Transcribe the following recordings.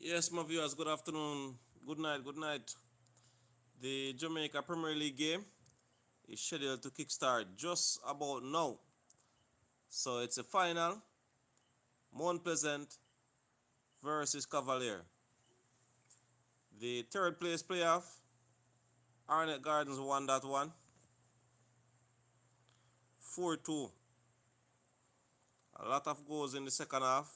Yes, my viewers, good afternoon, good night, good night. The Jamaica Premier League game is scheduled to kickstart just about now. So it's a final, Mount Pleasant versus Cavalier. The third place playoff, Arnett Gardens won that one, 4-2. A lot of goals in the second half.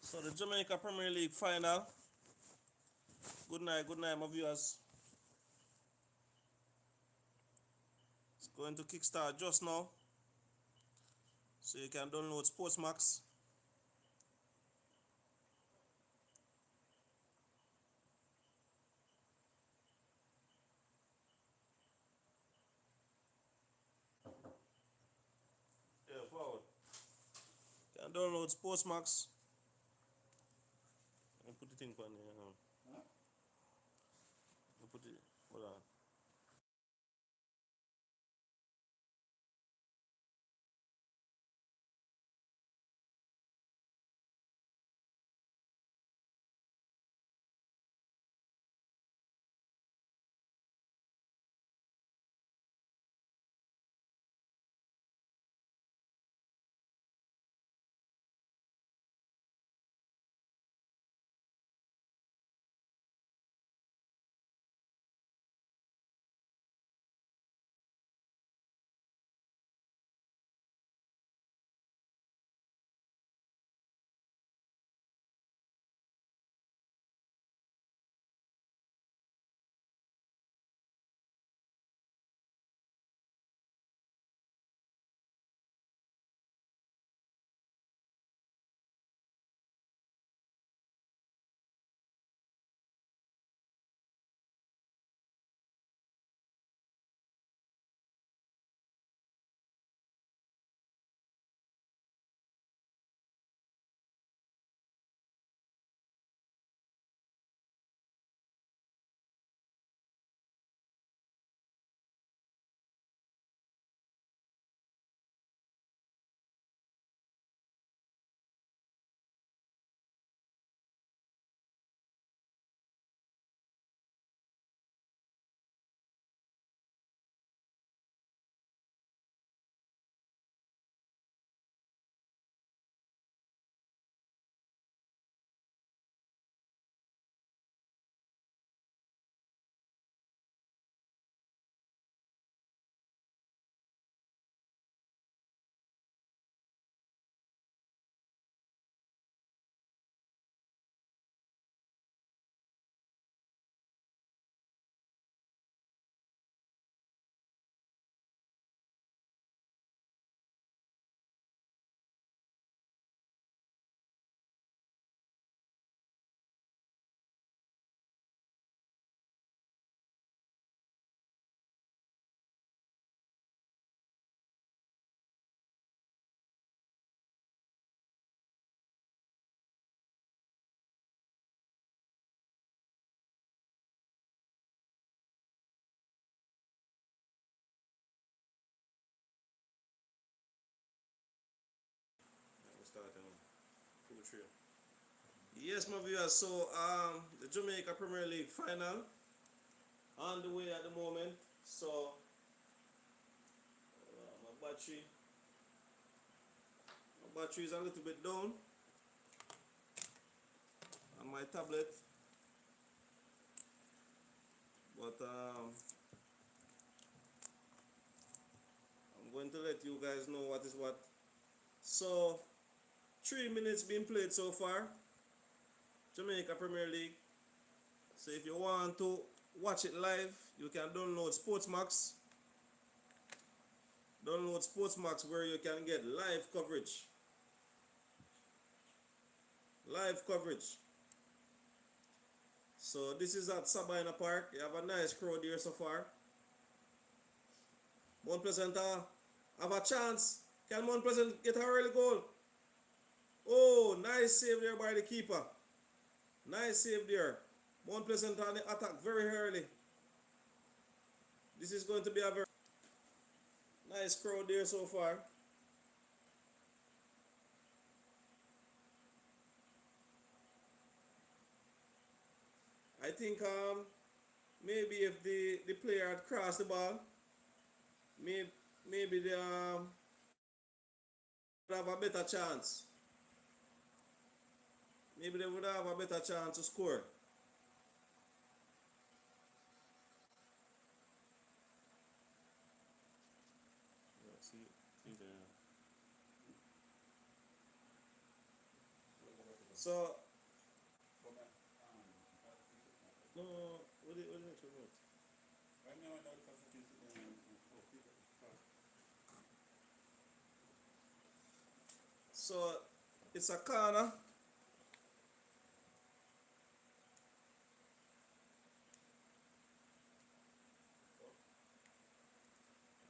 So the Jamaica Premier League final. Good night, my viewers. It's going to kickstart just now. So you can download Sportsmax. Yeah, forward. You can download Sportsmax. And put the thing on there. Put it. Hold on. 2-3. Yes, my viewers. So the Jamaica Premier League final on the way at the moment. So my battery is a little bit down on my tablet, but I'm going to let you guys know what is what. So 3 minutes being played so far, Jamaica Premier League. So if you want to watch it live, you can download Sportsmax. Download Sportsmax where you can get live coverage. Live coverage. So this is at Sabina Park. You have a nice crowd here so far. Mount Pleasant have a chance. Can Mount Pleasant get an early goal? Oh, nice save there by the keeper. Nice save there. Mount Pleasant on the attack very early. This is going to be a very nice crowd there so far. I think maybe if the player had crossed the ball, maybe they would have a better chance. Maybe they would have a better chance to score. So no, what did you promote? So it's a corner.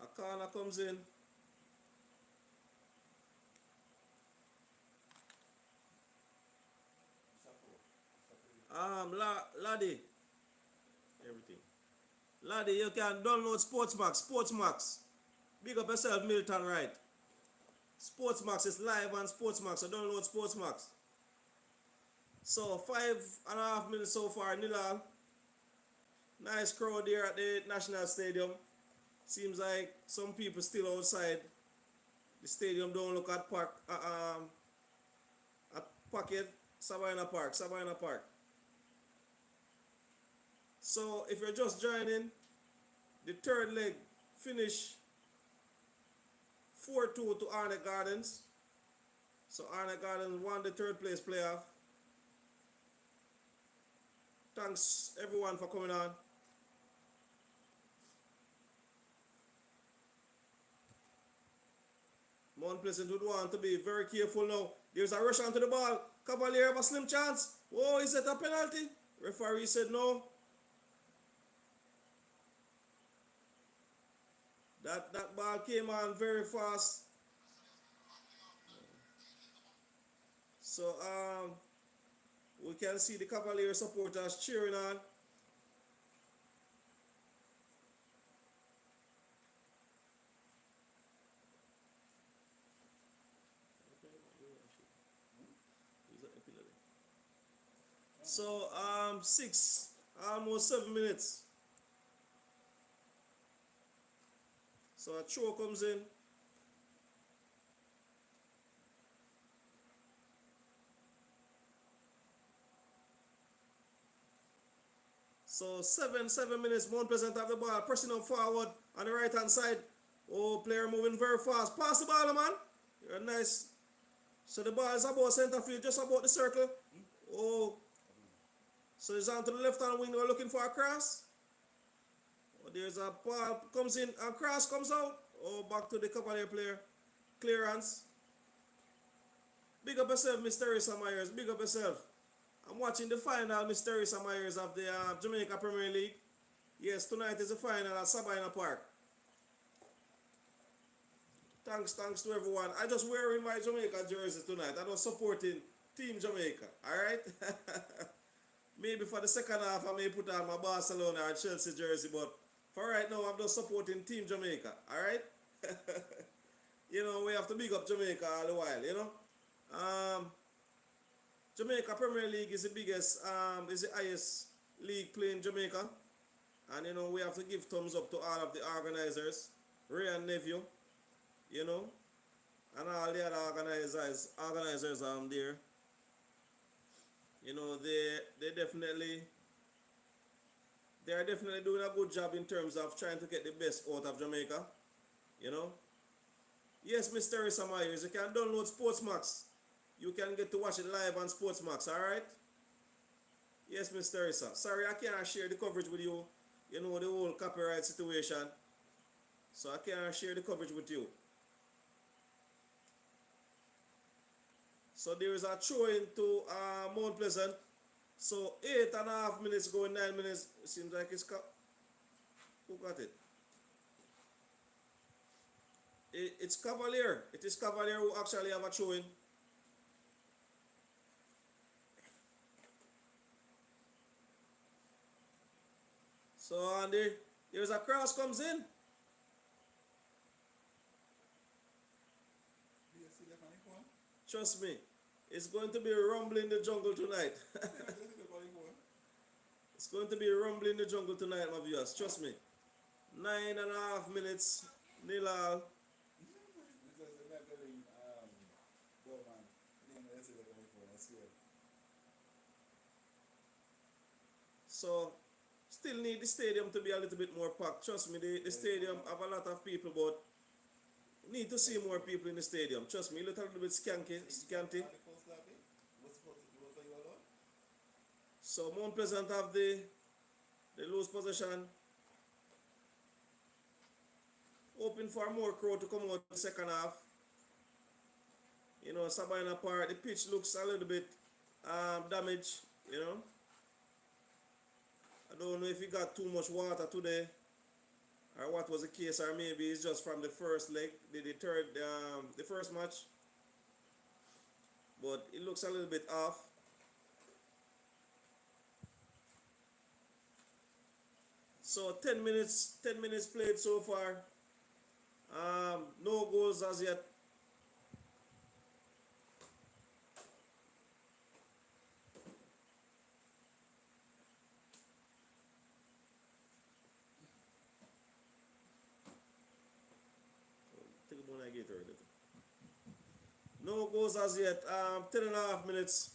A corner comes in. Laddie, everything. Laddie, you can download Sportsmax. Big up yourself, Milton, right? Sportsmax is live on Sportsmax, so download Sportsmax. So 5.5 minutes so far, nil all. Nice crowd here at the National Stadium. Seems like some people still outside. The stadium don't look at Pocket, Sabina Park. So if you're just joining, the third leg finish 4-2 to Arnett Gardens. So Arnett Gardens won the third place playoff. Thanks everyone for coming on. Mount Pleasant would want to be very careful now. There's a rush onto the ball. Cavalier have a slim chance. Oh, is it a penalty? Referee said no. That ball came on very fast. So we can see the Cavalier supporters cheering on. So almost 7 minutes. So a throw comes in. So 7 minutes. Mount Pleasant have the ball, pressing up forward on the right hand side. Oh, player moving very fast. Pass the ball, man. You're nice. So the ball is about center field, just about the circle. Oh. So it's on to the left hand wing. We're looking for a cross. Oh, there's a ball comes in and cross comes out. Oh, back to the Cavalier player. Clearance. Big up yourself, Mr. Teresa Myers. Big up yourself. I'm watching the final, Mr. Teresa Myers, of the Jamaica Premier League. Yes, tonight is the final at Sabina Park. Thanks to everyone. I just wearing my Jamaica jersey tonight. I'm just supporting Team Jamaica. Alright? Maybe for the second half I may put on my Barcelona or Chelsea jersey, but for right now I'm just supporting Team Jamaica. Alright? You know, we have to big up Jamaica all the while, you know? Um, Jamaica Premier League is the biggest, is the highest league playing Jamaica. And we have to give thumbs up to all of the organizers, Ray and Nephew, you know, and all the other organizers there. They definitely they are definitely doing a good job in terms of trying to get the best out of Jamaica. You know. Yes, Mr. Issa Myers, you can download Sportsmax. You can get to watch it live on Sportsmax, alright? Yes, Mr. Issa. Sorry, I can't share the coverage with you. The whole copyright situation. So I can't share the coverage with you. So there is a throw into Mount Pleasant. So 8.5 minutes going, 9 minutes. Seems like it's who got it? It's Cavalier. It is Cavalier who actually have a throw in. So and there's a cross comes in. Trust me, it's going to be rumbling in the jungle tonight. It's going to be rumbling in the jungle tonight, my viewers. Trust me. 9.5 minutes, nil all. So, still need the stadium to be a little bit more packed. Trust me, the stadium have a lot of people, but need to see more people in the stadium. Trust me, a little bit scanty. So Mount Pleasant have the loose possession. Hoping for more crowd to come out in the second half. Sabina Park, the pitch looks a little bit damaged, I don't know if he got too much water today or what was the case, or maybe it's just from the first leg, the first match. But it looks a little bit off. So 10 minutes played so far. No goals as yet. No goals as yet. 10.5 minutes.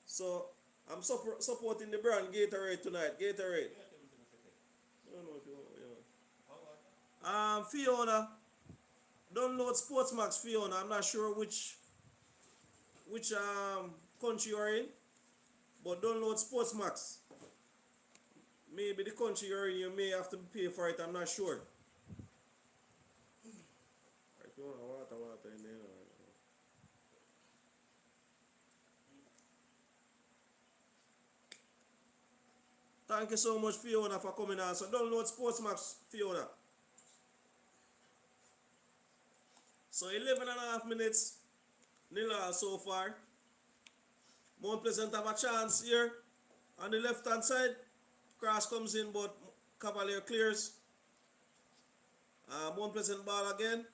So I'm supporting the brand Gatorade tonight. Gatorade. I don't know if you Fiona, download Sportsmax. Fiona, I'm not sure which country you're in, but download Sportsmax. Maybe the country you're in, you may have to pay for it. I'm not sure. If you want water in there. Thank you so much, Fiona, for coming on. So download Sportsmax, Fiona. So 11.5 minutes, nil all so far. Mount Pleasant have a chance here on the left hand side. Cross comes in, but Cavalier clears. Mount Pleasant ball again.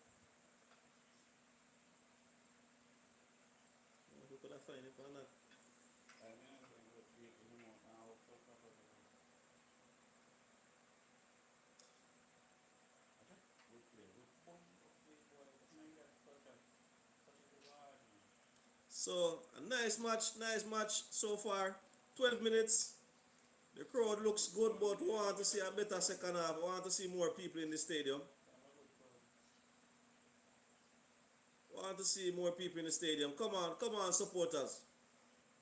So a nice match so far. 12 minutes. The crowd looks good, but we want to see a better second half. We want to see more people in the stadium. We want to see more people in the stadium. Come on, supporters.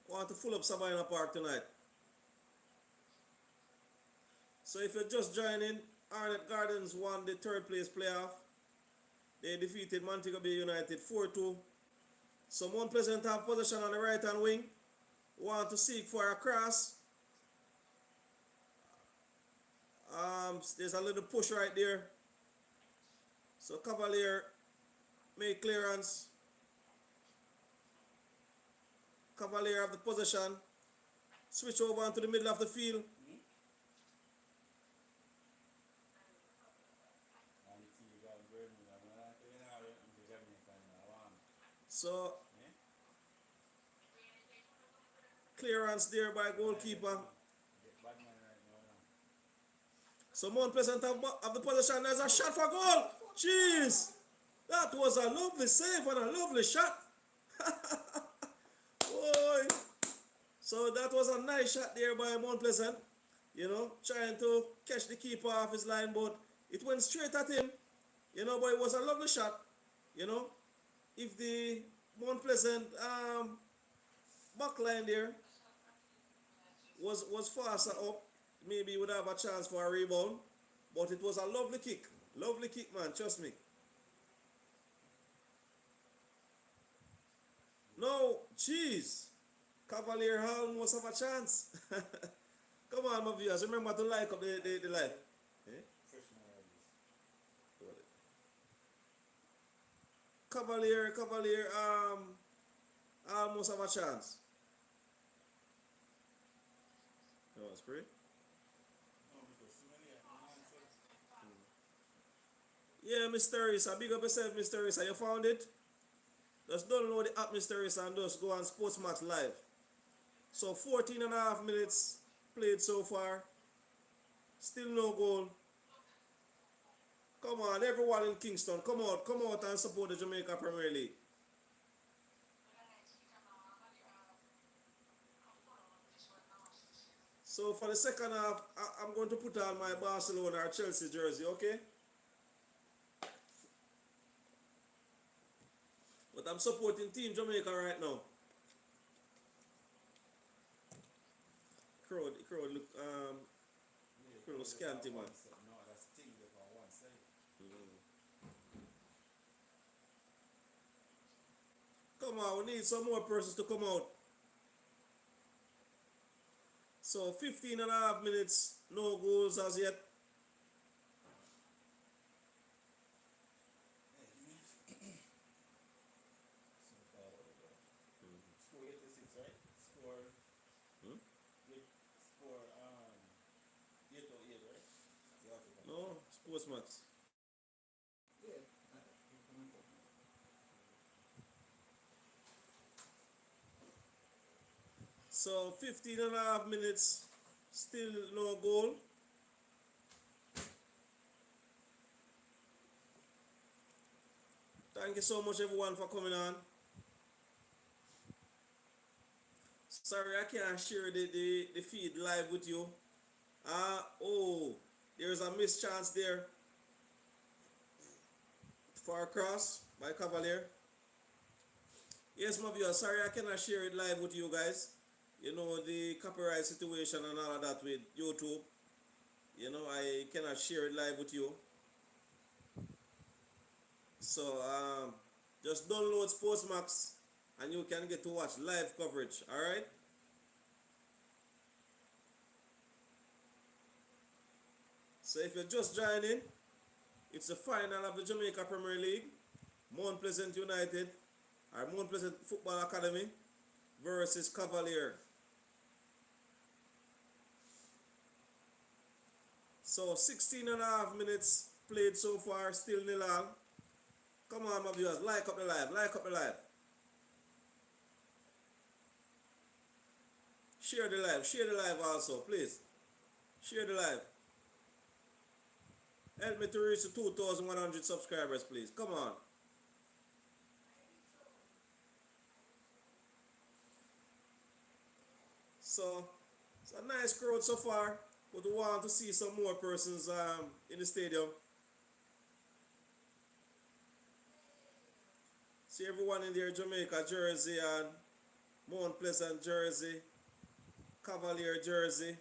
We want to full up Sabina Park tonight. So if you're just joining, Arnett Gardens won the third place playoff. They defeated Montego Bay United 4-2. So Mount Pleasant have possession on the right hand wing. Want to seek for a cross. There's a little push right there. So Cavalier make clearance. Cavalier have the possession. Switch over into the middle of the field. So Clearance there by goalkeeper. So Mount Pleasant have the possession. There's a shot for goal. Jeez. That was a lovely save and a lovely shot. Boy. So that was a nice shot there by Mount Pleasant. You know, trying to catch the keeper off his line, but it went straight at him. You know, but it was a lovely shot. You know, if the Mount Pleasant back line there was faster up, maybe he would have a chance for a rebound. But it was a lovely kick. Lovely kick, man. Trust me. No, jeez. Cavalier almost have a chance. Come on, my viewers. Remember to like up the live. Eh? Cavalier, almost have a chance. No, it's great. Yeah, Mr. Risa. Big up yourself, Mr. Risa. You found it? Just download the app, Mr. Risa, and just go on Sports Match Live. So 14 and a half minutes played so far. Still no goal. Come on, everyone in Kingston, come out and support the Jamaica Premier League. So for the second half, I'm going to put on my Barcelona or Chelsea jersey, okay? But I'm supporting Team Jamaica right now. Crowd look crowd scanty, man. Come on, we need some more persons to come out. So 15 and a half minutes, no goals as yet. No, sports match. So 15 and a half minutes, still no goal. Thank you so much everyone for coming on. Sorry I can't share the feed live with you. Oh, there's a missed chance there. Far cross by Cavalier. Yes, my viewers, sorry I cannot share it live with you guys. You know, the copyright situation and all of that with YouTube. You know, I cannot share it live with you. So, just download Sportsmax and you can get to watch live coverage, alright? So if you're just joining, it's the final of the Jamaica Premier League. Mount Pleasant United, or Mount Pleasant Football Academy versus Cavalier. So 16 and a half minutes played so far, still nil all. Come on, my viewers, like up the live, like up the live. Share the live also, please. Share the live. Help me to reach the 2,100 subscribers, please. Come on. So, it's a nice crowd so far, but we want to see some more persons in the stadium. See everyone in their Jamaica jersey and Mount Pleasant jersey, Cavalier jersey.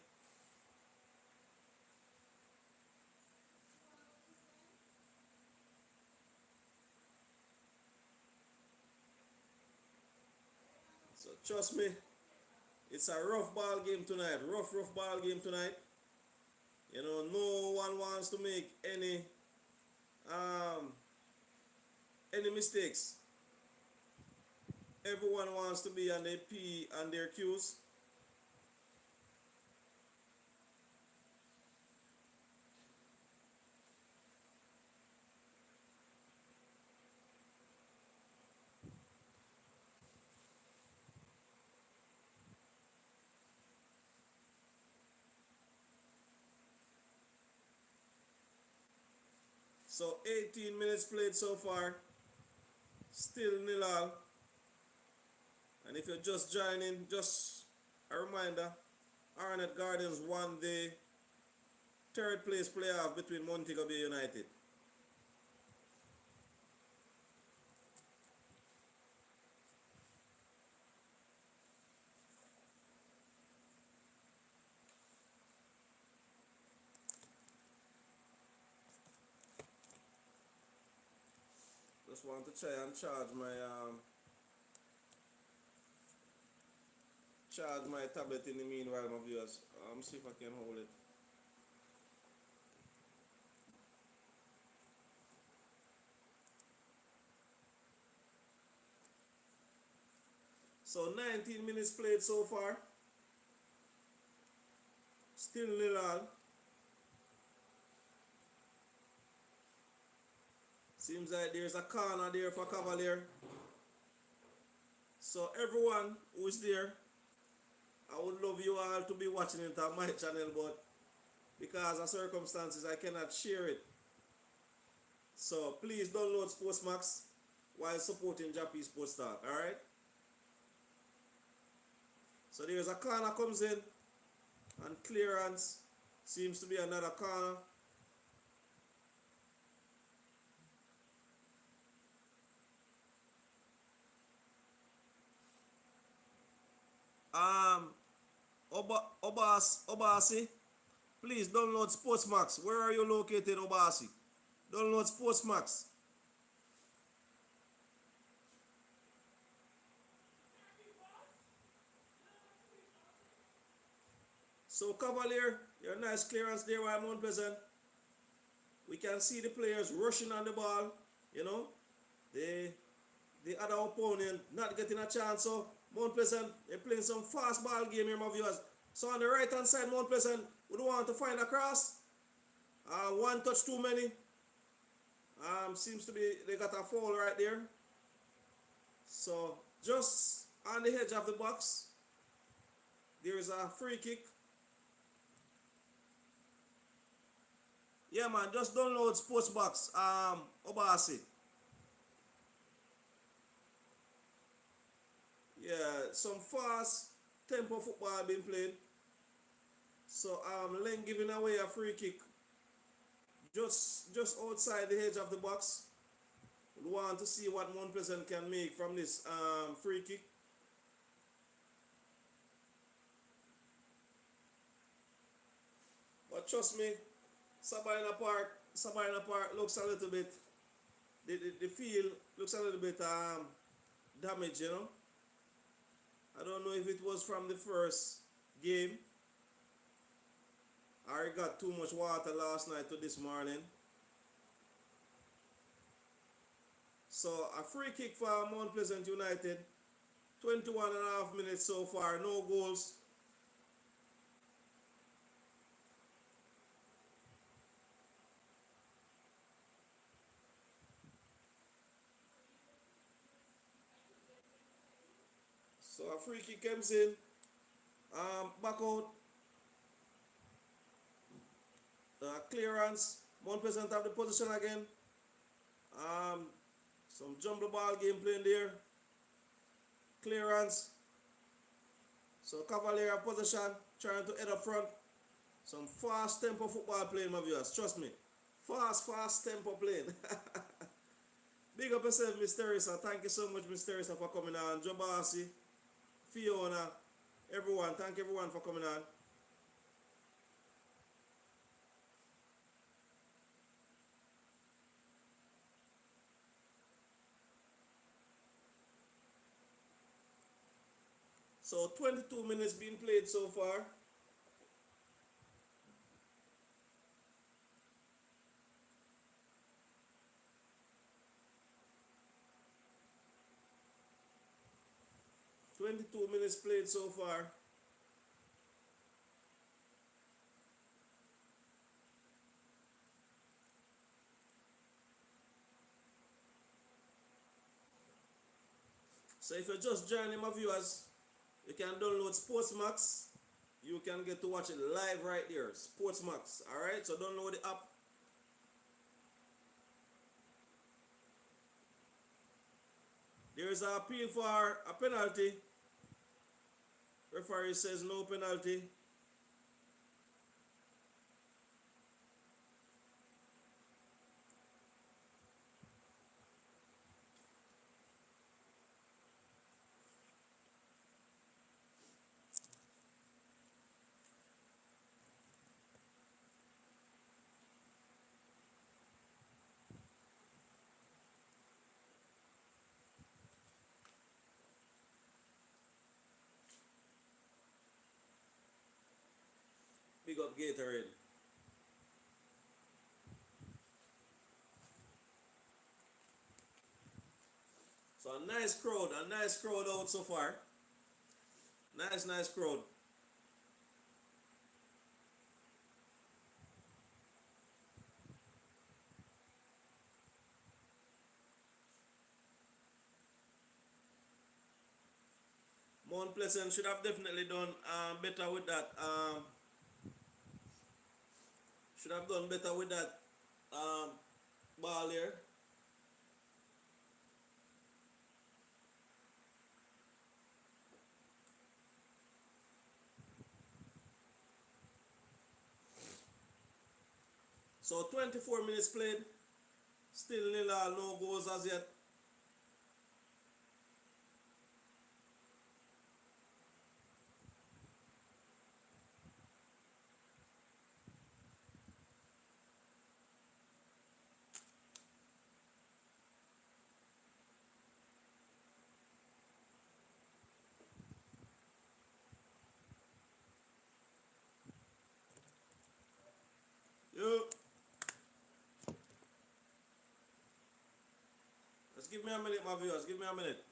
So trust me, it's a rough ball game tonight. Rough ball game tonight. You know, no one wants to make any mistakes. Everyone wants to be on their P and their Qs. So 18 minutes played so far. Still nil all. And if you're just joining, just a reminder, Arnett Gardens won the third place playoff between Montego Bay United. Just want to try and charge my tablet in the meanwhile, my viewers. See if I can hold it. So 19 minutes played so far. Still nil all. Seems like there's a corner there for Cavalier. So everyone who is there, I would love you all to be watching it on my channel, but because of circumstances I cannot share it. So please download Sportsmax while supporting Jah-P Sports Talk, alright? So there's a corner comes in and clearance. Seems to be another corner. Obasi, please download Sportsmax. Where are you located, Obasi? Download Sportsmax. So Cavalier, your nice clearance there while Mount Pleasant. We can see the players rushing on the ball, you know. The other opponent not getting a chance. So Mount Pleasant, they're playing some fast ball game here, my viewers. So on the right hand side, Mount Pleasant would want to find a cross. One touch too many. Seems to be they got a foul right there. So just on the edge of the box, there is a free kick. Yeah, man, just download Sportsbox, Obasi. Yeah, some fast tempo football being played. So Len giving away a free kick just outside the edge of the box. We want to see what Mount Pleasant can make from this free kick. But trust me, Sabina Park looks a little bit, the field looks a little bit damaged, you know. I don't know if it was from the first game or it got too much water last night to this morning. So a free kick for Mount Pleasant United. 21.5 minutes so far, no goals. So a free kick comes in. Back out. Clearance. Mount Pleasant have the position again. Some jumble ball game playing there. Clearance. So Cavalier position, trying to head up front. Some fast tempo football playing, my viewers. Trust me. Fast tempo playing. Big up yourself, Mr. Teresa. Thank you so much, Mr. Teresa, for coming on. Jobasi, Fiona, everyone. Thank everyone for coming on. So 22 minutes being played so far. Played so far. So if you're just joining my viewers, you can download Sportsmax. You can get to watch it live right there. Sportsmax. Alright, so download the app. There is an appeal for a penalty. Referee says no penalty. Big up Gatorade. So a nice crowd out so far. Nice crowd. Mount Pleasant should have definitely done better with that. Should have done better with that um, ball here. So 24 minutes played. Still nil all, no goals as yet. Yo, just give me a minute, my viewers. Give me a minute.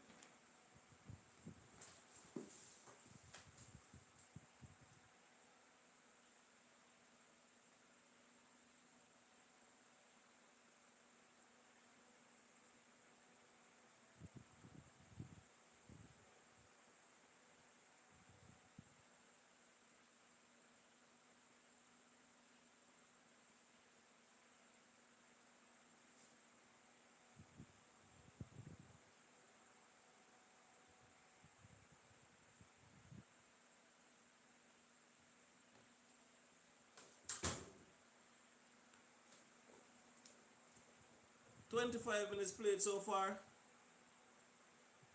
Twenty-five minutes played so far.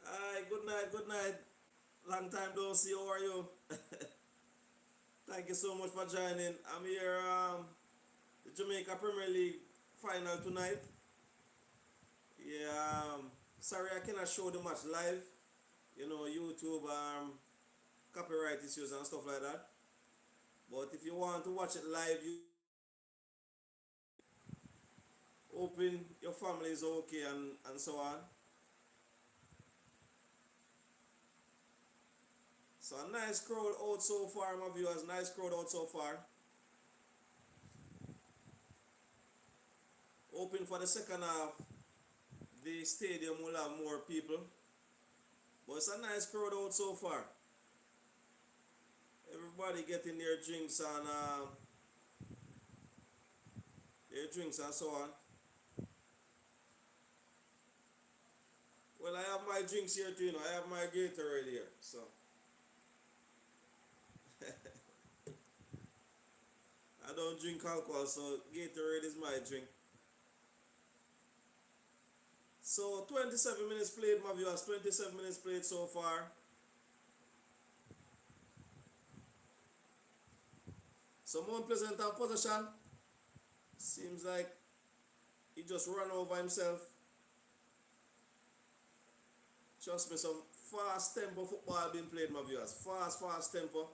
Hi, good night, good night. Long time don't see. How are you? Thank you so much for joining. I'm here. The Jamaica Premier League final tonight. Yeah. Sorry, I cannot show the match live. You know, YouTube, copyright issues and stuff like that. But if you want to watch it live, you open your family is okay and so on. So a nice crowd out so far, my viewers. Nice crowd out so far. Hoping for the second half, the stadium will have more people. But it's a nice crowd out so far. Everybody getting their drinks and so on. Well, I have my drinks here too. You know, I have my Gatorade here. So I don't drink alcohol, so Gatorade is my drink. So 27 minutes played, my viewers. 27 minutes played so far. So Mount Pleasant in possession. Seems like he just ran over himself. Trust me, some fast tempo football being played, my viewers. Fast tempo.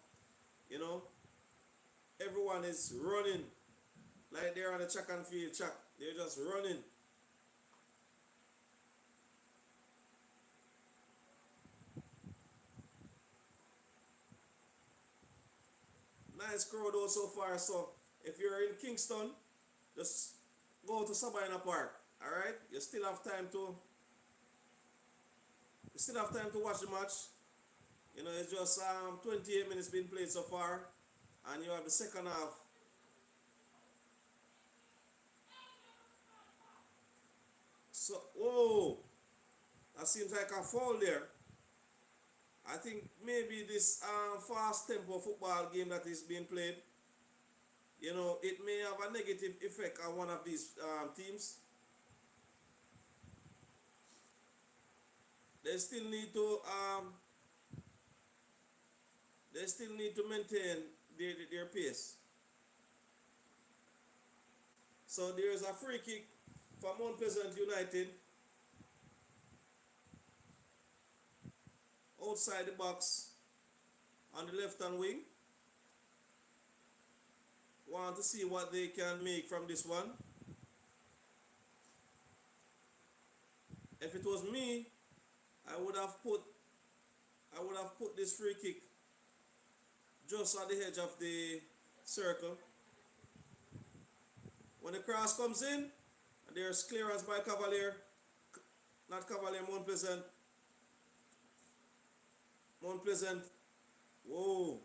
You know, everyone is running like they're on the track and field track. They're just running. Nice crowd out so far. So if you're in Kingston, just go to Sabina Park. Alright? You still have time to watch the match. You know, it's just 28 minutes being played so far. And you have the second half. So, whoa! That seems like a foul there. I think maybe this fast tempo football game that is being played, it may have a negative effect on one of these teams. They still need to maintain their pace. So there is a free kick for Mount Pleasant United outside the box on the left hand wing. Want to see what they can make from this one. If it was me, I would have put this free kick just at the edge of the circle. When the cross comes in, there's clearance by Cavalier. Not Cavalier, Mount Pleasant. Mount Pleasant. Whoa.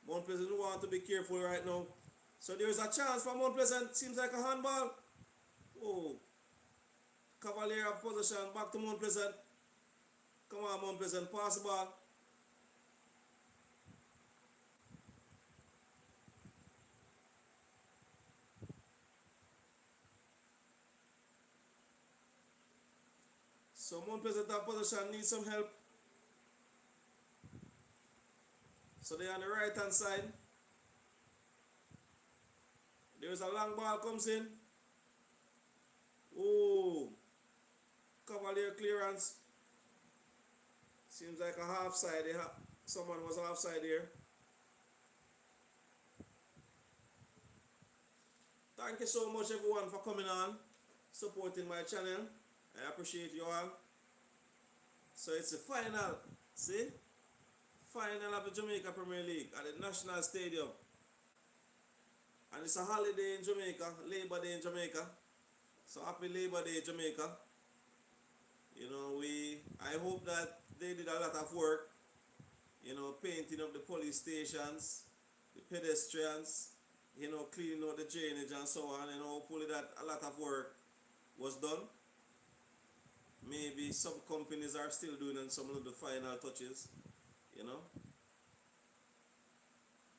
Mount Pleasant want to be careful right now. So there's a chance for Mount Pleasant. Seems like a handball. Whoa. Cavalier have possession. Back to Mount Pleasant. Come on, Mount Pleasant. Pass the ball. So Mount Pleasant have possession. Needs some help. So they're on the right hand side. There's a long ball comes in. Oh, Cavalier clearance. Seems like a half side. Someone was half side here. Thank you so much everyone for coming on, supporting my channel. I appreciate you all. So it's the final. See? Final of the Jamaica Premier League at the National Stadium. And it's a holiday in Jamaica, Labor Day in Jamaica. So happy Labor Day, Jamaica. I hope that they did a lot of work, painting up the police stations, the pedestrians, cleaning out the drainage and so on, hopefully that a lot of work was done. Maybe some companies are still doing some of the final touches,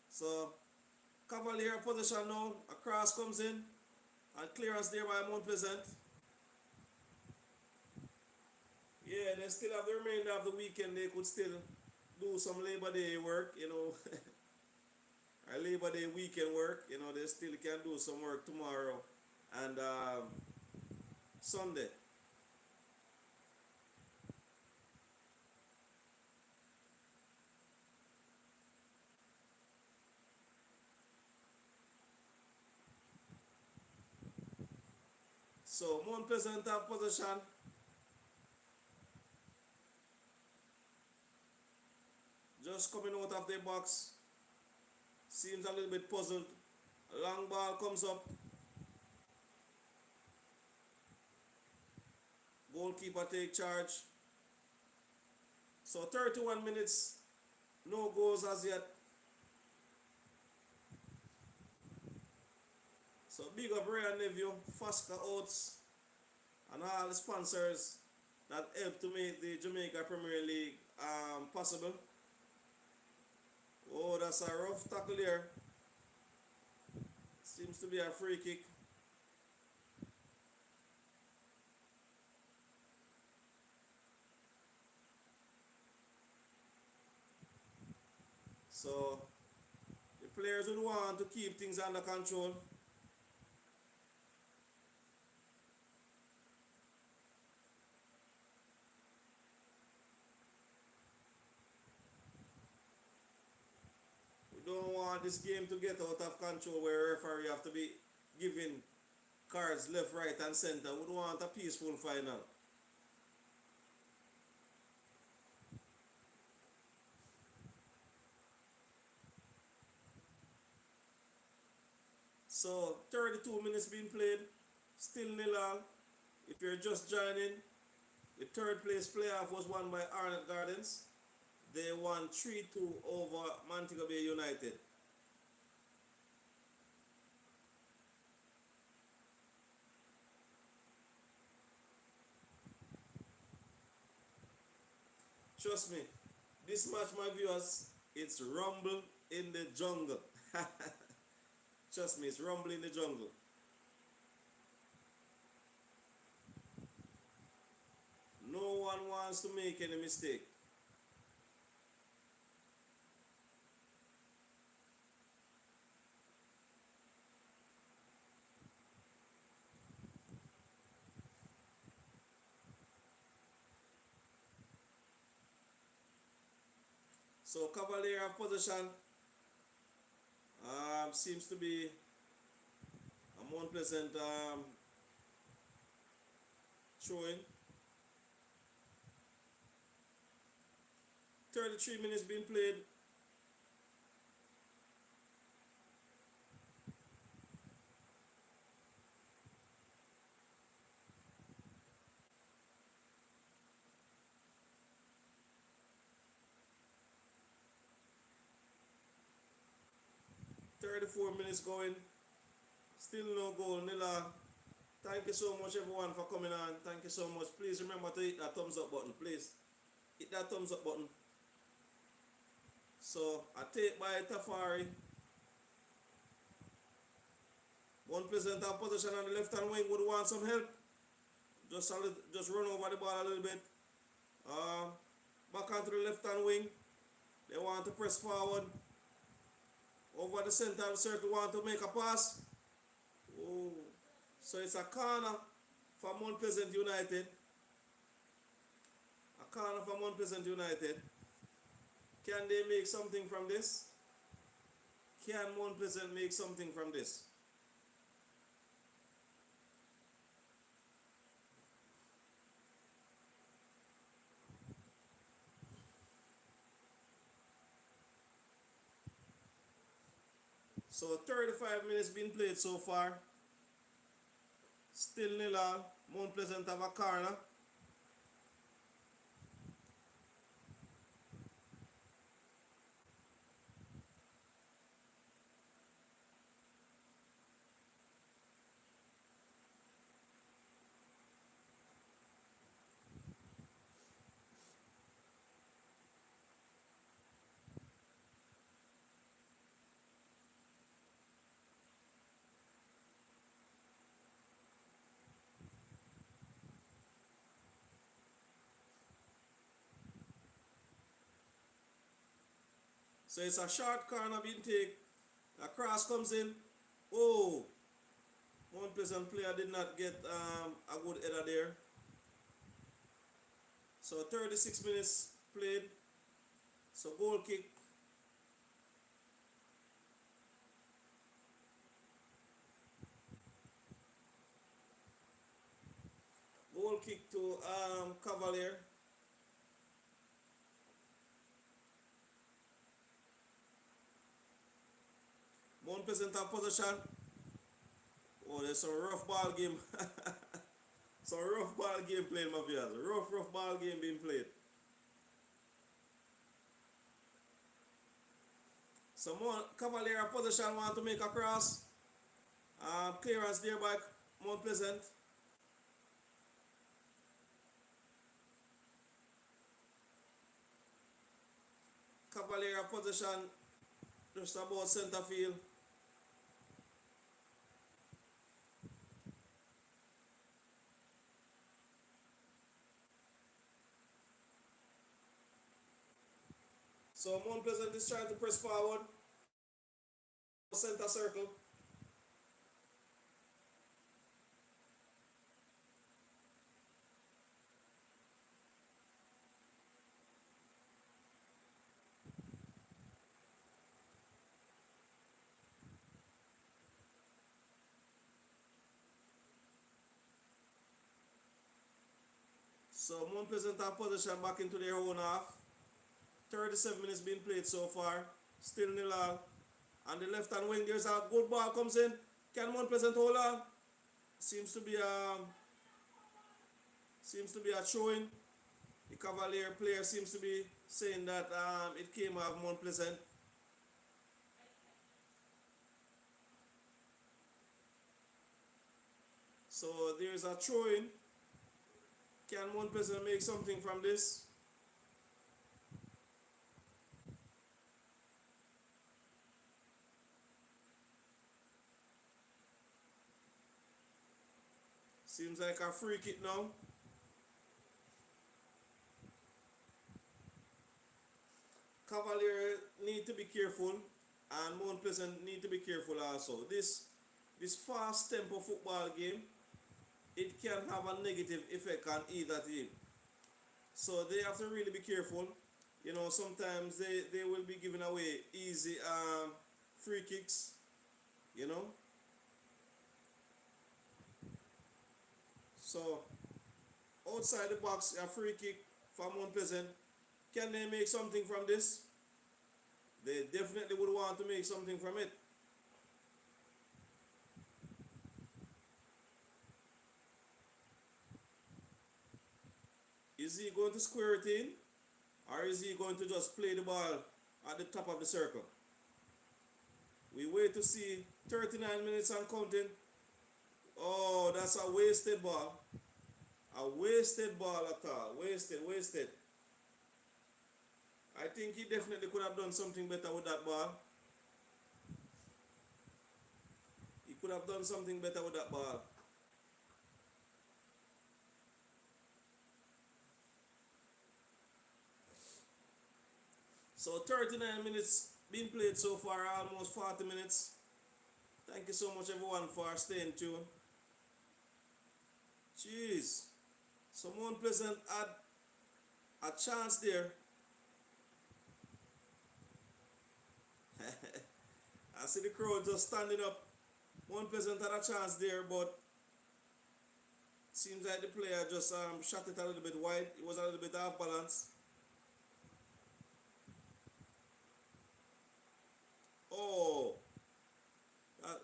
So, Cavalier position now, a cross comes in, and clearance there by Mount Pleasant. Yeah, they still have the remainder of the weekend. They could still do some Labor Day work, or Labor Day weekend work. They still can do some work tomorrow and Sunday. So Mount Pleasant have possession. Just coming out of their box. Seems a little bit puzzled. A long ball comes up. Goalkeeper take charge. So 31 minutes. No goals as yet. So big up Ray and Nephew, Fasca Oats, and all the sponsors that help to make the Jamaica Premier League possible. Oh, that's a rough tackle there. Seems to be a free kick. So the players would want to keep things under control. Don't want this game to get out of control where referee have to be giving cards left, right and center. We want a peaceful final. So 32 minutes being played, still 0-0. If you're just joining, the third place playoff was won by Arnett Gardens. They won 3-2 over Montego Bay United. Trust me, this match, my viewers, it's rumble in the jungle. Trust me, it's rumble in the jungle. No one wants to make any mistake. So Cavalier have possession. Seems to be a more unpleasant throwing. 33 minutes being played. $34 going. Still no goal. Nila. Thank you so much everyone for coming on. Thank you so much. Please remember to hit that thumbs up button. Please. Hit that thumbs up button. So a take by Tafari. One present and position on the left hand wing would want some help. Just run over the ball a little bit. Back onto the left hand wing. They want to press forward. Over the center of the circle, want to make a pass. Oh. So it's a corner for Mount Pleasant United. A corner for Mount Pleasant United. Can they make something from this? Can Mount Pleasant make something from this? So 35 minutes been played so far. Still nil all. Mount Pleasant have a corner. So it's a short corner being taken. A cross comes in. Oh, Mount Pleasant player did not get a good header there. So 36 minutes played. So goal kick. Goal kick to Cavalier. Mount Pleasant have possession. Oh, there's some rough ball game. Some rough ball game played, my viewers. Rough ball game being played. So more Cavalier possession want to make a cross. Clearance there by Mount Pleasant. Cavalier possession just about center field. So Mount Pleasant is trying to press forward. Center circle. So Mount Pleasant have possession back into their own half. 37 minutes being played so far. Still nil all. And the left hand wing, there's a good ball comes in. Can Mount Pleasant hold on? Seems to be a throwing. The Cavalier player seems to be saying that it came off Mount Pleasant. So there's a throwing. Can Mount Pleasant make something from this? Seems like a free kick now. Cavalier need to be careful, and Mount Pleasant need to be careful also. This fast tempo football game, it can have a negative effect on either team. So they have to really be careful. You know, sometimes they will be giving away easy free kicks, you know. So outside the box, a free kick from Mount Pleasant. Can they make something from this? They definitely would want to make something from it. Is he going to square it in? Or is he going to just play the ball at the top of the circle? We wait to see. 39 minutes and counting. Oh, that's a wasted ball. A wasted ball at all. Wasted, wasted. I think he definitely could have done something better with that ball. He could have done something better with that ball. So 39 minutes being played so far, almost 40 minutes. Thank you so much everyone for staying tuned. Jeez. Someone Pleasant had a chance there. I see the crowd just standing up. One Pleasant had a chance there, but seems like the player just shot it a little bit wide. It was a little bit off balance. Oh,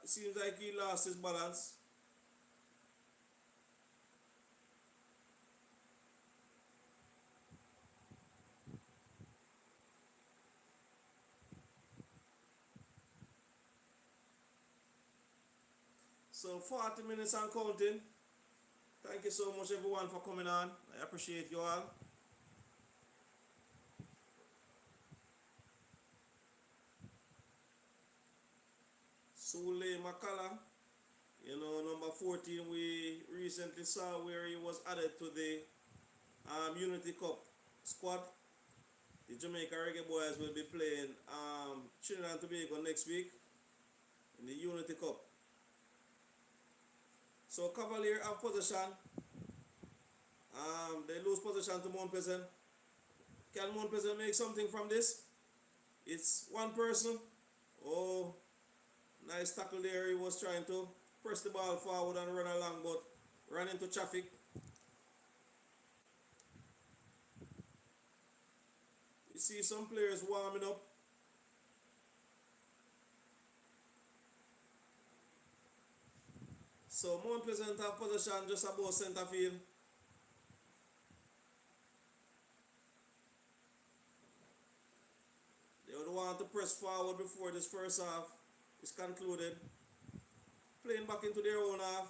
seems like he lost his balance. So 40 minutes and counting. Thank you so much everyone for coming on. I appreciate you all. Sule Makala, you know, number 14, we recently saw where he was added to the Unity Cup squad. The Jamaica Reggae Boys will be playing Trinidad and Tobago next week in the Unity Cup. So Cavalier have possession. They lose possession to Mount Pleasant. Can Mount Pleasant make something from this? It's one person. Oh, nice tackle there. He was trying to press the ball forward and run along, but ran into traffic. You see some players warming up. So Mount Pleasant have possession just above center field. They would want to press forward before this first half is concluded. Playing back into their own half.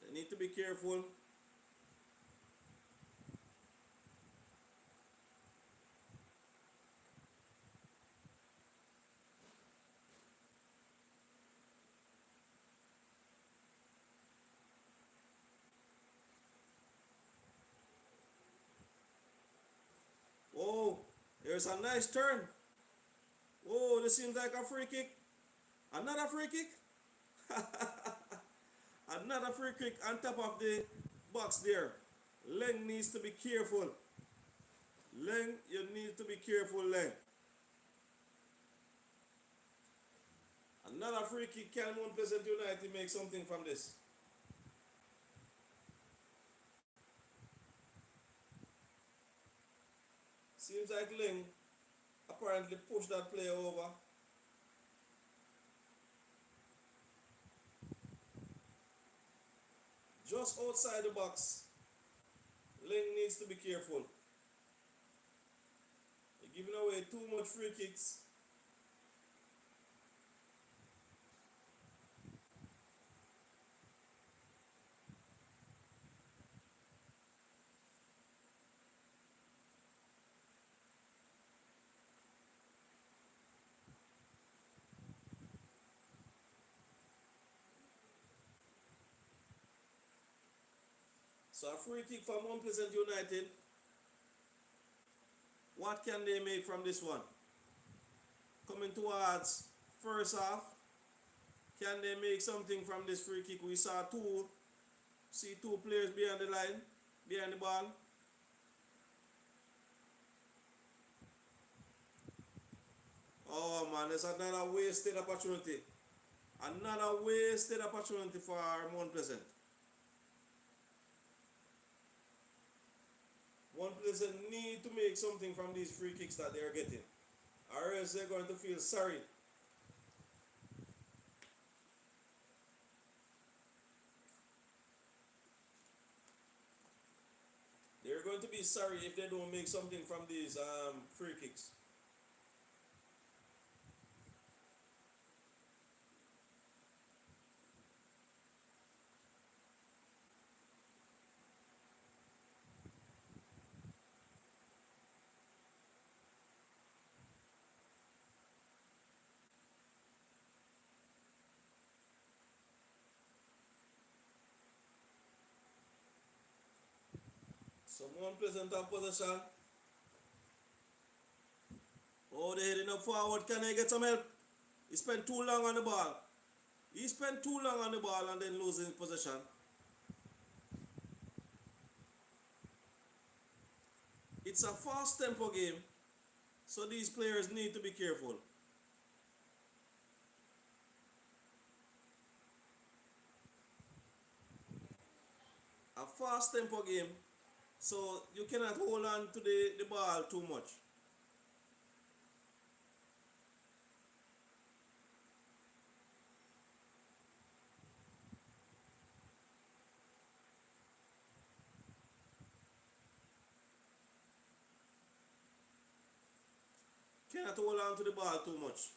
They need to be careful. Oh, there's a nice turn. Oh, this seems like a free kick. Another free kick. Another free kick on top of the box there. Leng needs to be careful. Leng, you need to be careful, Leng. Another free kick. Can Mount Pleasant United make something from this? Seems like Leng apparently pushed that player over. Just outside the box. Leng needs to be careful. They're giving away too much free kicks. So a free kick from Unpleasant United. What can they make from this one? Coming towards first half. Can they make something from this free kick? We saw two players behind the line, behind the ball. Oh man, there's another wasted opportunity. Another wasted opportunity for Mount Pleasant. Mount Pleasant need to make something from these free kicks that they're getting, or else they're going to feel sorry. They're going to be sorry if they don't make something from these free kicks. So Mount Pleasant have possession. Oh, they're heading up forward. Can they get some help? He spent too long on the ball. He spent too long on the ball and then losing possession. It's a fast tempo game, so these players need to be careful. A fast tempo game, so you cannot hold on to the ball too much. Cannot hold on to the ball too much.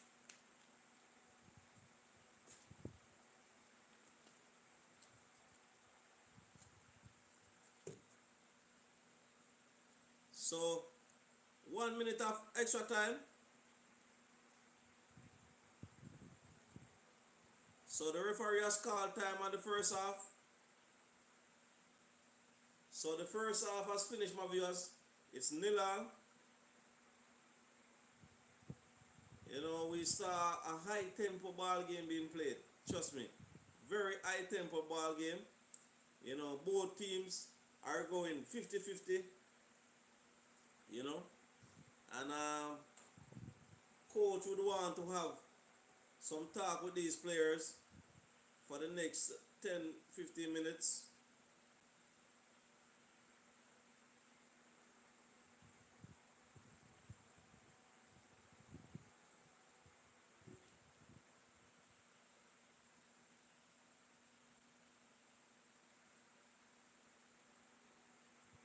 So 1 minute of extra time. So the referee has called time on the first half. So the first half has finished, my viewers. It's 0-0. You know, we saw a high tempo ball game being played. Trust me. Very high tempo ball game. You know, both teams are going 50-50. You know. And coach would want to have some talk with these players for the next 10-15 minutes.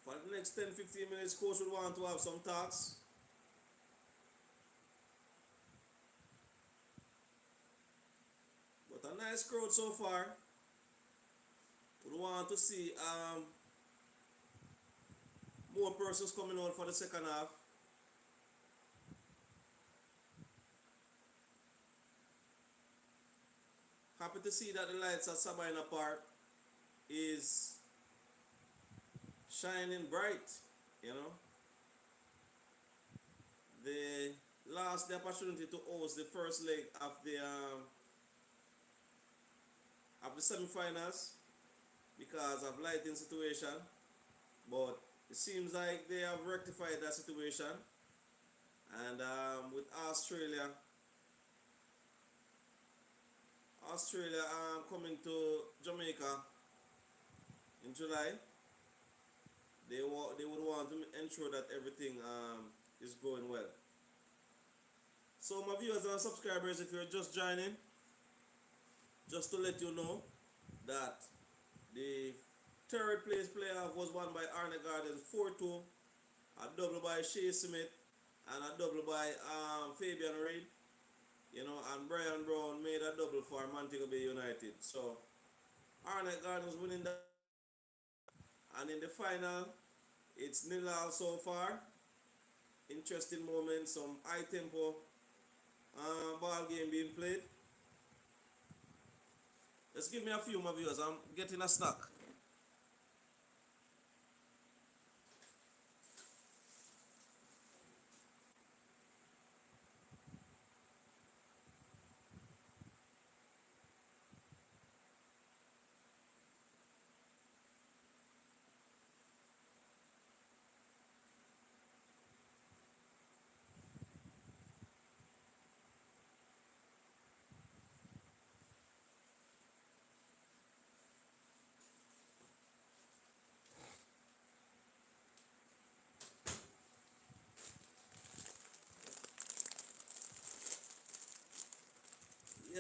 For the next 10-15 minutes, coach would want to have some talks. But a nice crowd so far. Would want to see more persons coming out for the second half. Happy to see that the lights at Sabina Park is shining bright, you know. They lost the opportunity to host the first leg of the semi-finals because of lighting situation, but it seems like they have rectified that situation. And with Australia coming to Jamaica in July, they would want to ensure that everything is going well. So my viewers and subscribers, if you're just joining, just to let you know that the third place playoff was won by Arne Gardens 4-2, a double by Shea Smith and a double by Fabian Reid, you know, and Brian Brown made a double for Montego Bay United. So Arne Gardens winning that, and in the final it's 0 so far. Interesting moment, some high tempo ball game being played. Just give me a few, my viewers. I'm getting a snack.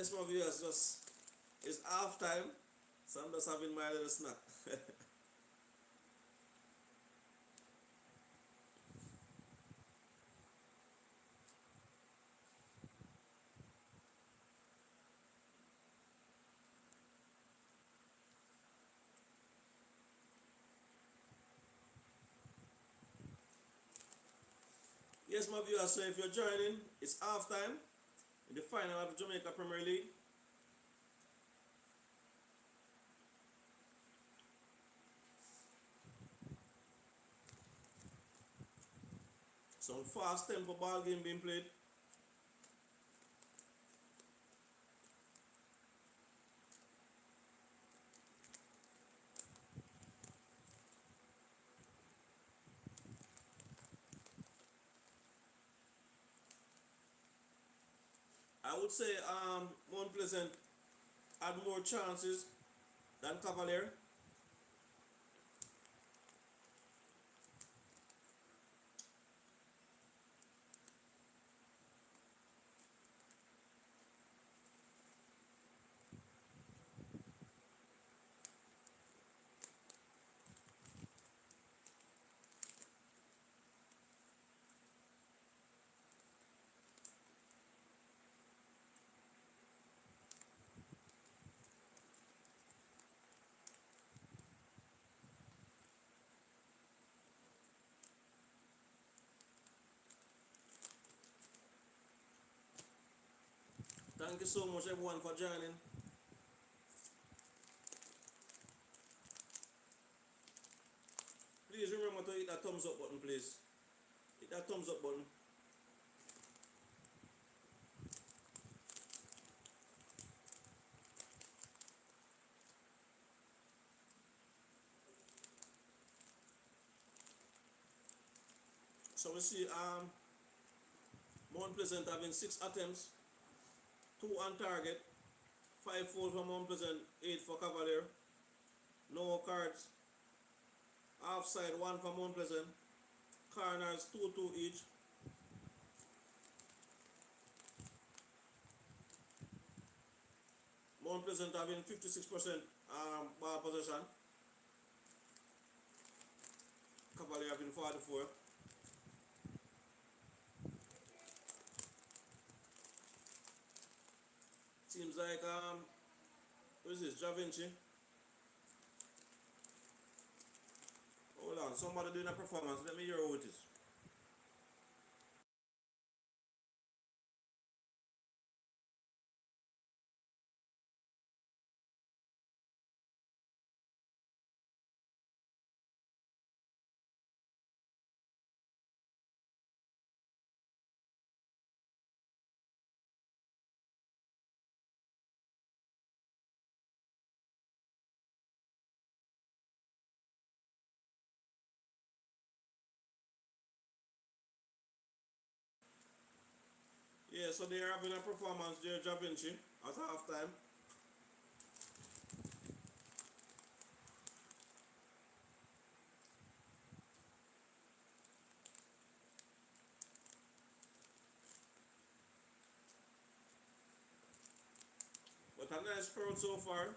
Yes, my viewers, just it's half time, so I'm just having my little snack. Yes, my viewers, so if you're joining, it's half time in the final of the Jamaica Premier League. Some fast tempo ball game being played. I would say Mount Pleasant had more chances than Cavalier. Thank you so much everyone for joining. Please remember to hit that thumbs up button, please. Hit that thumbs up button. So we see Mount Pleasant having 6 attempts, 2 on target, 5 foul for Mount Pleasant, 8 for Cavalier, no cards, offside 1 for Mount Pleasant, corners 2-2 each. Mount Pleasant having 56% ball possession, Cavalier having 44. Seems like who is this? Jah-P. Hold on, somebody doing a performance. Let me hear who it is. Yeah, so they're having a performance there, Jah-P, at halftime. But a nice crowd so far.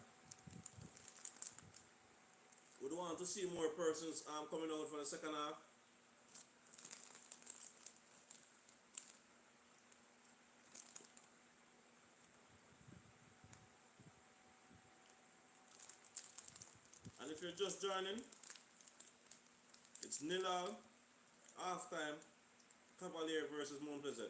We'd want to see more persons coming out for the second half. And if you're just joining, it's 0-0, halftime, Cavalier versus Mount Pleasant.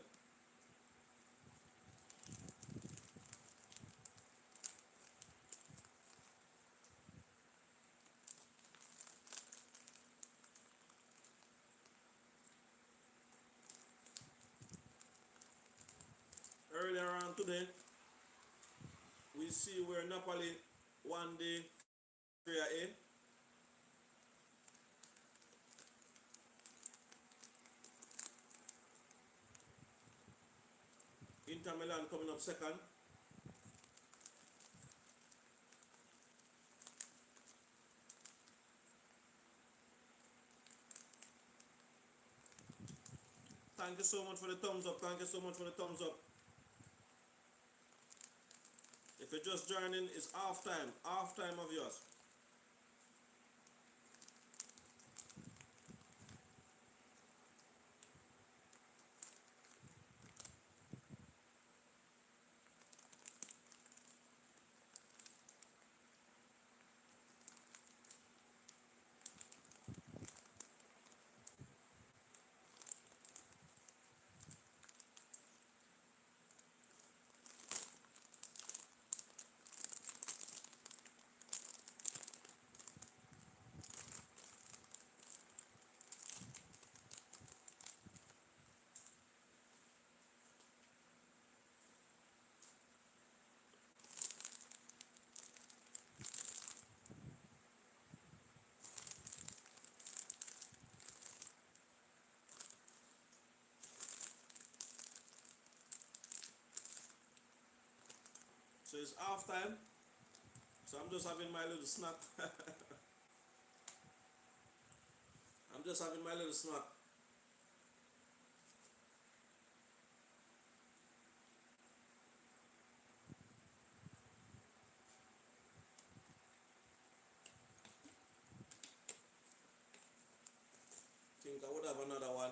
Earlier on today, we see where Napoli won the Serie A. Inter Milan coming up second. Thank you so much for the thumbs up. Thank you so much for the thumbs up. you're just joining, it's half time. Half time of yours. So it's half time. So I'm just having my little snack. I'm just having my little snack. Think I would have another one.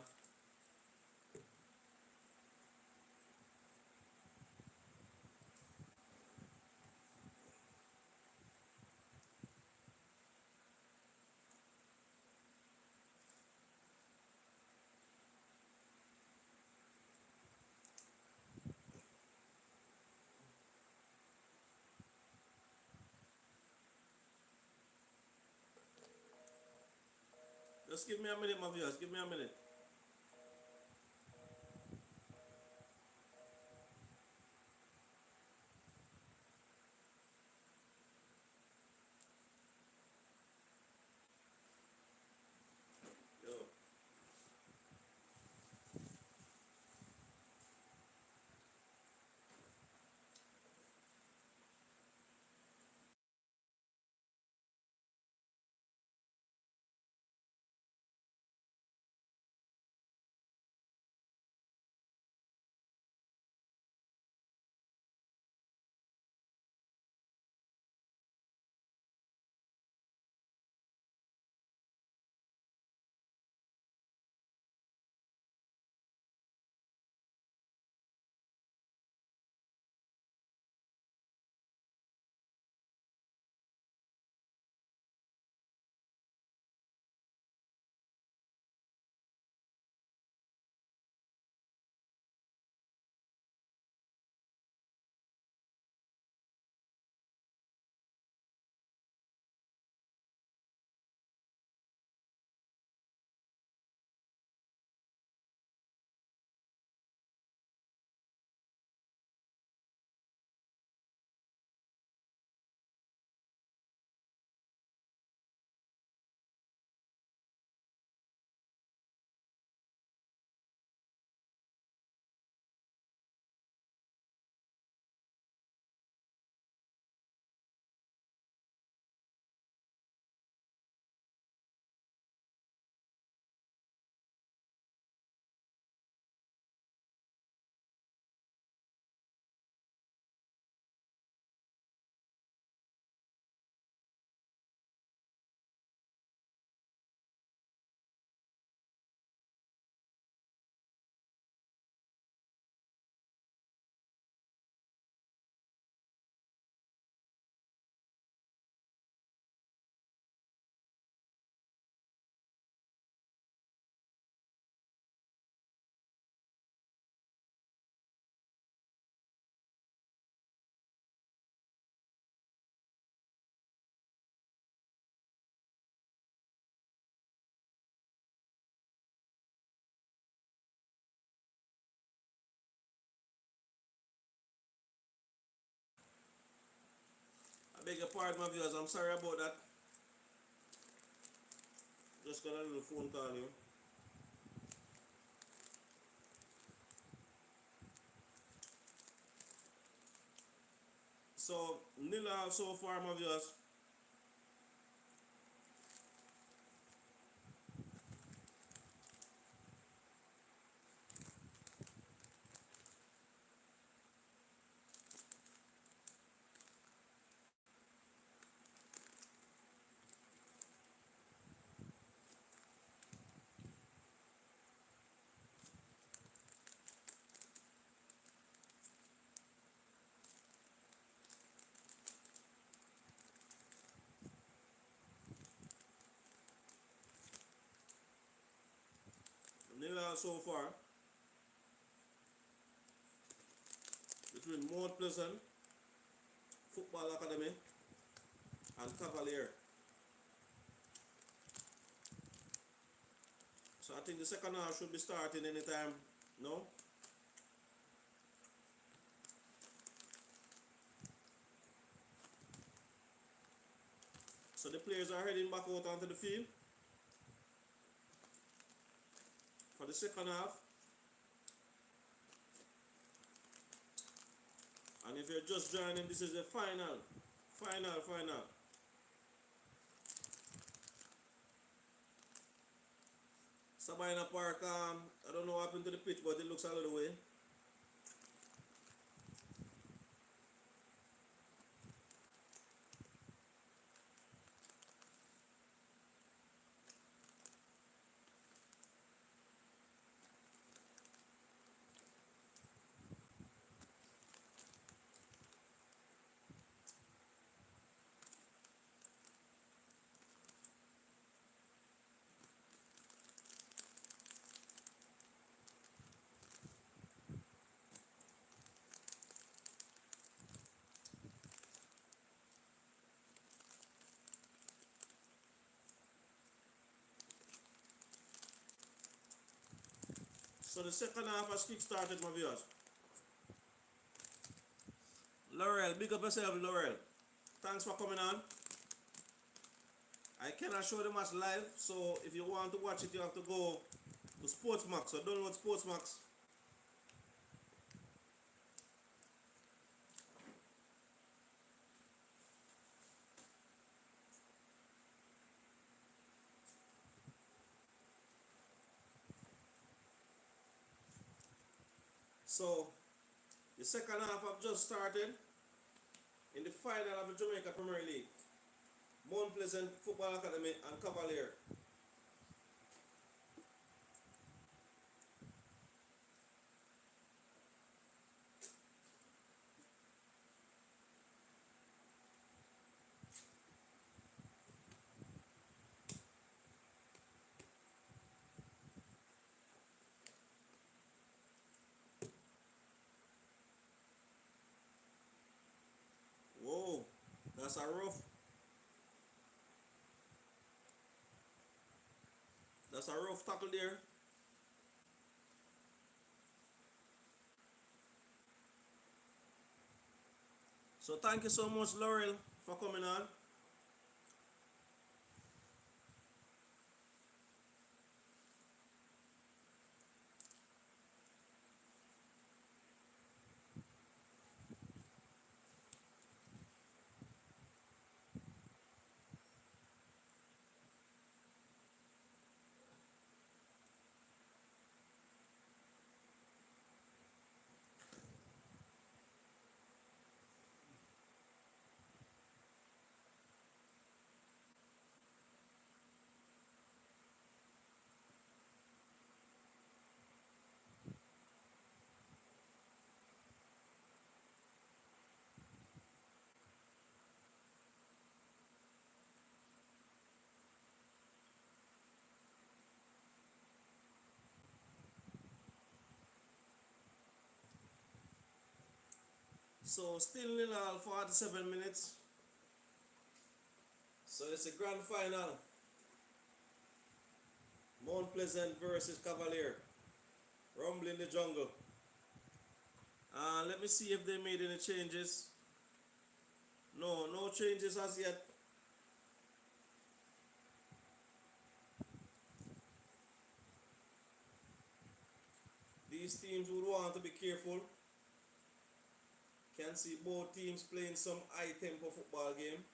Just give me a minute, my viewers. Give me a minute. Yo. I beg your pardon, my viewers. I'm sorry about that. Just got a little phone call here. So, nil so far, my viewers. final so far between Mount Pleasant Football Academy and Cavalier. So I think the second half should be starting anytime now. So the players are heading back out onto the field for the second half. And if you're just joining, this is the final. Sabina Park, I don't know what happened to the pitch, but it looks a little way. So the second half has kick-started, my viewers. Laurel, big up yourself, Laurel. Thanks for coming on. I cannot show the match live, so if you want to watch it, you have to go to Sportsmax. So download Sportsmax. So the second half have just started in the final of the Jamaica Premier League. Mount Pleasant Football Academy and Cavalier. Whoa, that's a rough tackle there. So thank you so much, Laurel, for coming on. So still nil all, 47 minutes. So it's a grand final. Mount Pleasant versus Cavalier. Rumbling the jungle. Let me see if they made any changes. No, no changes as yet. These teams would want to be careful. Can see both teams playing some high tempo football game.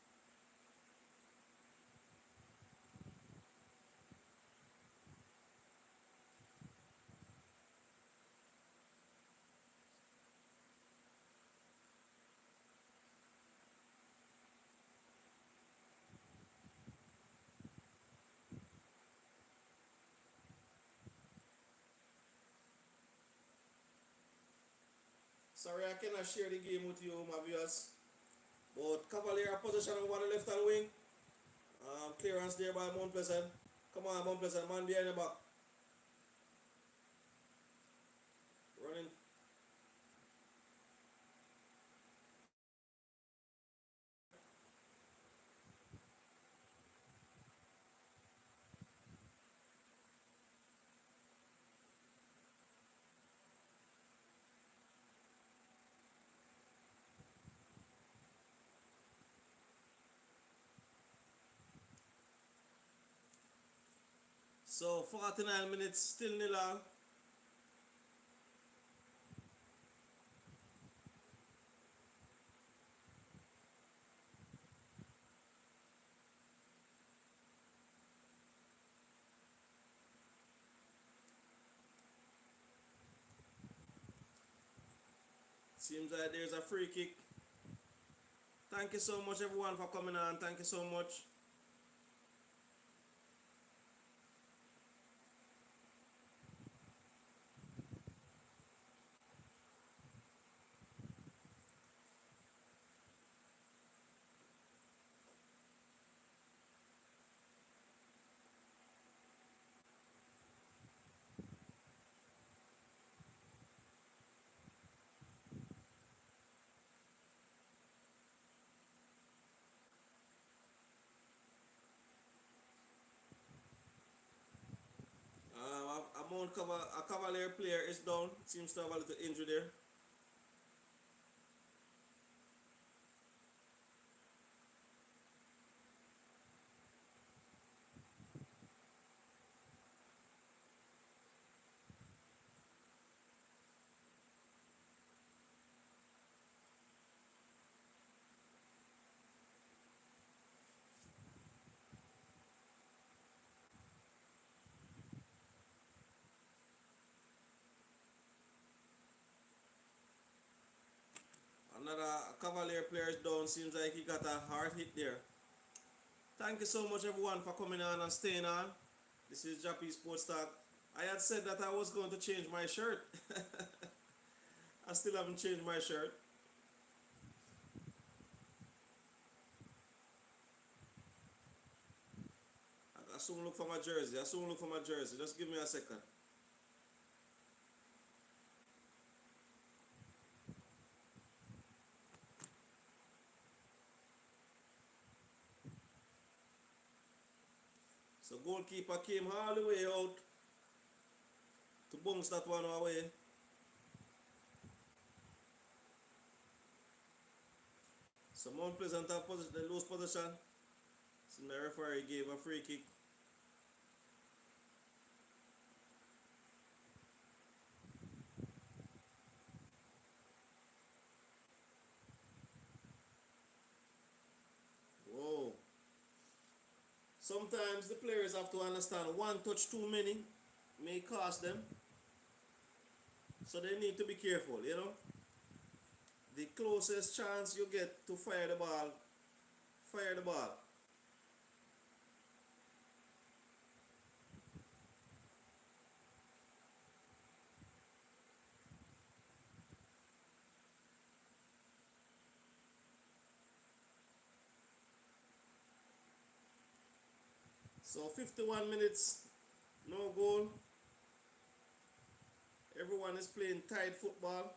Sorry, I cannot share the game with you, my viewers. But Cavalier position over the left hand wing. Clearance there by Mount Pleasant. Come on, Mount Pleasant, man behind the back. So 49 minutes, still nil all. Seems like there's a free kick. Thank you so much everyone for coming on. Thank you so much. A Cavalier player is down. Seems to have a little injury there. Another Cavalier player is down. Seems like he got a hard hit there. Thank you so much everyone for coming on and staying on. This is Jah-P Sports Talk. I had said that I was going to change my shirt. I still haven't changed my shirt. I soon look for my jersey. I soon look for my jersey. Just give me a second. So goalkeeper came all the way out to bounce that one away. So Mount Pleasant have the lose position. So the referee gave a free kick. Whoa. Sometimes the players have to understand one touch too many may cost them. So they need to be careful, you know. The closest chance you get to fire the ball, fire the ball. So 51 minutes, no goal. Everyone is playing tight football.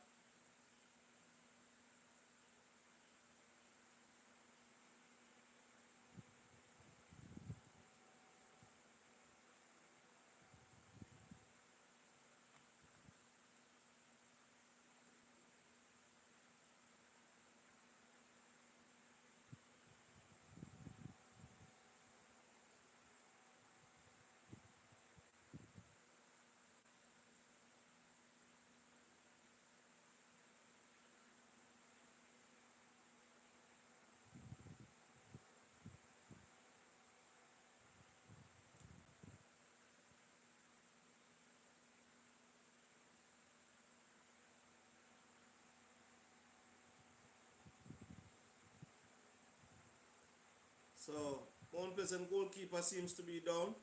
So Mount Pleasant goalkeeper seems to be down.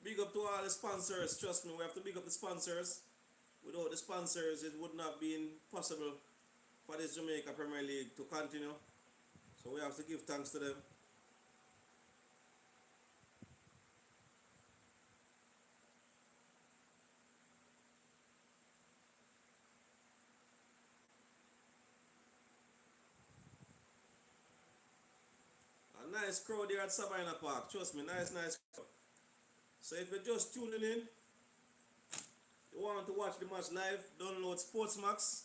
Big up to all the sponsors. Trust me, we have to big up the sponsors. Without the sponsors, it would not be possible for this Jamaica Premier League to continue. So we have to give thanks to them. Nice crowd here at Sabina Park. Trust me, nice crowd. So if you're just tuning in, you want to watch the match live, download Sportsmax.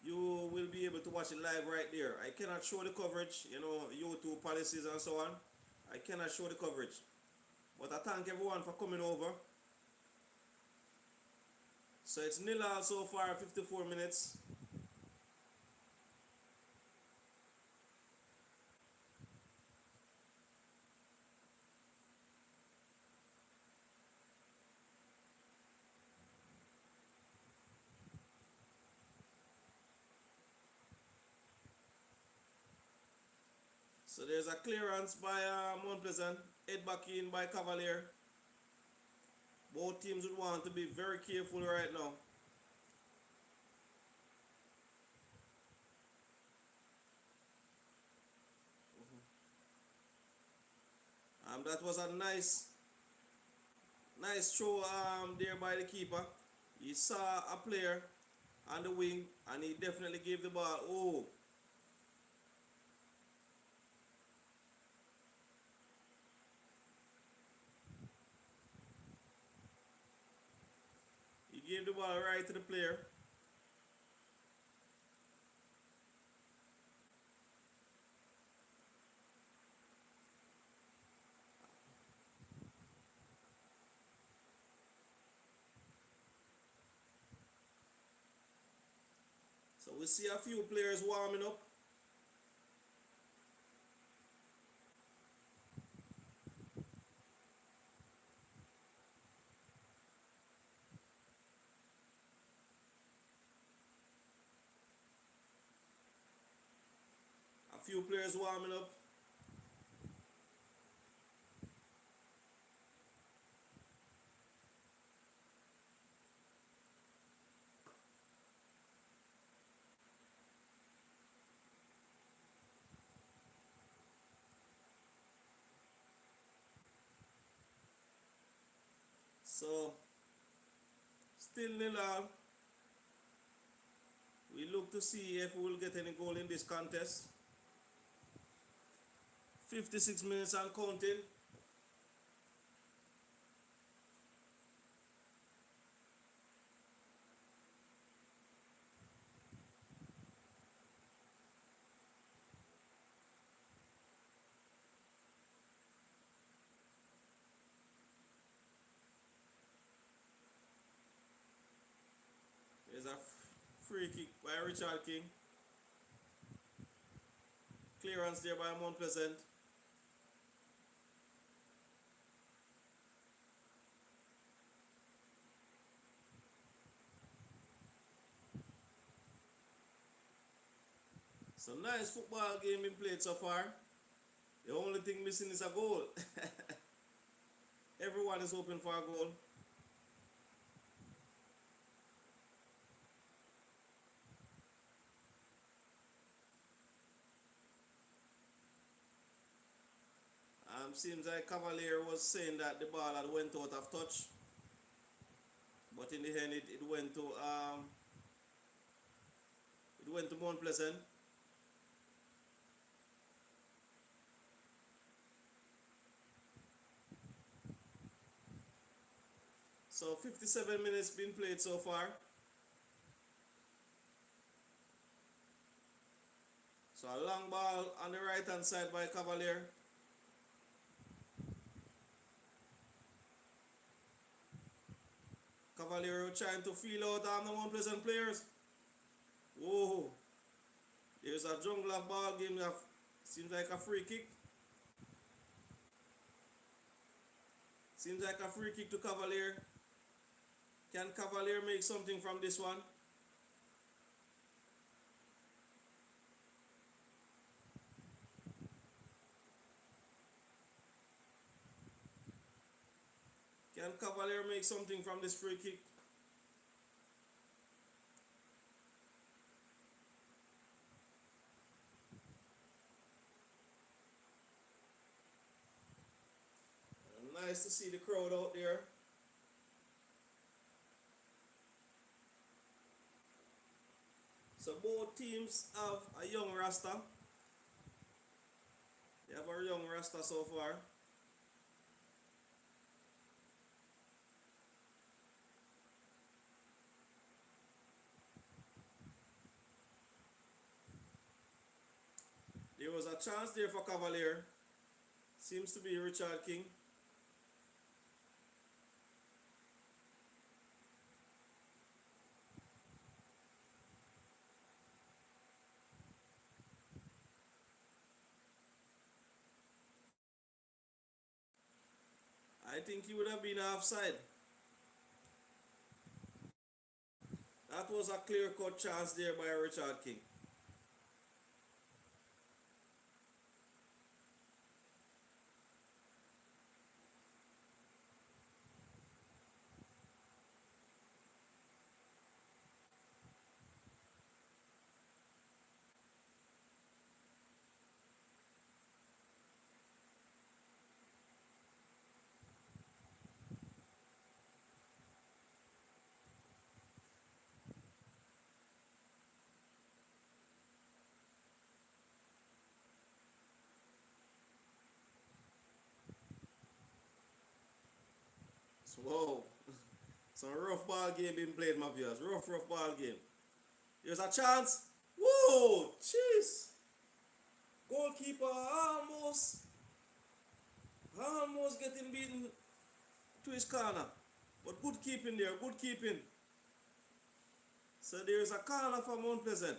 You will be able to watch it live right there. I cannot show the coverage, YouTube policies and so on. I cannot show the coverage. But I thank everyone for coming over. So it's 0-0 so far, 54 minutes. So there's a clearance by Mount Pleasant, head back in by Cavalier. Both teams would want to be very careful right now. That was a nice throw there by the keeper. He saw a player on the wing and he definitely gave the ball. Oh, he gave the ball right to the player. So we see a few players warming up. A few players warming up. So still 0-0. We look to see if we will get any goal in this contest. 56 minutes and counting. There's a free kick by Richard King. Clearance there by Mount Pleasant. So nice football game being played so far. The only thing missing is a goal. Everyone is hoping for a goal. Seems like Cavalier was saying that the ball had went out of touch, but in the end it went to Mount Pleasant. So 57 minutes been played so far. So a long ball on the right hand side by Cavalier. Cavalier trying to feel out the Mount Pleasant players. Whoa. There's a jungle of ball game that seems like a free kick. Seems like a free kick to Cavalier. Can Cavalier make something from this one? Can Cavalier make something from this free kick? Nice to see the crowd out there. So both teams have a young Rasta. They have a young Rasta so far. There was a chance there for Cavalier. Seems to be Richard King. I think he would have been offside. That was a clear-cut chance there by Richard King. Whoa. Some rough ball game being played, my viewers. Rough ball game. There's a chance. Whoa! Jeez. Goalkeeper almost getting beaten to his corner. But good keeping there, good keeping. So there's a corner for Mount Pleasant.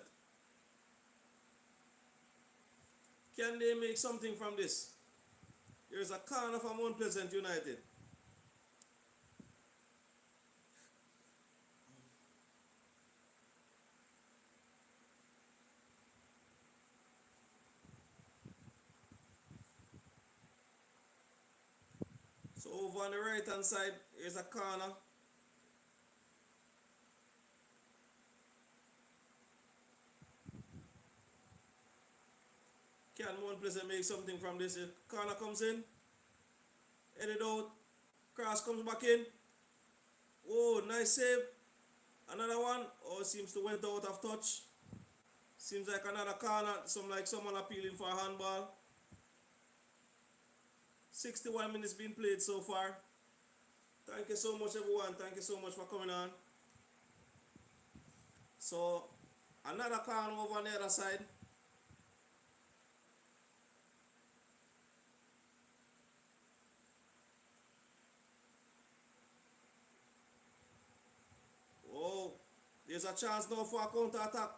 Can they make something from this? There's a corner for Mount Pleasant United. So over on the right hand side, here's a corner. Can Mount Pleasant make something from this? If corner comes in, headed out, cross comes back in. Oh, nice save. Another one. Oh, seems to went out of touch. Seems like another corner. Like someone appealing for a handball. 61 minutes being played so far. Thank you so much, everyone. Thank you so much for coming on. So, another corner over on the other side. Oh, there's a chance now for a counter attack.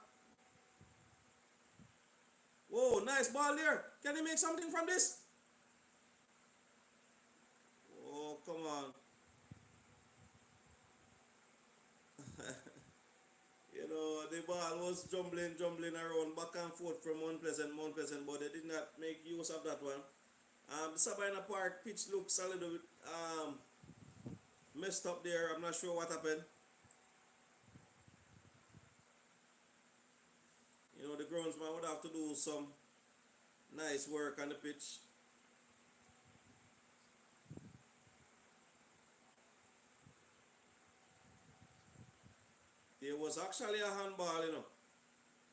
Whoa, nice ball there. Can he make something from this? Oh, come on. You know, the ball was jumbling around back and forth from Mount Pleasant, but they did not make use of that one. Sabina Park pitch looks a little bit messed up there. I'm not sure what happened. You know, the groundsman would have to do some nice work on the pitch. There was actually a handball, you know.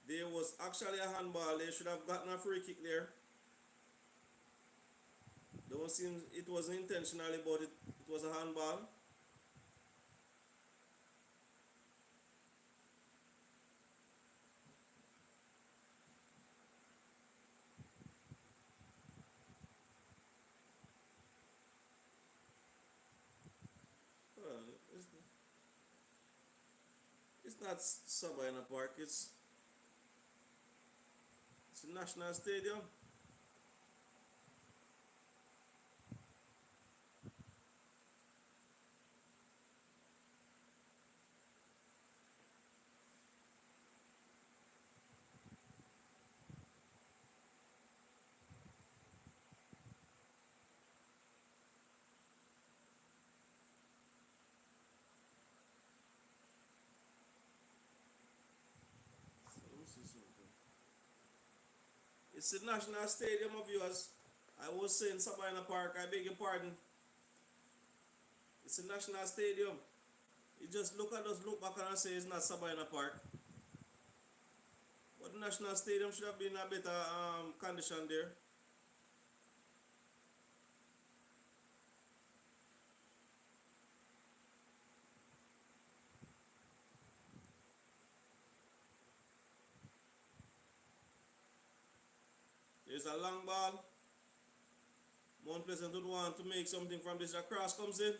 There was actually a handball. They should have gotten a free kick there. Don't seem it wasn't intentionally, but it was a handball. Well, it's not Sabina Park. It's a national stadium. It's a national stadium of yours. I was saying Sabina Park. I beg your pardon. It's a national stadium. You just look at us, look back and say it's not Sabina Park. But the national stadium should have been in a better condition there. It's a long ball. Mount Pleasant would want to make something from this. A cross comes in.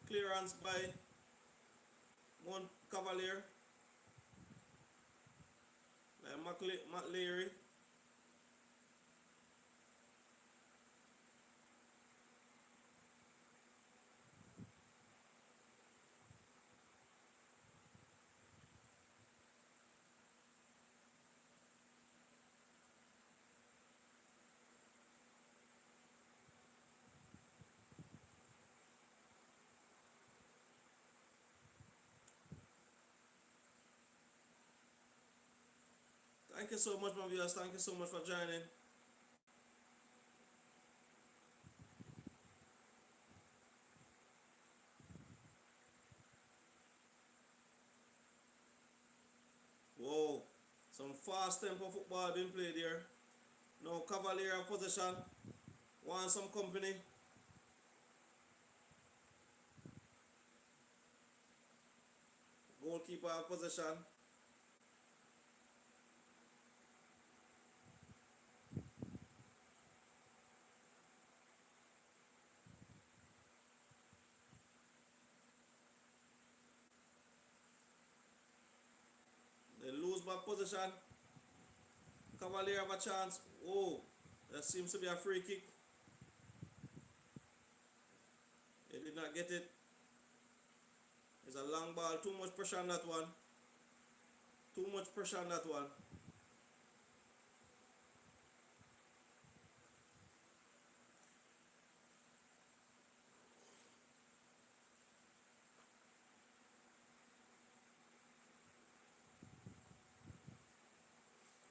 Clearance by Mount Cavalier. Matt Leary. Thank you so much, my viewers. Thank you so much for joining. Whoa, some fast tempo football being played here. Now Cavalier have possession. Want some company. Goalkeeper have possession. They lose back possession. Cavalier have a chance. Oh, that seems to be a free kick. They did not get it. It's a long ball. Too much pressure on that one. Too much pressure on that one.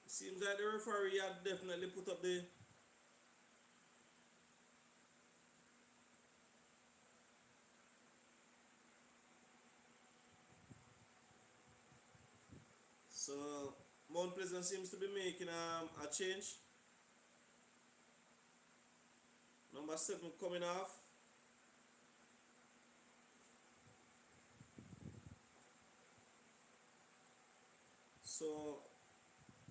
It seems like the referee had definitely put up the so Mount Pleasant seems to be making a change. Number 7 coming off. So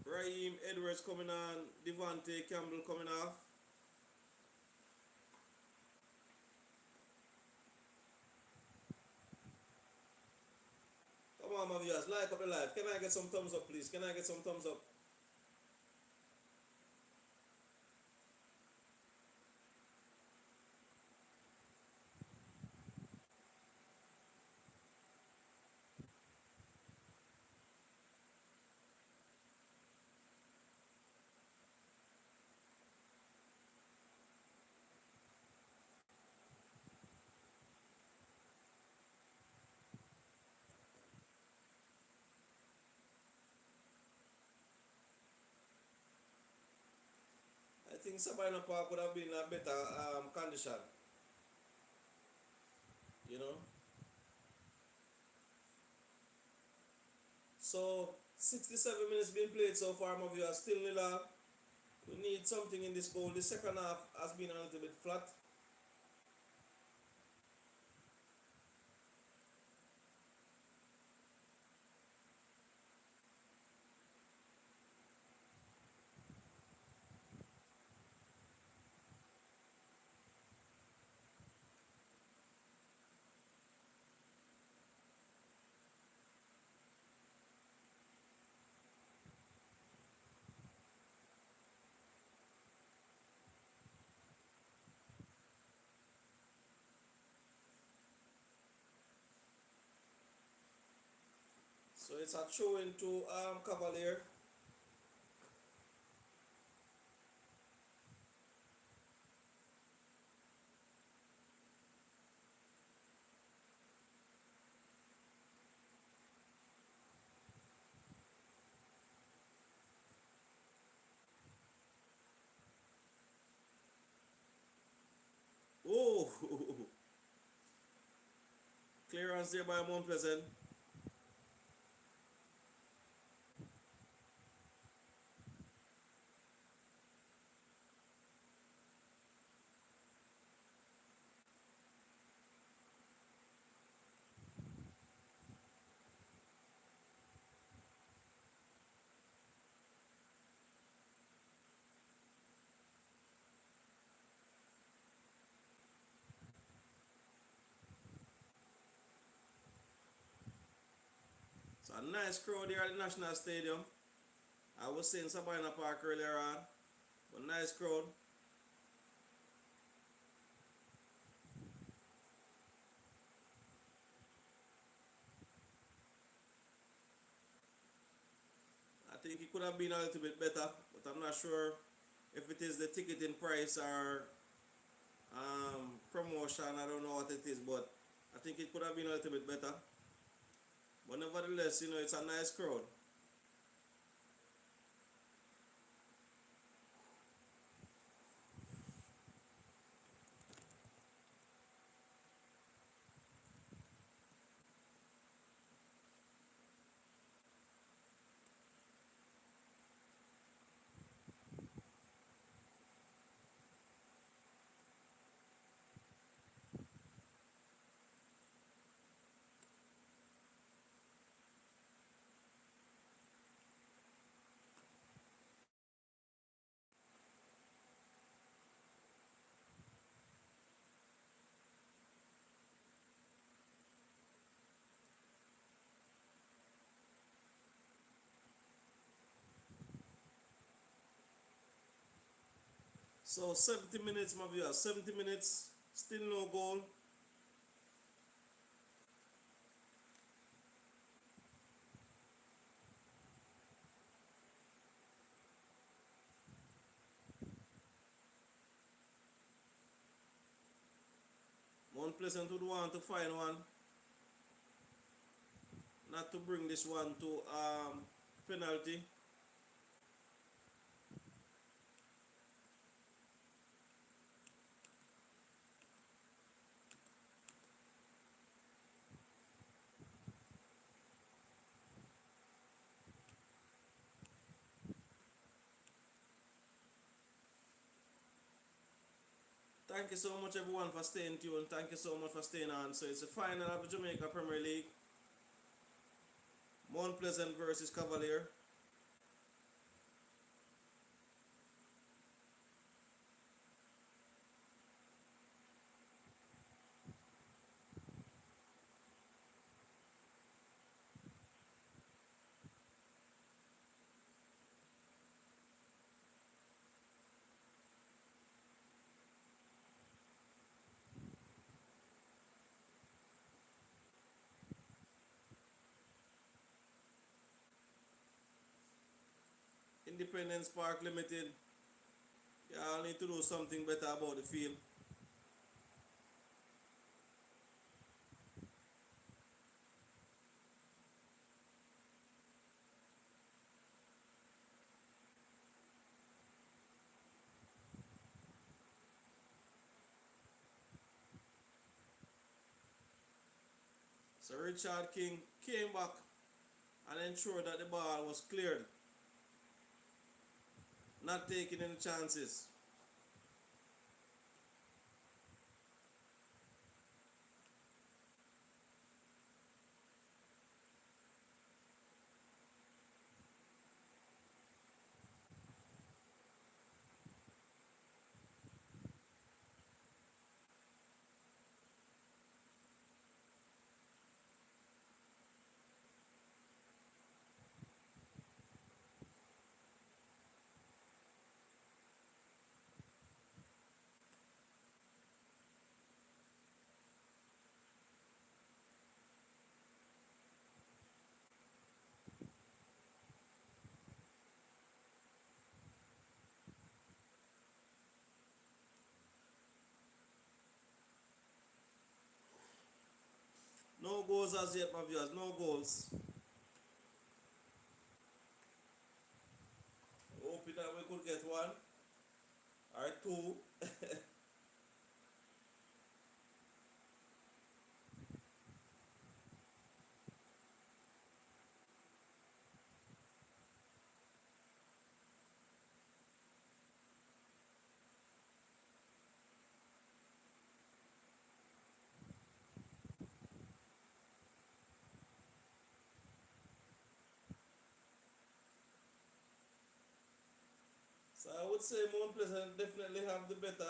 Raheem Edwards coming on, Devontae Campbell coming off. Come on, my viewers, like up the live. Can I get some thumbs up, please? Can I get some thumbs up? I think Sabina Park would have been a better condition, you know. So 67 minutes been played so far, my viewers. Still nil. We need something in this goal. The second half has been a little bit flat. So it's a throw into Cavalier. Oh, clearance there by Mount Pleasant. So a nice crowd here at the National Stadium. I was saying Sabina Park earlier on, but nice crowd. I think it could have been a little bit better, but I'm not sure if it is the ticketing price or promotion. I don't know what it is, but I think it could have been a little bit better. But nevertheless, it's a nice crowd. So 70 minutes, my viewers, 70 minutes, still no goal. Mount Pleasant would want to find one, not to bring this one to penalty. Thank you so much everyone for staying tuned. Thank you so much for staying on. So it's the final of the Jamaica Premier League. Mount Pleasant versus Cavalier. Independence Park Limited. Y'all need to do something better about the field. So Richard King came back and ensured that the ball was cleared, not taking any chances. No goals as yet, my viewers. No goals. Hoping that we could get one or two. So I would say Mount Pleasant definitely have the better.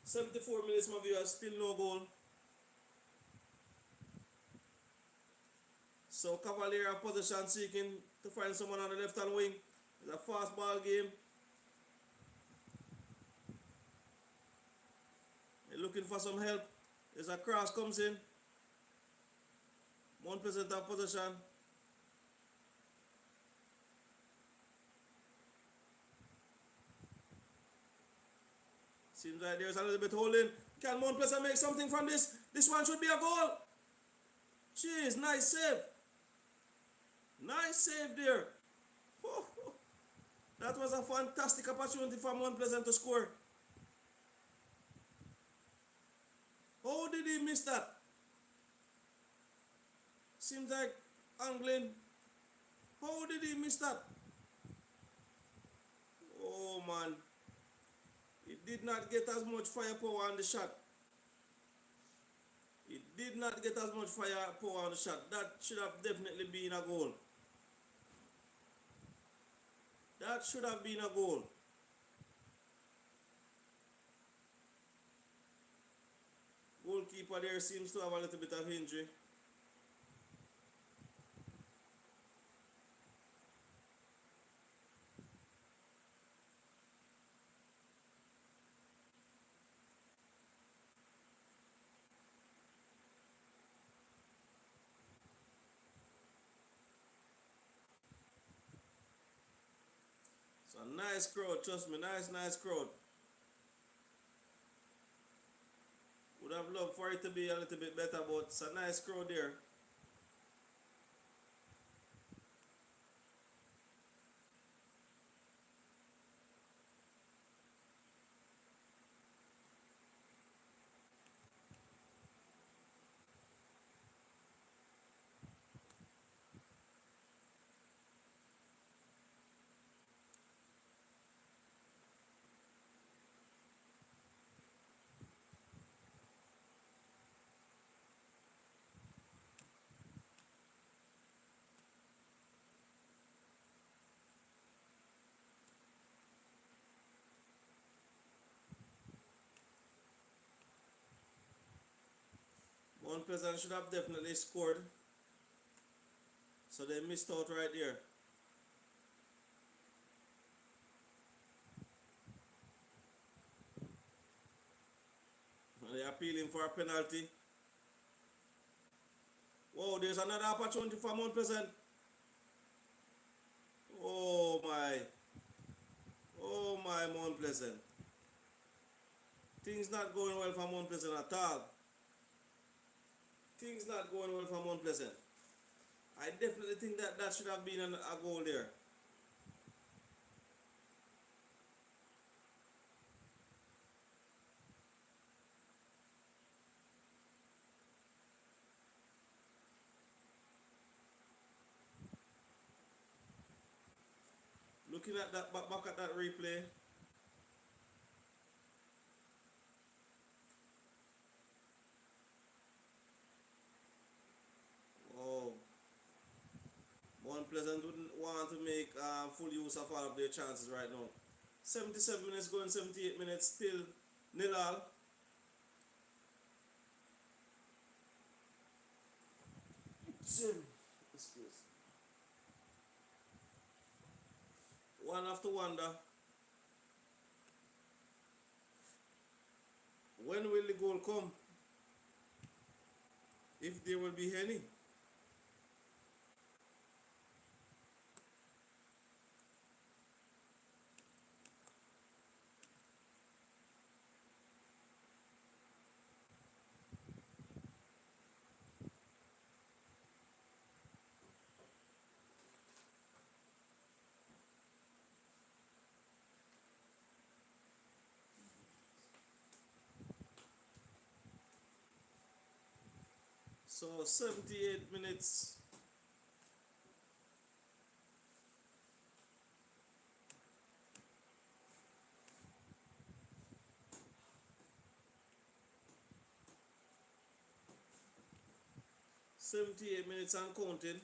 74 minutes, my viewers. Still no goal. So Cavalier have possession seeking to find someone on the left hand wing. It's a fast ball game. They're looking for some help. There's a cross comes in. Mount Pleasant have possession. Seems like there's a little bit holding. Can Mount Pleasant make something from this? This one should be a goal. Jeez, nice save. Nice save there. That was a fantastic opportunity for Mount Pleasant to score. How did he miss that? Seems like angling. How did he miss that? Oh man. He did not get as much firepower on the shot. He did not get as much firepower on the shot. That should have definitely been a goal. That should have been a goal. Goalkeeper there seems to have a little bit of injury. It's a nice crowd, trust me, nice crowd. Would have loved for it to be a little bit better, but it's a nice crowd there. Mount Pleasant should have definitely scored. So they missed out right there. They are appealing for a penalty. Whoa, there's another opportunity for Mount Pleasant. Oh my. Oh my, Mount Pleasant. Things not going well for Mount Pleasant at all. Things not going well for Mount Pleasant. I definitely think that should have been a goal there. Looking at that back at that replay. Oh. Mount Pleasant wouldn't want to make full use of all of their chances right now. 77 minutes going, 78 minutes, still nil all. Excuse. One have to wonder, when will the goal come? If there will be any. So 78 minutes. And counting.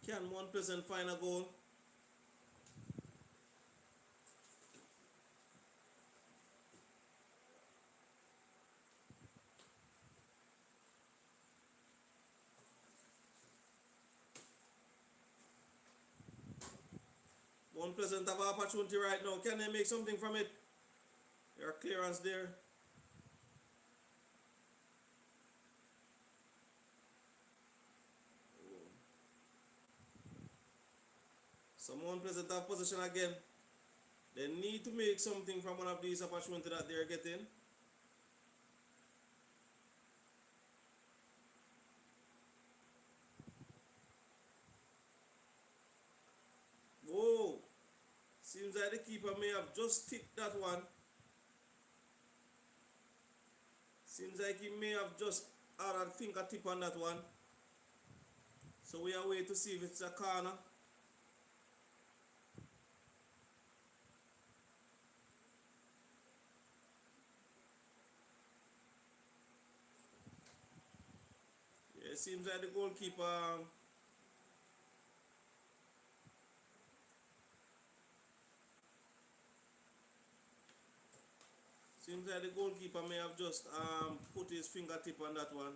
Can Mount Pleasant find a goal? Unpleasant have an opportunity right now. Can they make something from it? There are clearance there. Some Unpleasant have possession again. They need to make something from one of these opportunities that they're getting. Whoa! Seems like the keeper may have just tipped that one. Seems like he may have just had a fingertip on that one. So we are waiting to see if it's a corner. Yeah, it seems like the goalkeeper may have just put his fingertip on that one.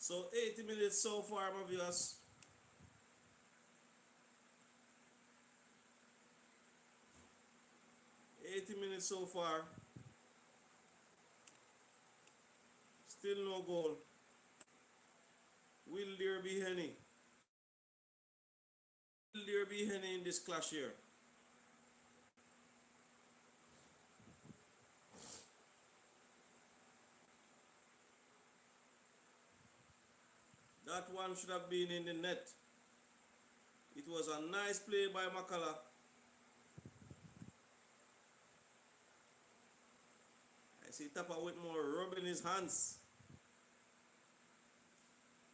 So 80 minutes so far, my viewers. 80 minutes so far. Still no goal. Will there be any? Will there be any in this clash here? That one should have been in the net. It was a nice play by Makala. I see Tapa Whitmore rubbing his hands.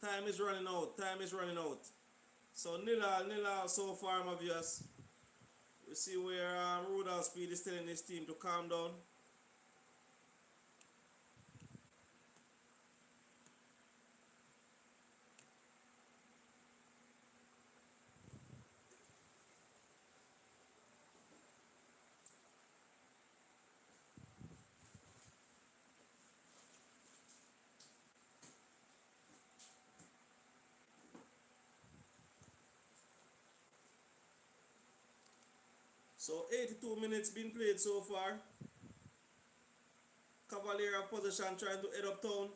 Time is running out. Time is running out. So nil all so far, my viewers. We see where Rudolph Speed is telling his team to calm down. So 82 minutes been played so far. Cavalier have possession trying to head up town.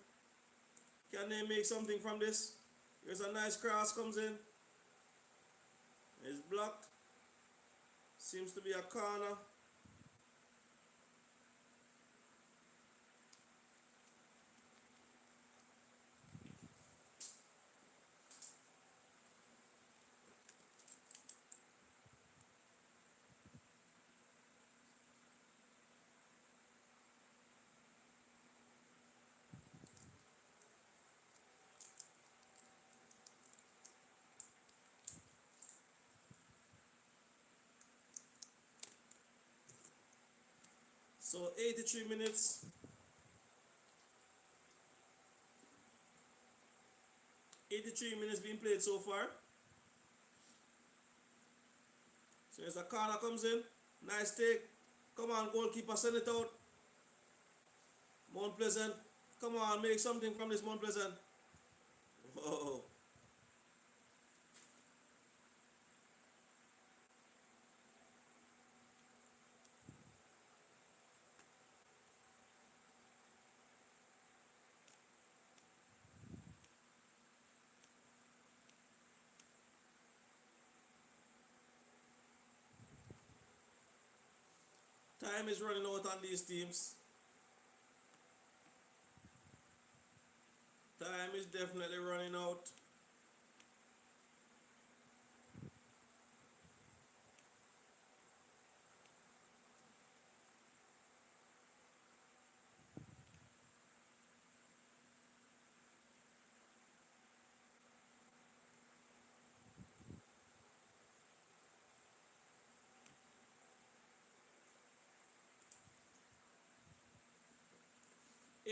Can they make something from this? Here's a nice cross comes in. It's blocked. Seems to be a corner. So 83 minutes. 83 minutes being played so far. So as a corner comes in. Nice take. Come on, goalkeeper, send it out. Mount Pleasant. Come on, make something from this, Mount Pleasant. Whoa. Time is running out on these teams. Time is definitely running out.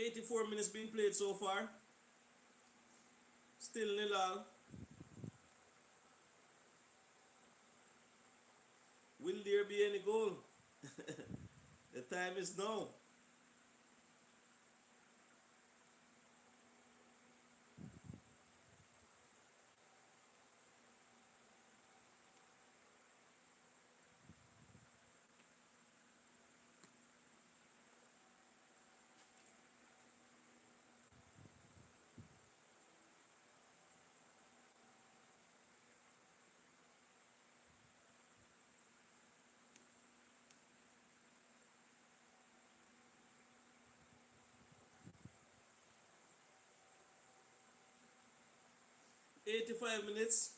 84 minutes being played so far. Still nil all. Will there be any goal? The time is now. '85 minutes.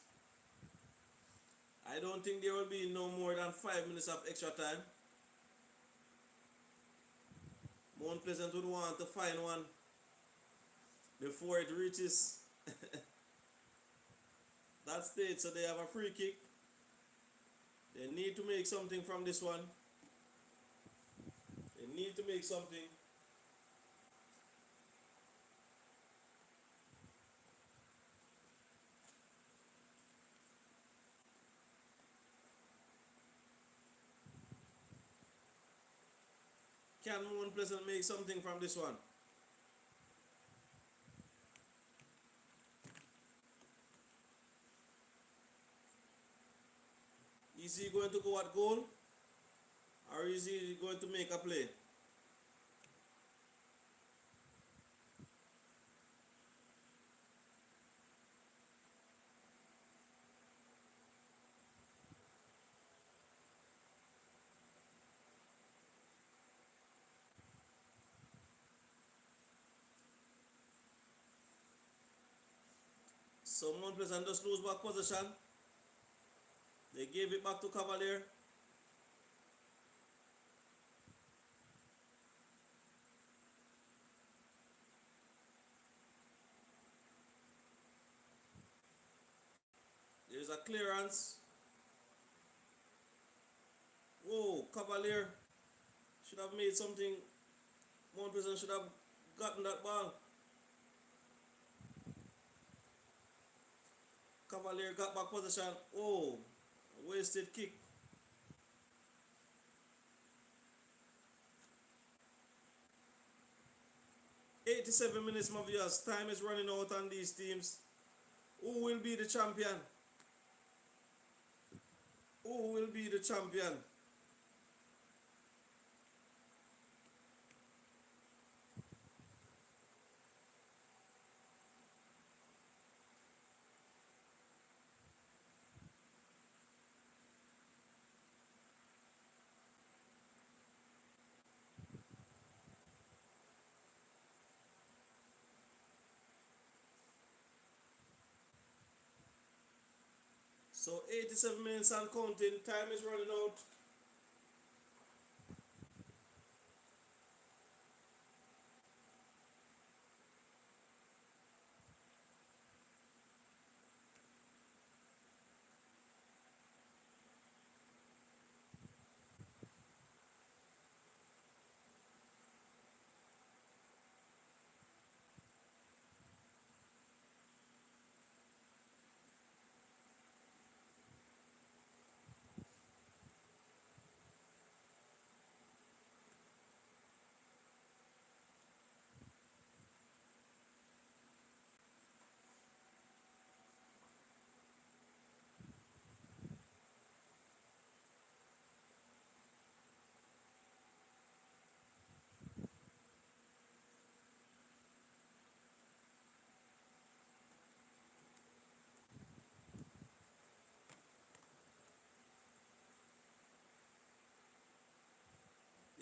I don't think there will be no more than 5 minutes of extra time. Mount Pleasant would want to find one before it reaches that stage, so they have a free kick. They need to make something from this one. They need to make something. Can Mount Pleasant make something from this one? Is he going to go at goal? Or is he going to make a play? So Mount Pleasant just lose back possession. They gave it back to Cavalier. There's a clearance. Whoa, Cavalier should have made something. Mount Pleasant should have gotten that ball. Cavalier got back possession. Oh, wasted kick. 87 minutes, my viewers. Time is running out on these teams. Who will be the champion? Who will be the champion? So 87 minutes and counting. Time is running out.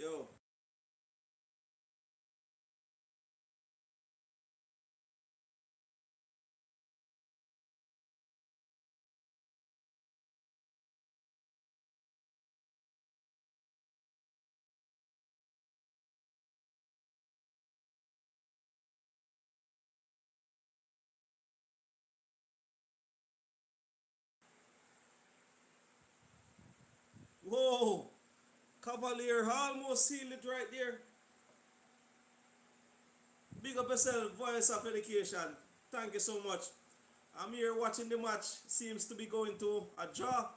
Yo. Whoa. Cavalier almost sealed it right there. big up yourself, Voice of Education. Thank you so much. I'm here watching the match. Seems to be going to a draw.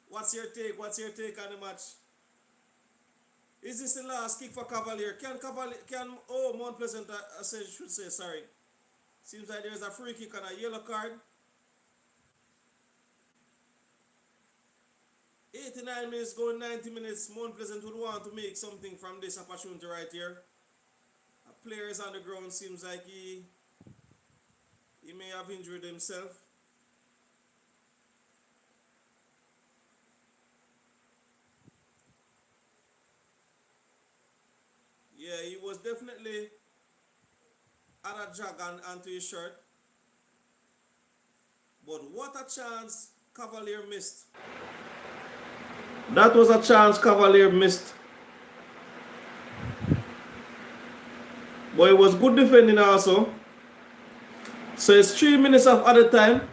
What's your take? What's your take on the match? Is this the last kick for Cavalier? Can Cavalier Mount Pleasant should say sorry. Seems like there's a free kick and a yellow card. 89 minutes going 90 minutes. Mount Pleasant would want to make something from this opportunity right here. A player is on the ground. Seems like he may have injured himself. Yeah, he was definitely had a jog onto his shirt. But what a chance Cavalier missed. That was a chance Cavalier missed. But it was good defending also. So it's 3 minutes of added time.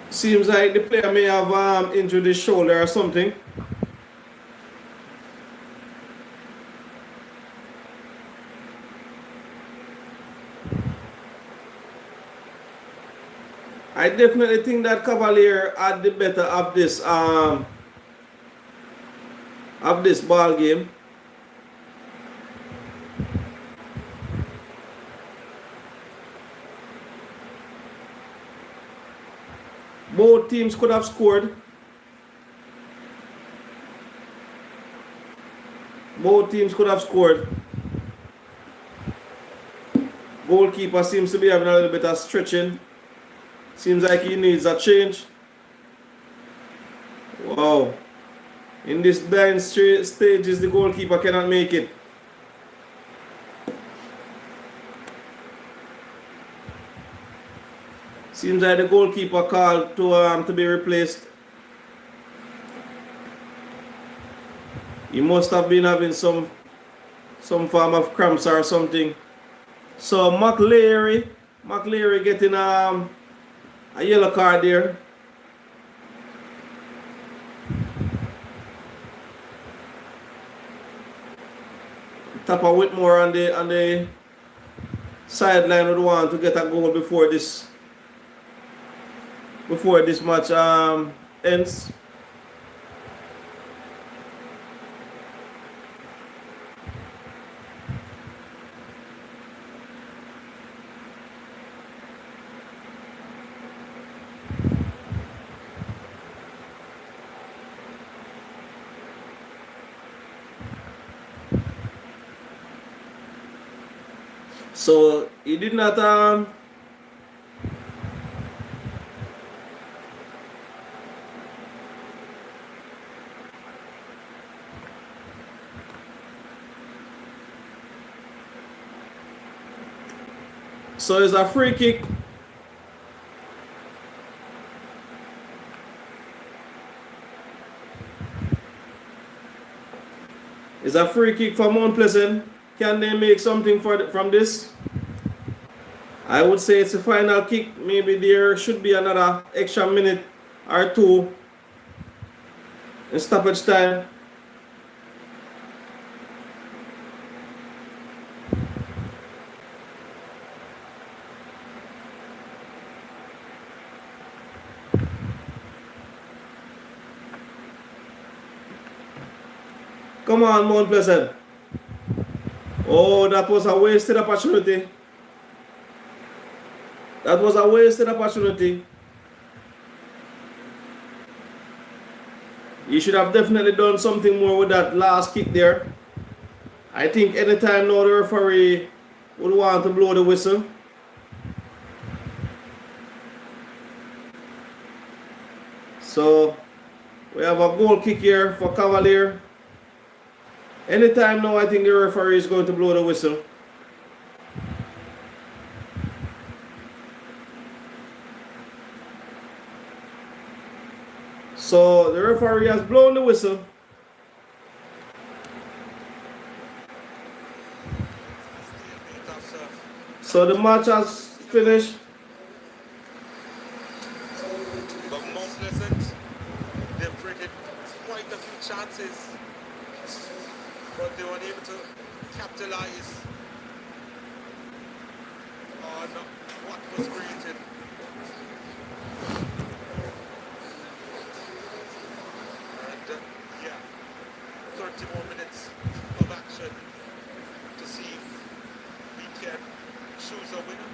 Seems like the player may have injured his shoulder or something. I definitely think that Cavalier had the better of this ball game. Both teams could have scored. Both teams could have scored. Goalkeeper seems to be having a little bit of stretching. Seems like he needs a change. Wow. In this dying stages, the goalkeeper cannot make it. Seems like the goalkeeper called to be replaced. He must have been having some form of cramps or something. So McLeary getting a yellow card there. Tapper Whitmore on the sideline would want to get a goal before this match ends. So he did not so it's a free kick. It's a free kick for Mount Pleasant. Can they make something from this? I would say it's a final kick. Maybe there should be another extra minute or two in stoppage time. Come on, Mount Pleasant. Oh, that was a wasted opportunity. That was a wasted opportunity. You should have definitely done something more with that last kick there. I think anytime now the referee would want to blow the whistle. So we have a goal kick here for Cavalier. Anytime now I think the referee is going to blow the whistle. So the referee has blown the whistle. So the match has finished. But Mount Pleasant, they've created quite a few chances, but they weren't able to realize on what was created. And yeah, 30 more minutes of action to see if we can choose a winner.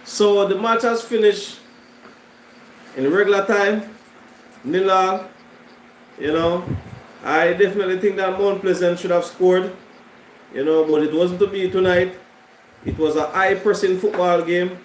So the match has finished in regular time, 0-0. You know, I definitely think that Mount Pleasant should have scored, you know, but it wasn't to be tonight. It was a high-pressing football game.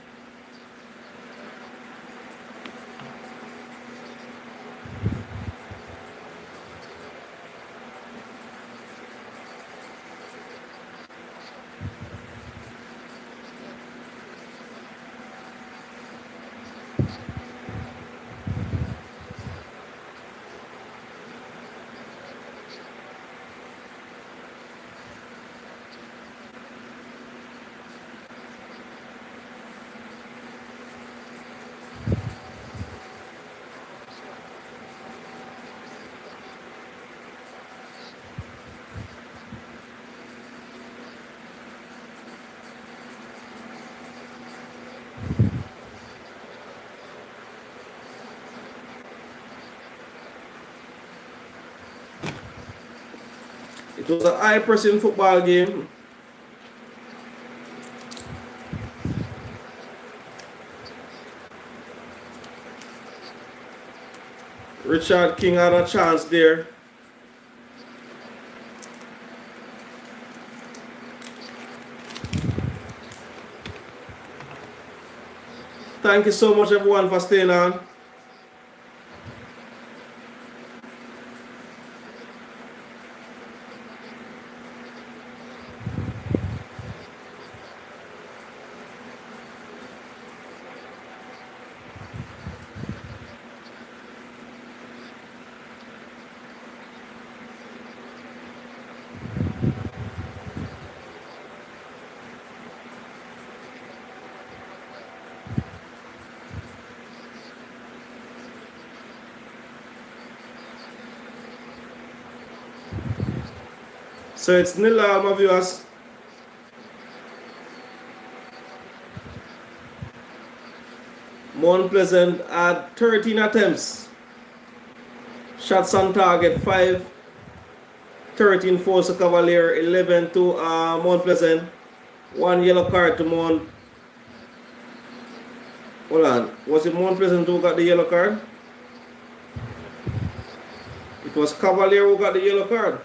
It was a high-pressing football game. Richard King had a chance there. Thank you so much, everyone, for staying on. So it's 0-0, my viewers. Mount Pleasant had 13 attempts. Shots on target 5. 13 for Cavalier, 11 to Mount Pleasant. 1 yellow card to Mount. Hold on. Was it Mount Pleasant who got the yellow card? It was Cavalier who got the yellow card.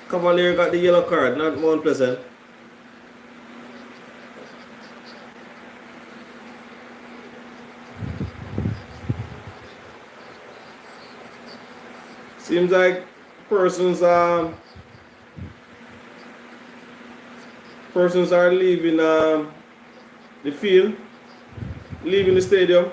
Cavalier got the yellow card, not Mount Pleasant. Seems like persons are leaving the field, leaving the stadium.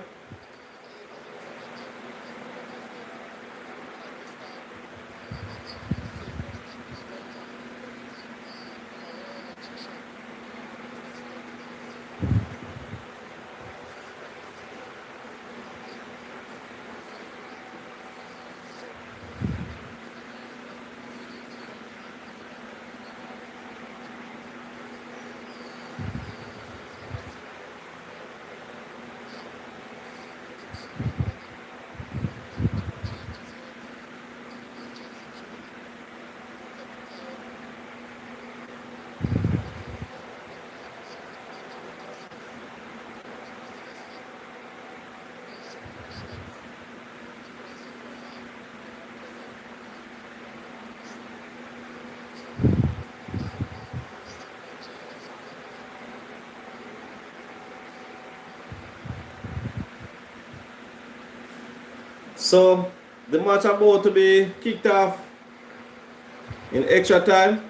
So the match about to be kicked off in extra time.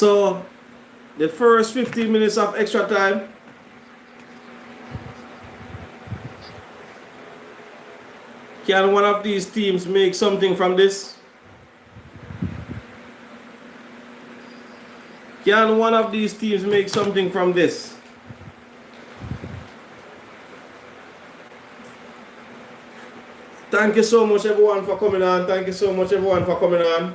So the first 15 minutes of extra time. Can one of these teams make something from this? Can one of these teams make something from this? Thank you so much everyone for coming on. Thank you so much everyone for coming on.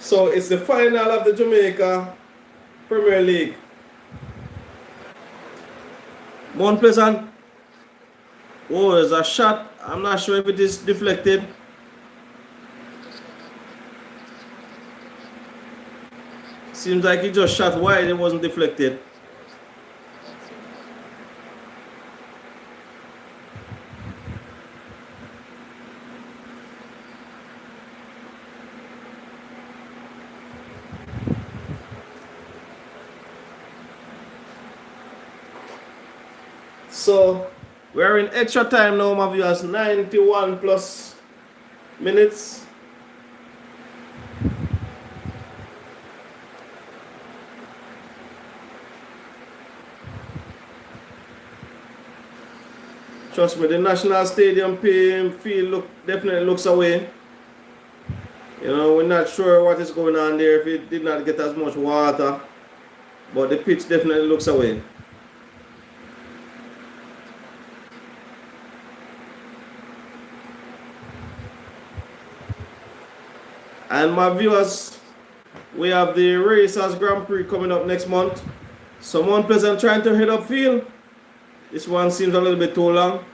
So it's the final of the Jamaica Premier League. Mount Pleasant. Oh, there's a shot. I'm not sure if it is deflected. Seems like he just shot wide. It wasn't deflected. So we're in extra time now, my viewers. 91 plus minutes. Trust me, the National Stadium field definitely looks away. You know, we're not sure what is going on there if it did not get as much water, but the pitch definitely looks away. And my viewers, we have the Racers Grand Prix coming up next month. So Mount Pleasant trying to head upfield. This one seems a little bit too long.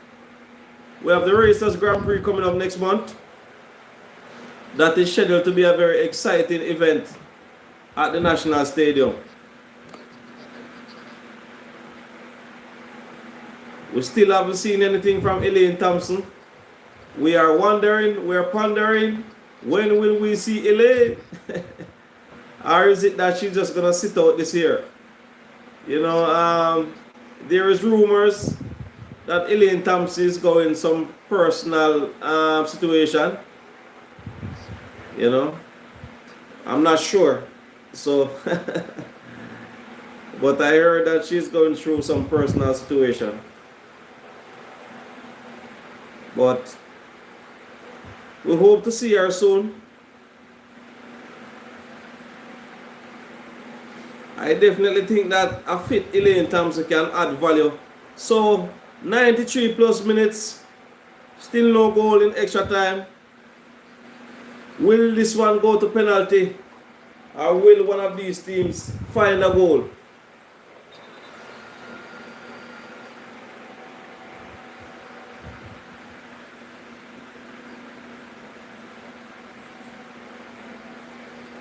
We have the Racers Grand Prix coming up next month. That is scheduled to be a very exciting event at the National Stadium. We still haven't seen anything from Elaine Thompson. We are wondering, we are pondering, when will we see Elaine? Or is it that she's just going to sit out this year? You know, there is rumors that Elaine Thompson is going some personal situation. You know, I'm not sure. So, but I heard that she's going through some personal situation. But we hope to see her soon. I definitely think that a fit Elaine Thompson can add value. So 93 plus minutes, still no goal in extra time. Will this one go to penalty, or will one of these teams find a goal?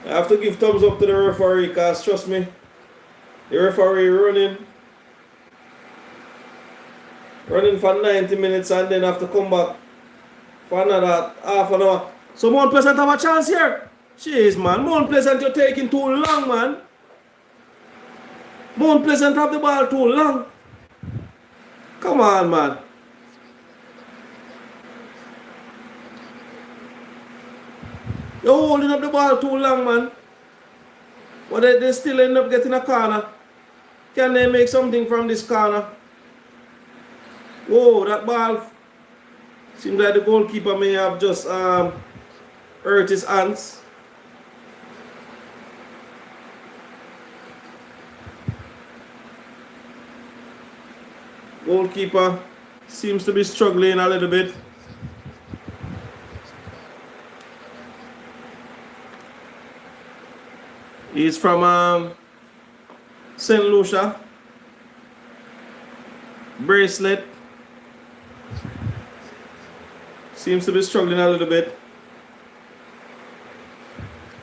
I have to give thumbs up to the referee, because trust me, the referee running for 90 minutes and then have to come back for another half an hour. So Mount Pleasant have a chance here. Jeez, man. Mount Pleasant, you're taking too long, man. Mount Pleasant have the ball too long. Come on, man. You're holding up the ball too long, man. But they still end up getting a corner. Can they make something from this corner? Whoa, that ball seems like the goalkeeper may have just hurt his hands. Goalkeeper seems to be struggling a little bit. He's from St. Lucia. Bracelet. Seems to be struggling a little bit.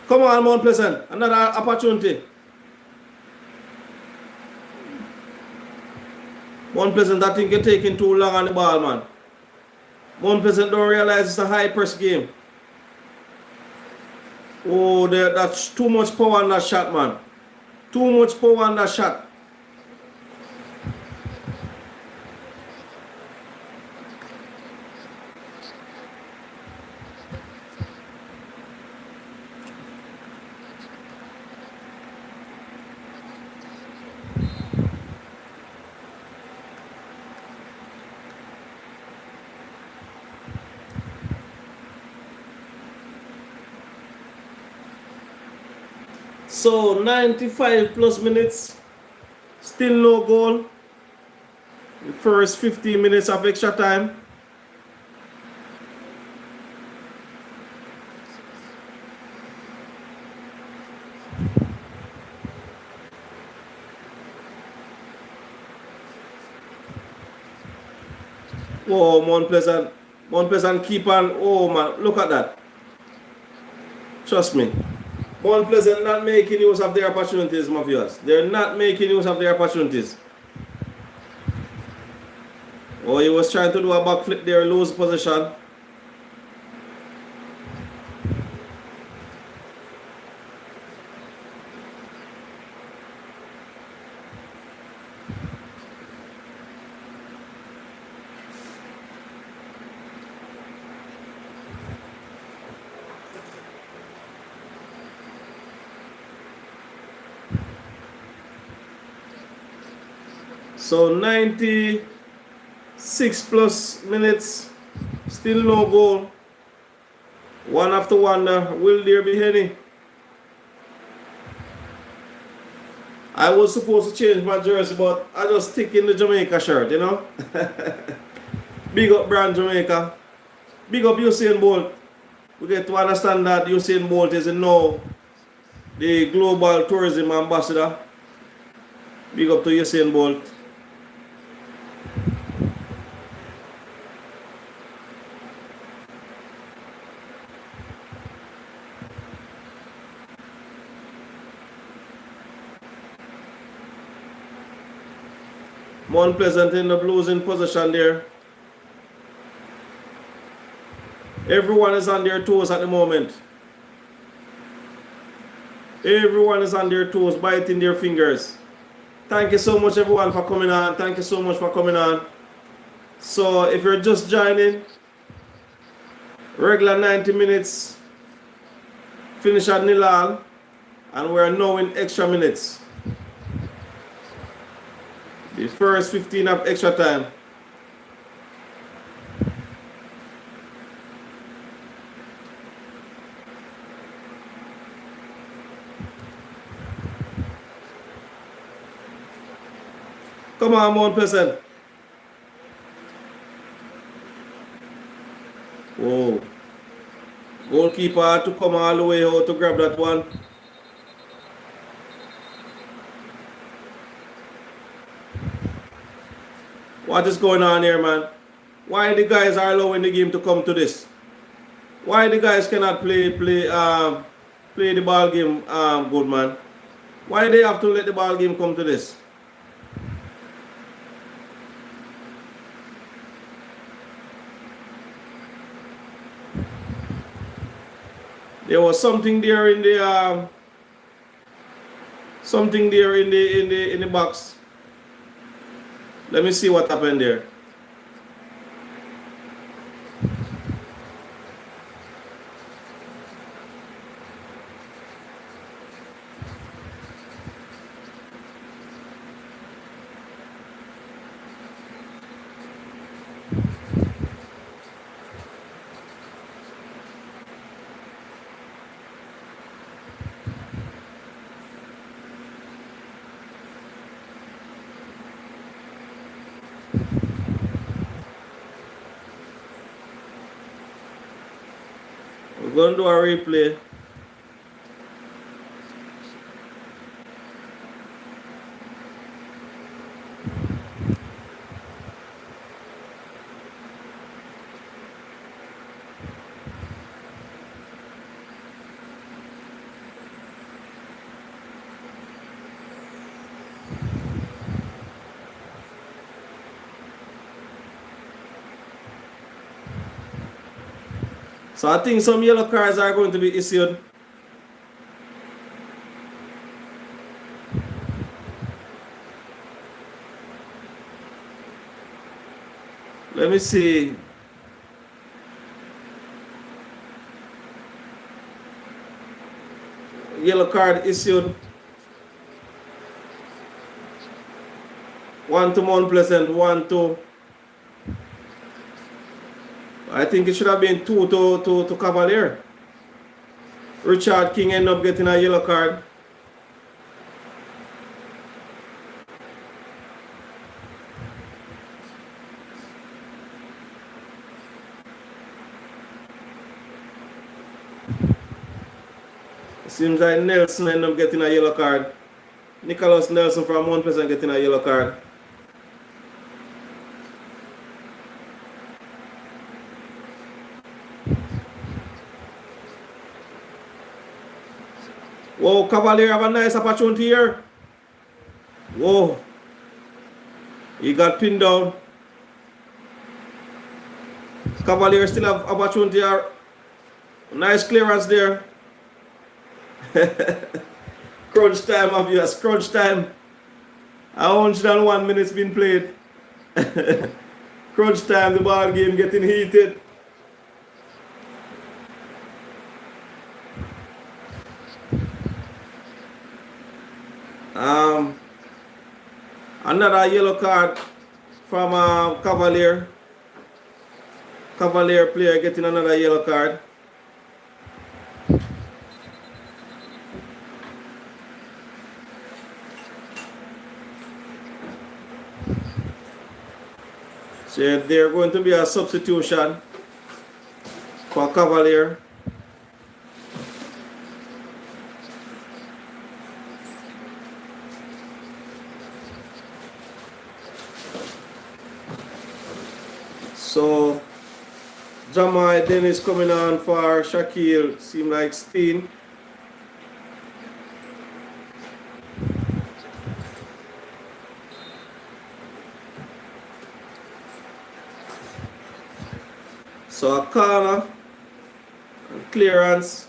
Come on, Mount Pleasant. Another opportunity. Mount Pleasant, I think you're taking too long on the ball, man. Mount Pleasant don't realize it's a high press game. Oh, that's too much power on that shot, man. Too much power on that shot. So 95 plus minutes, still no goal. The first 15 minutes of extra time. Oh, Mount Pleasant keep on. Oh man, look at that. Trust me. Mount Pleasant not making use of their opportunities, my viewers. They're not making use of their opportunities. Oh, he was trying to do a backflip there, lose position. So 96 plus minutes, still no goal. One have to wonder, will there be any? I was supposed to change my jersey, but I just stick in the Jamaica shirt, you know? Big up brand Jamaica. Big up Usain Bolt. We get to understand that Usain Bolt is now the global tourism ambassador. Big up to Usain Bolt. Mount Pleasant in the losing position there. Everyone is on their toes at the moment. Everyone is on their toes, biting their fingers. Thank you so much, everyone, for coming on. Thank you so much for coming on. So, if you're just joining, regular 90 minutes, finish at nil-all, and we're now in extra minutes. The first 15 of extra time. Come on, Mount Pleasant. Whoa. Goalkeeper had to come all the way out to grab that one. What is going on here, man? Why the guys are allowing the game to come to this? Why the guys cannot play the ball game good, man? Why they have to let the ball game come to this? There was something there in the in the box. Let me see what happened there. We're going to do a replay. So I think some yellow cards are going to be issued. Let me see. Yellow card issued. One to Mount Pleasant, one to... I think it should have been two to Cavalier. Richard King ended up getting a yellow card. Seems like Nelson ended up getting a yellow card. Nicholas Nelson from Mount Pleasant getting a yellow card. Whoa, Cavalier have a nice opportunity here. Whoa. He got pinned down. Cavalier still have opportunity here. Nice clearance there. Crunch time, obvious. Crunch time. 101 minutes been played. Crunch time, the ball game getting heated. Another yellow card from Cavalier. Cavalier player getting another yellow card. So there's going to be a substitution for Cavalier. So Jamai then is coming on for Shaquille. Seem like Steen. So a corner and clearance.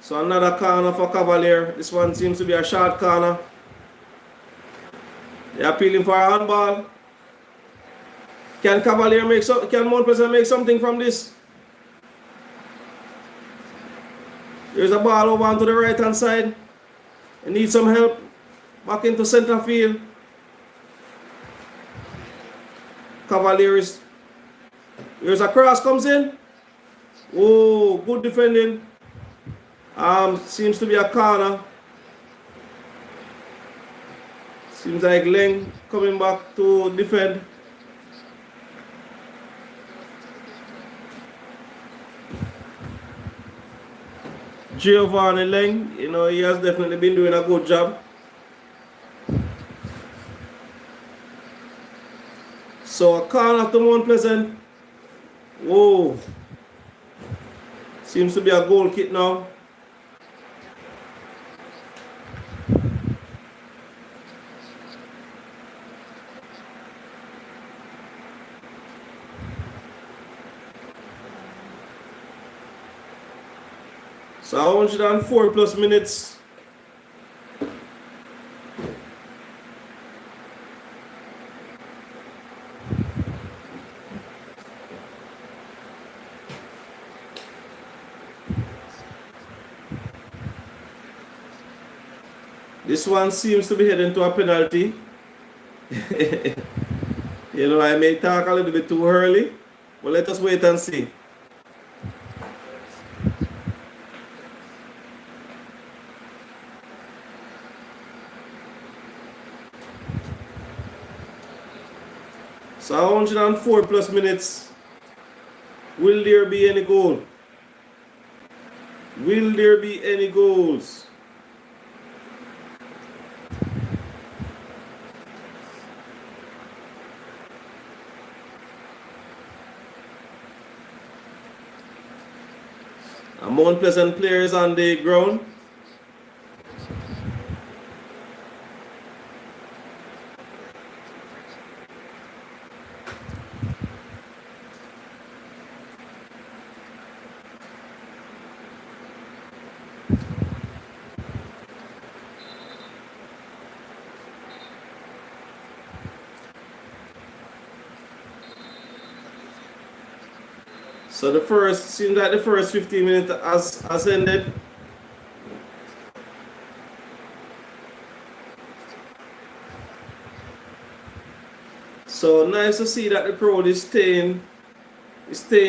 So another corner for Cavalier. This one seems to be a short corner. They're appealing for a handball. Can Cavalier make some? Can Mount Pleasant make something from this? There's a ball over onto the right hand side. They need some help. Back into center field. Cavaliers. Here's a cross comes in. Oh, good defending. Seems to be a corner. Seems like Leng coming back to defend. Giovanni Leng, you know, he has definitely been doing a good job. So a corner to Mount Pleasant. Whoa. Seems to be a goal kick now. So 104 plus minutes. This one seems to be heading to a penalty. You know, I may talk a little bit too early, but let us wait and see. So 104 plus minutes. Will there be any goal? Will there be any goals? Mount Pleasant players on the ground. So the first, seems like the first 15 minutes has ended. So nice to see that the crowd is staying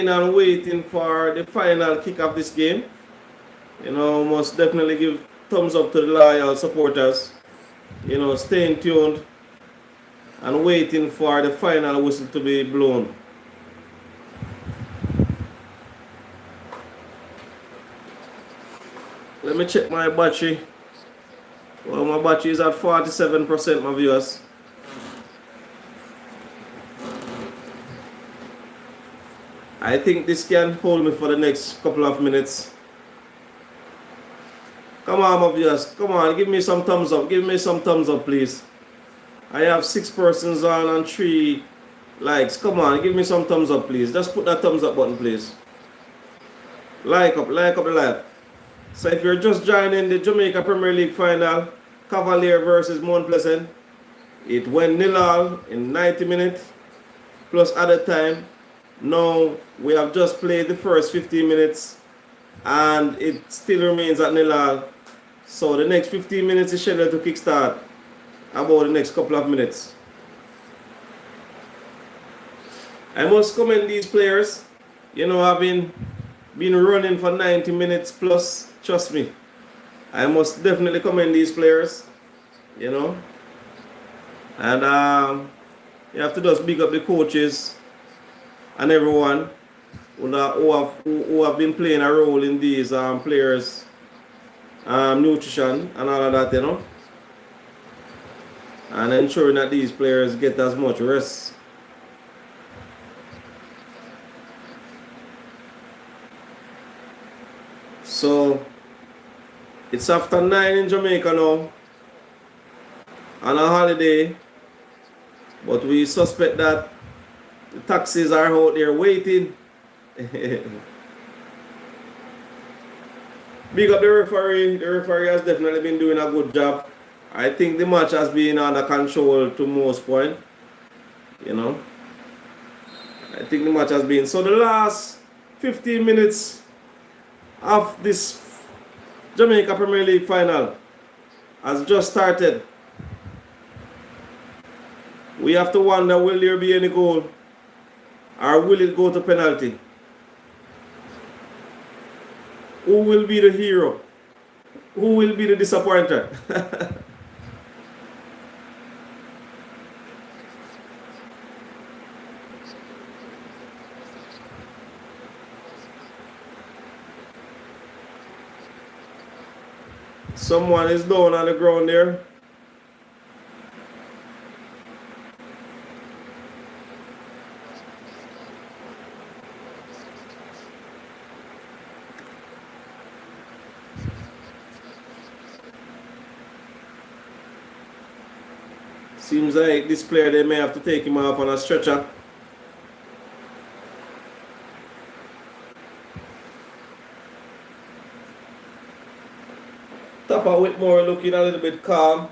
and waiting for the final kick of this game. You know, must definitely give thumbs up to the loyal supporters. You know, staying tuned and waiting for the final whistle to be blown. let me check my battery. Well, my battery is at 47%, my viewers. I think this can hold me for the next couple of minutes. Come on, my viewers. Come on, give me some thumbs up. Give me some thumbs up, please. I have 6 persons on and 3 likes. Come on, give me some thumbs up, please. Just put that thumbs up button, please. Like up the live. So if you're just joining the Jamaica Premier League final, Cavalier versus Mount Pleasant, it went 0-0 in 90 minutes plus added time. Now we have just played the first 15 minutes and it still remains at 0-0. So the next 15 minutes is scheduled to kickstart about the next couple of minutes. I must commend these players. You know, I've been running for 90 minutes plus. Trust me. I must definitely commend these players. You know. And you have to just big up the coaches and everyone who have been playing a role in these players' nutrition and all of that, you know. And ensuring that these players get as much rest. So it's after 9 in Jamaica now, on a holiday, but we suspect that the taxis are out there waiting. Big up the referee. The referee has definitely been doing a good job. I think the match has been under control to most point. You know. I think the match has been. So the last 15 minutes of this Jamaica Premier League final has just started. We have to wonder, will there be any goal or will it go to penalty? Who will be the hero? Who will be the disappointer? Someone is down on the ground there. Seems like this player, they may have to take him off on a stretcher. Tapa Whitmore looking a little bit calm.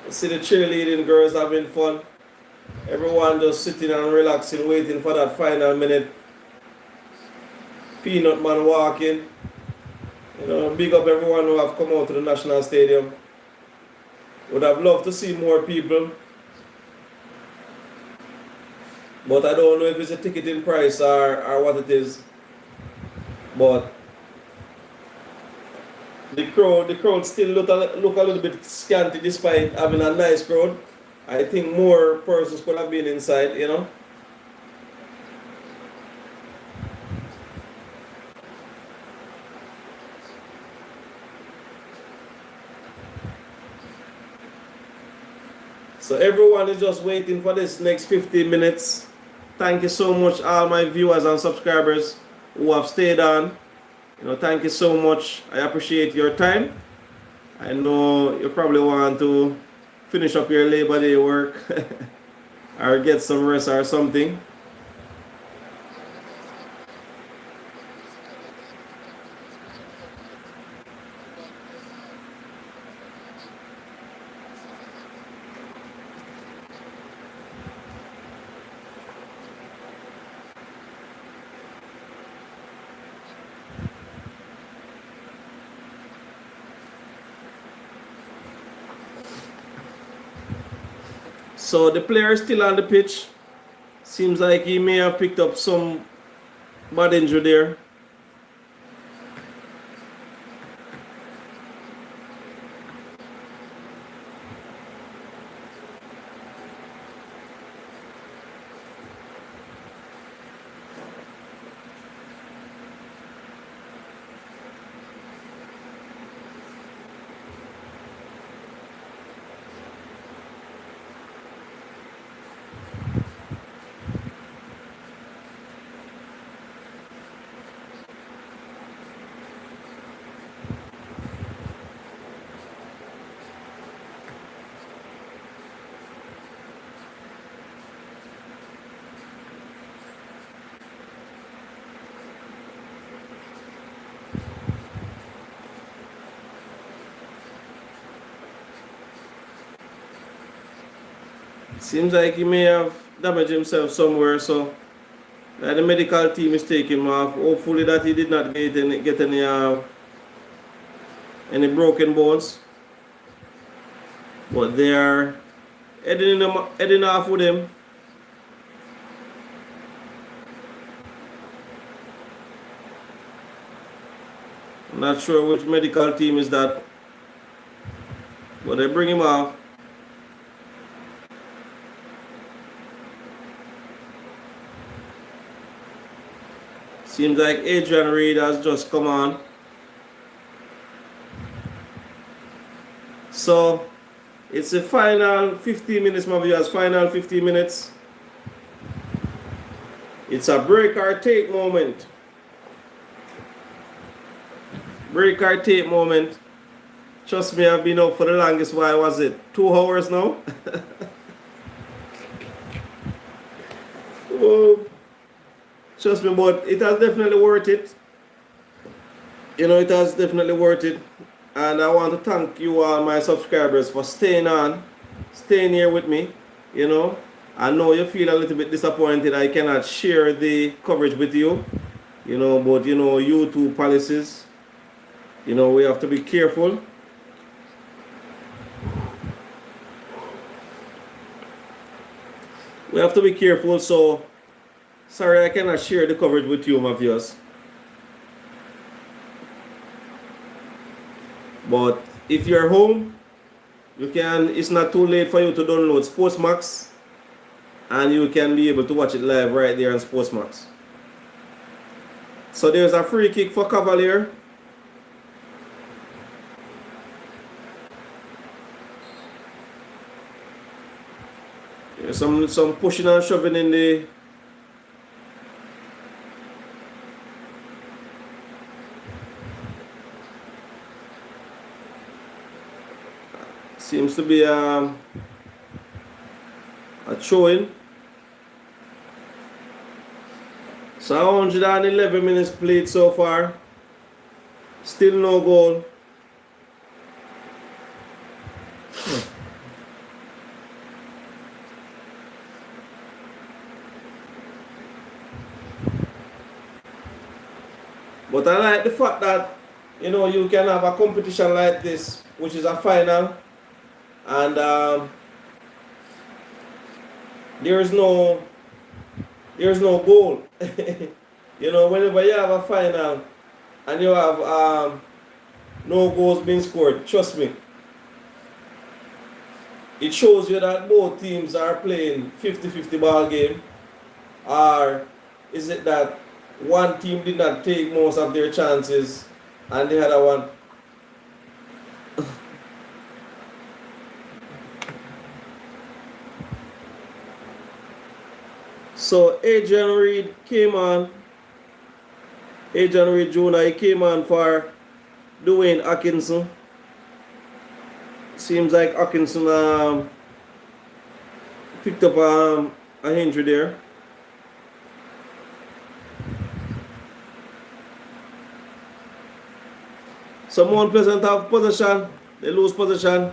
See the cheerleading girls having fun. Everyone just sitting and relaxing, waiting for that final minute. Peanut Man walking. You know, big up everyone who have come out to the National Stadium. Would have loved to see more people. But I don't know if it's a ticketing price or what it is. But the crowd still look a little bit scanty despite having a nice crowd. I think more persons could have been inside, you know. So everyone is just waiting for this next 15 minutes. Thank you so much, all my viewers and subscribers who have stayed on. You know, thank you so much. I appreciate your time. I know you probably want to finish up your Labor Day work or get some rest or something. So the player is still on the pitch. Seems like he may have picked up some bad injury there. Seems like he may have damaged himself somewhere, so the medical team is taking him off. Hopefully that he did not get any broken bones. But they are heading off with him. I'm not sure which medical team is that, but they bring him off. Seems like Adrian Reid has just come on. So it's the final 15 minutes, my viewers. Final 15 minutes. It's a break or take moment. Break or take moment. Trust me, I've been up for the longest while. Was it 2 hours now? Oh, trust me, but it has definitely worth it. You know, it has definitely worth it. And I want to thank you all, my subscribers, for staying on, staying here with me. You know, I know you feel a little bit disappointed I cannot share the coverage with you. You know, but you know, YouTube policies. You know, we have to be careful. We have to be careful, so sorry I cannot share the coverage with you, my viewers. But if you're home, you can, it's not too late for you to download Sportsmax, and you can be able to watch it live right there on Sportsmax. So there's a free kick for Cavalier. There's some pushing and shoving in the seems to be a throw-in. So 111 minutes played so far. Still no goal. But I like the fact that, you know, you can have a competition like this, which is a final, and there's no goal. You know, whenever you have a final and you have no goals being scored, trust me, it shows you that both teams are playing 50-50 ball game, or is it that one team did not take most of their chances and the other one so Adrian Reid came on. Adrian Reid Jr. He came on for Dwayne Atkinson. Seems like Atkinson picked up an injury there. Someone Pleasant have possession. They lose possession.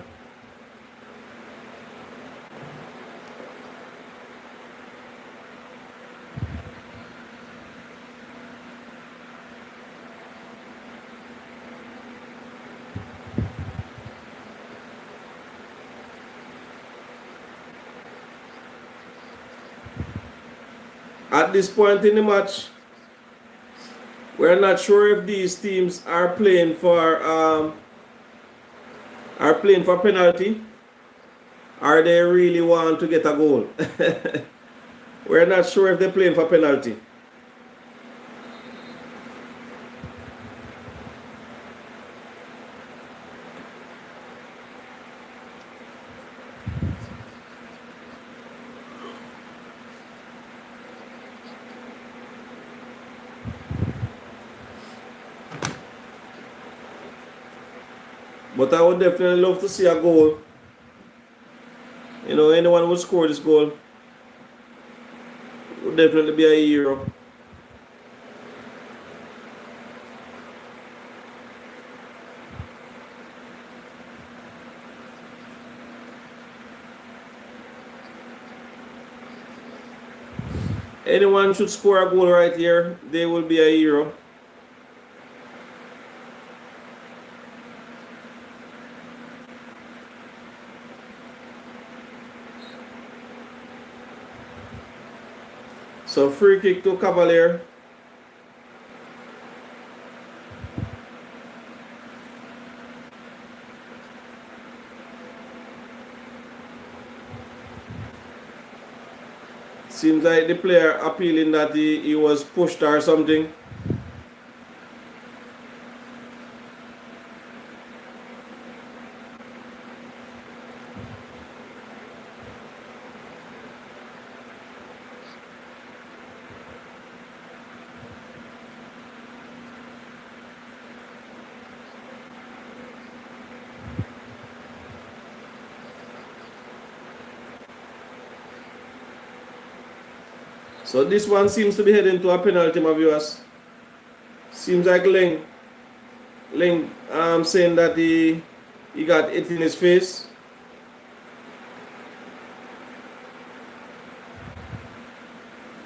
At this point in the match, we're not sure if these teams are playing for penalty, or they really want to get a goal. We're not sure if they're playing for penalty. But I would definitely love to see a goal. You know, anyone who would score this goal would definitely be a hero. Anyone should score a goal right here, they will be a hero. So free kick to Cavalier. Seems like the player appealing that he was pushed or something. So this one seems to be heading to a penalty, my viewers. Seems like Leng saying that he got it in his face.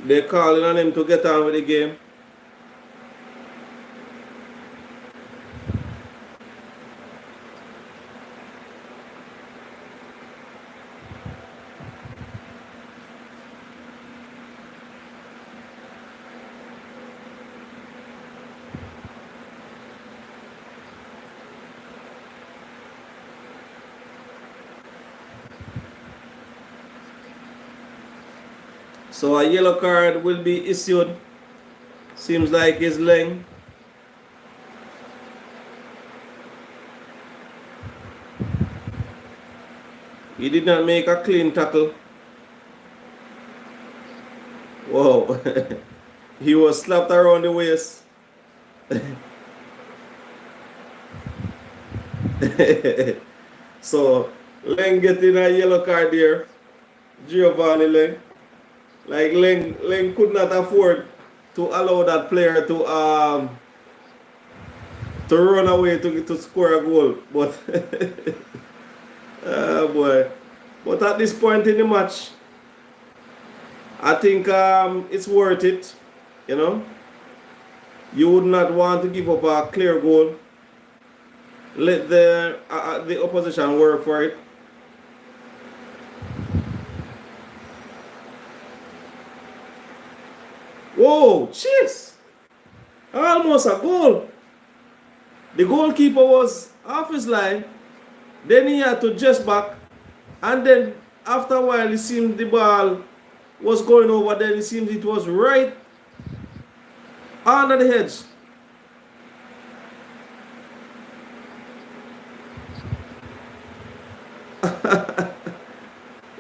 They're calling on him to get on with the game. So a yellow card will be issued. Seems like it's Leng. He did not make a clean tackle. Whoa. He was slapped around the waist. So Leng getting a yellow card there. Giovanni Leng. Like Leng could not afford to allow that player to run away to score a goal. But oh boy. But at this point in the match, I think it's worth it. You know, you would not want to give up a clear goal. Let the opposition work for it. Whoa, jeez! Almost a goal. The goalkeeper was off his line. Then he had to just back. And then after a while, it seemed the ball was going over. Then it seemed it was right under the hedge.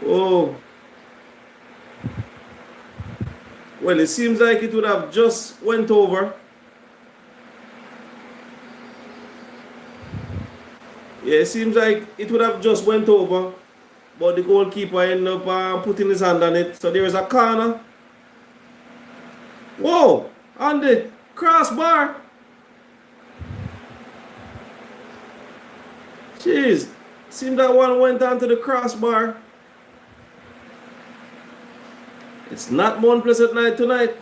Oh. Well, it seems like it would have just went over. Yeah, it seems like it would have just went over. But the goalkeeper ended up putting his hand on it. So there is a corner. Whoa! On the crossbar. Jeez. Seems that one went onto the crossbar. It's not Mount Pleasant night tonight.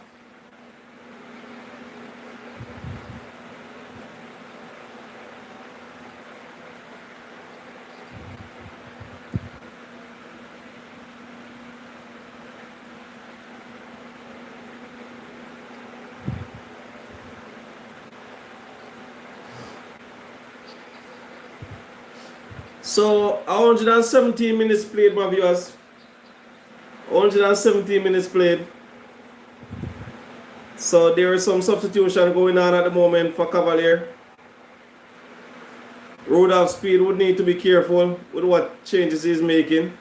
So 117 minutes played, my viewers. 117 minutes played. So there is some substitution going on at the moment for Cavalier. Rudolph Speed would need to be careful with what changes he's making.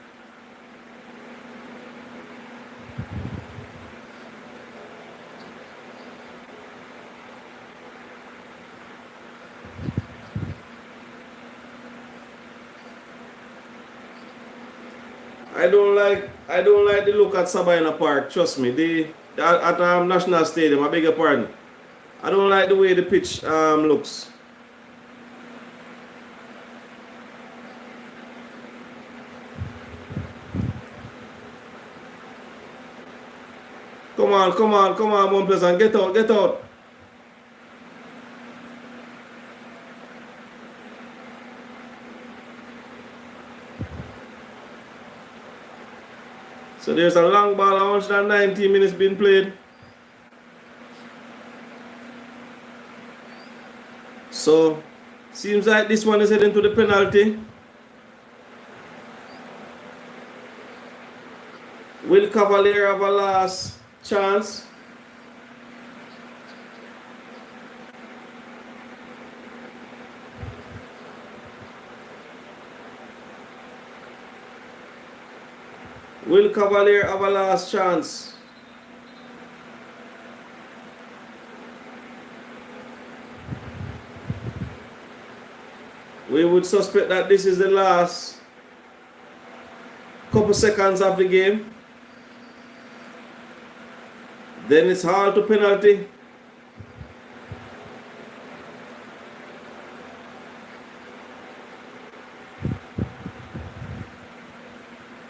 I don't like the look at Sabina Park. Trust me, at National Stadium. I beg your pardon. I don't like the way the pitch looks. Come on, come on, come on, Mount Pleasant. Get out, get out. So there's a long ball, 190 minutes being played. So, seems like this one is heading to the penalty. Will Cavalier have a last chance? Will Cavalier have a last chance? We would suspect that this is the last couple seconds of the game. Then it's hard to penalty.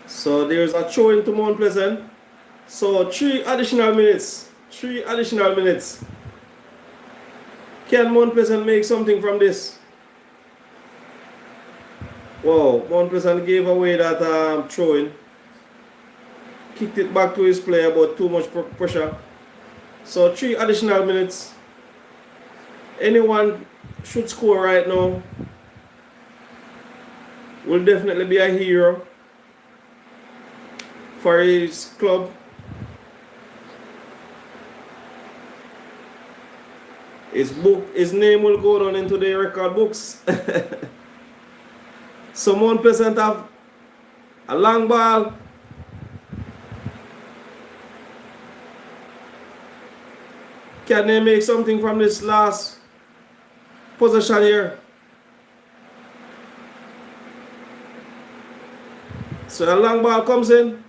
So there's a throw into Mount Pleasant. So 3 additional minutes. 3 additional minutes. Can Mount Pleasant make something from this? Wow, Mount Pleasant gave away that throw-in. Kicked it back to his player, but too much pressure. So 3 additional minutes. Anyone should score right now. Will definitely be a hero for his club. His name will go down into the record books. So Mount Pleasant have a long ball. Can they make something from this last possession here? So a long ball comes in.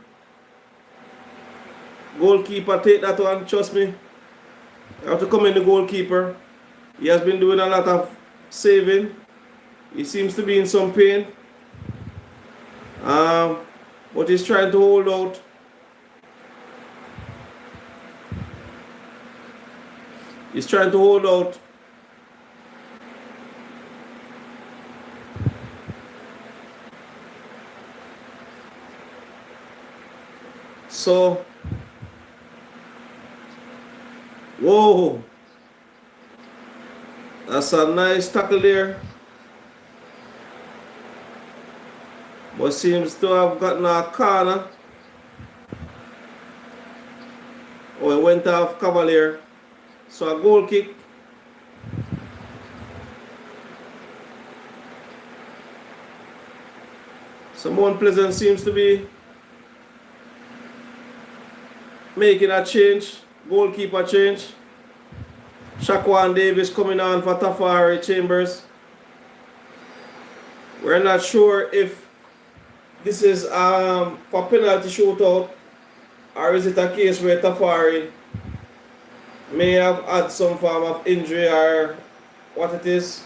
Goalkeeper take that one, trust me. You have to come in the goalkeeper. He has been doing a lot of saving. He seems to be in some pain. But he's trying to hold out. He's trying to hold out. So, whoa. That's a nice tackle there. But seems to have gotten a corner. Oh, it went off Cavalier. So a goal kick. So Mount Pleasant seems to be making a change. Goalkeeper change. Shaquan Davis coming on for Tafari Chambers. We're not sure if this is for penalty shootout, or is it a case where Tafari may have had some form of injury or what it is.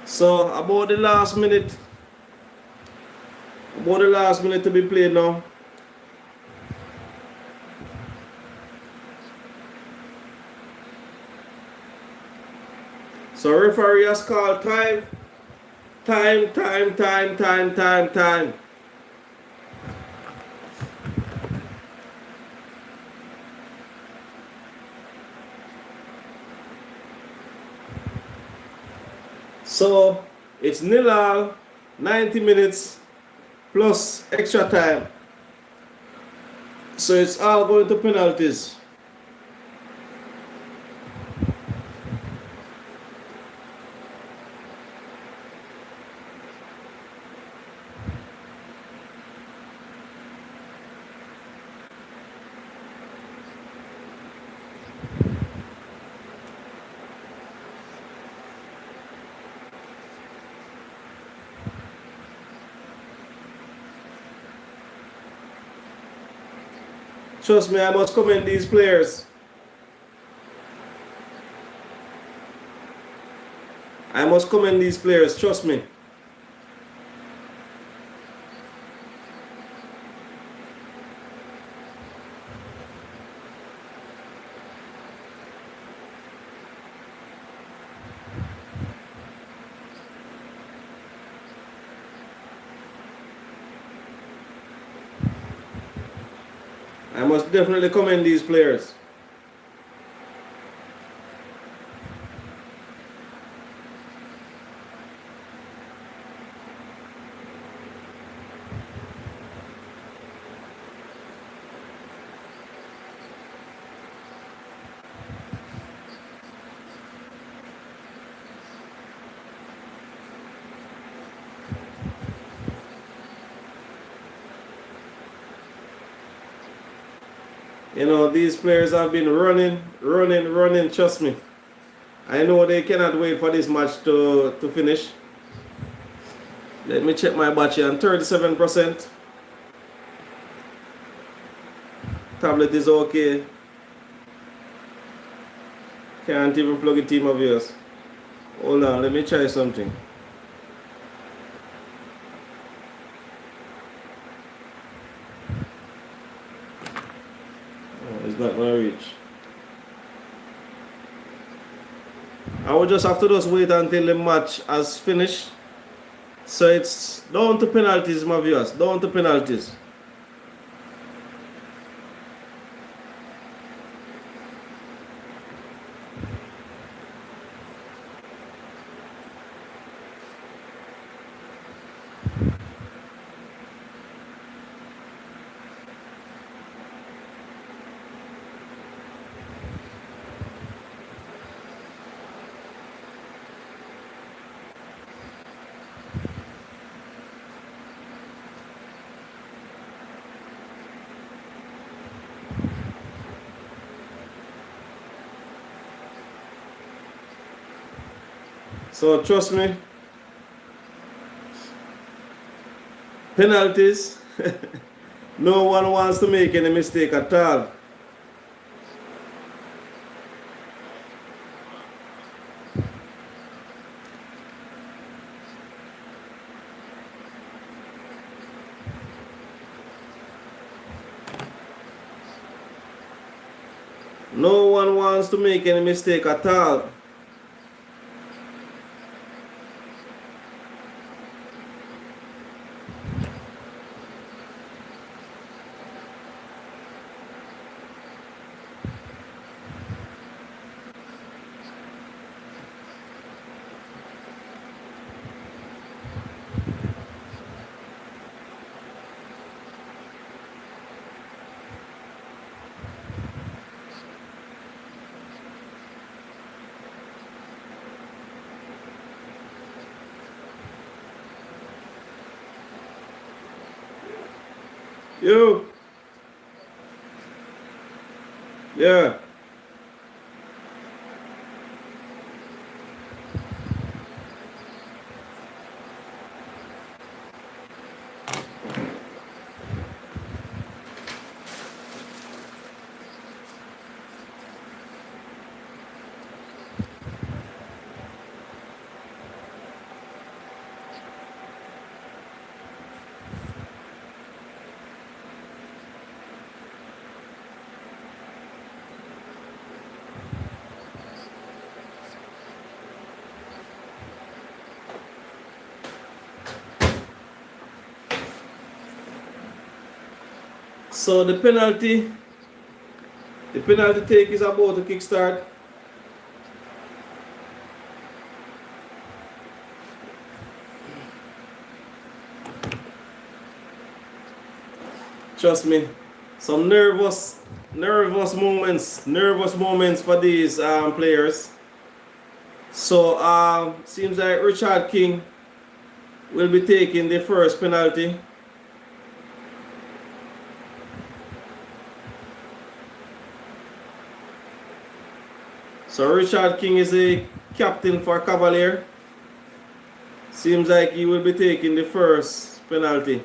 So about the last minute to be played now. So referee has called time. So it's 0-0, 90 minutes plus extra time. So it's all going to penalties. Trust me, I must commend these players. I must commend these players, trust me. I must definitely commend these players. You know, these players have been running, trust me. I know they cannot wait for this match to finish. Let me check my battery on 37%. Tablet is okay. Can't even plug a team of yours. Hold on, let me try something. Oh, it's not gonna reach. I will just have to wait until the match has finished. So it's down to penalties, my viewers. Down to penalties. So trust me, penalties, no one wants to make any mistake at all. No one wants to make any mistake at all. You. Yeah. So the penalty take is about to kickstart. Trust me, some nervous moments for these players. So seems like Richard King will be taking the first penalty. So Richard King is a captain for Cavalier. Seems like he will be taking the first penalty.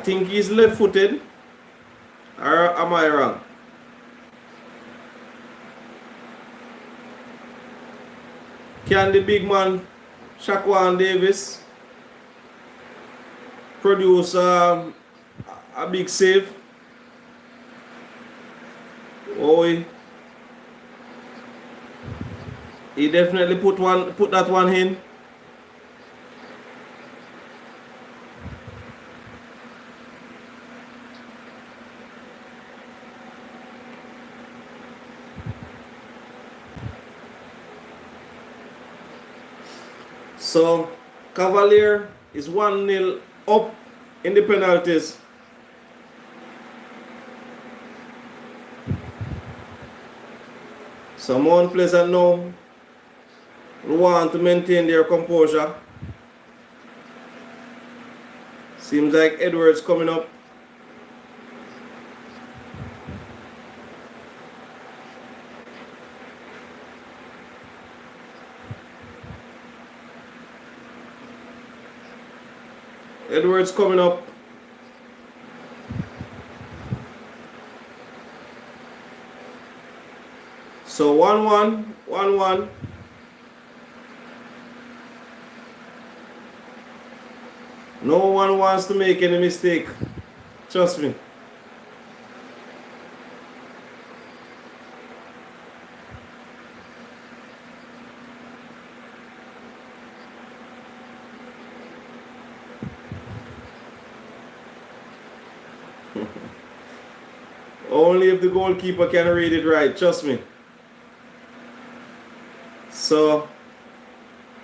think he's left-footed. Or am I wrong? Can the big man, Shaquan Davis, produce a big save? Oh, he definitely put that one in. So Cavalier is 1-0 up in the penalties. So Mount Pleasant now want to maintain their composure. Seems like Edwards coming up. Edwards coming up. So 1-1, 1-1. No one wants to make any mistake. Trust me. Only if the goalkeeper can read it right, trust me. So,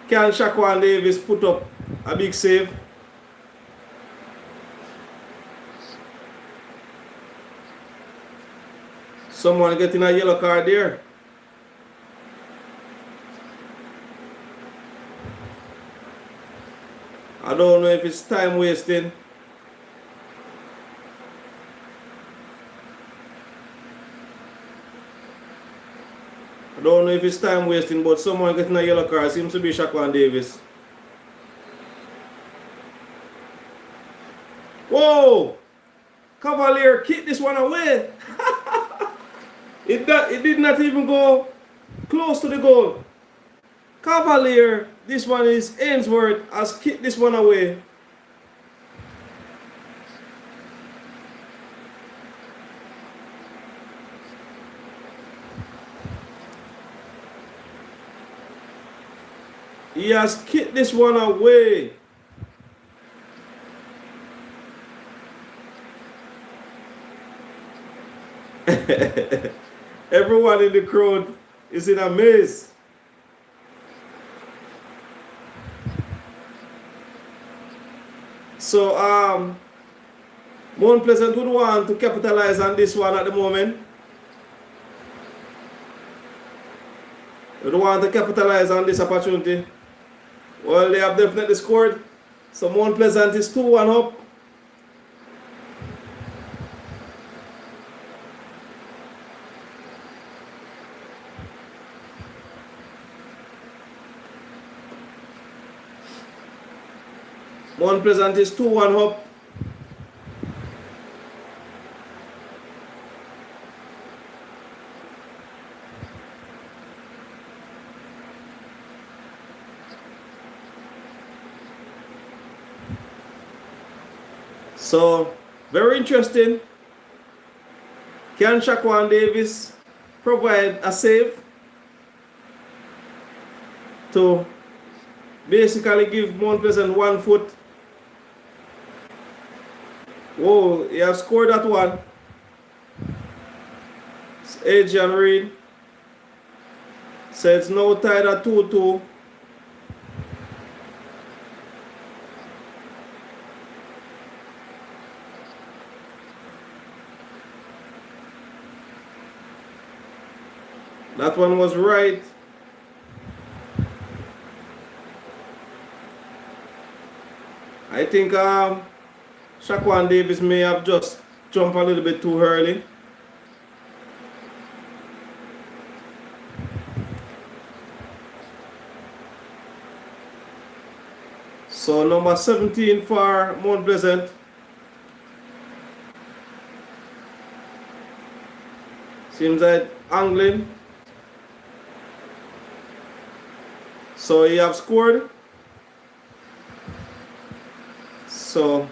can Shaquan Davis put up a big save? Someone getting a yellow card there. I don't know if it's time wasting. I don't know if it's time wasting, but someone getting a yellow card seems to be Shaquan Davis. Whoa! Cavalier kicked this one away. It did not even go close to the goal. Cavalier, this one is Ainsworth, has kicked this one away. He has kicked this one away. Everyone in the crowd is in a maze. So, Mount Pleasant would want to capitalize on this one at the moment. Would want to capitalize on this opportunity. Well, they have definitely scored. So, Mount Pleasant is 2-1 up. Mount Pleasant is 2-1 up. So, very interesting. Can Shaquan Davis provide a save to basically give Mount Pleasant 1 foot? Whoa, he has scored that one. It's Adrian Reed. So it's now tied at 2-2. That one was right. I think Shaquan Davis may have just jumped a little bit too early. So number 17 for Mount Pleasant Seems like angling. So he have scored. So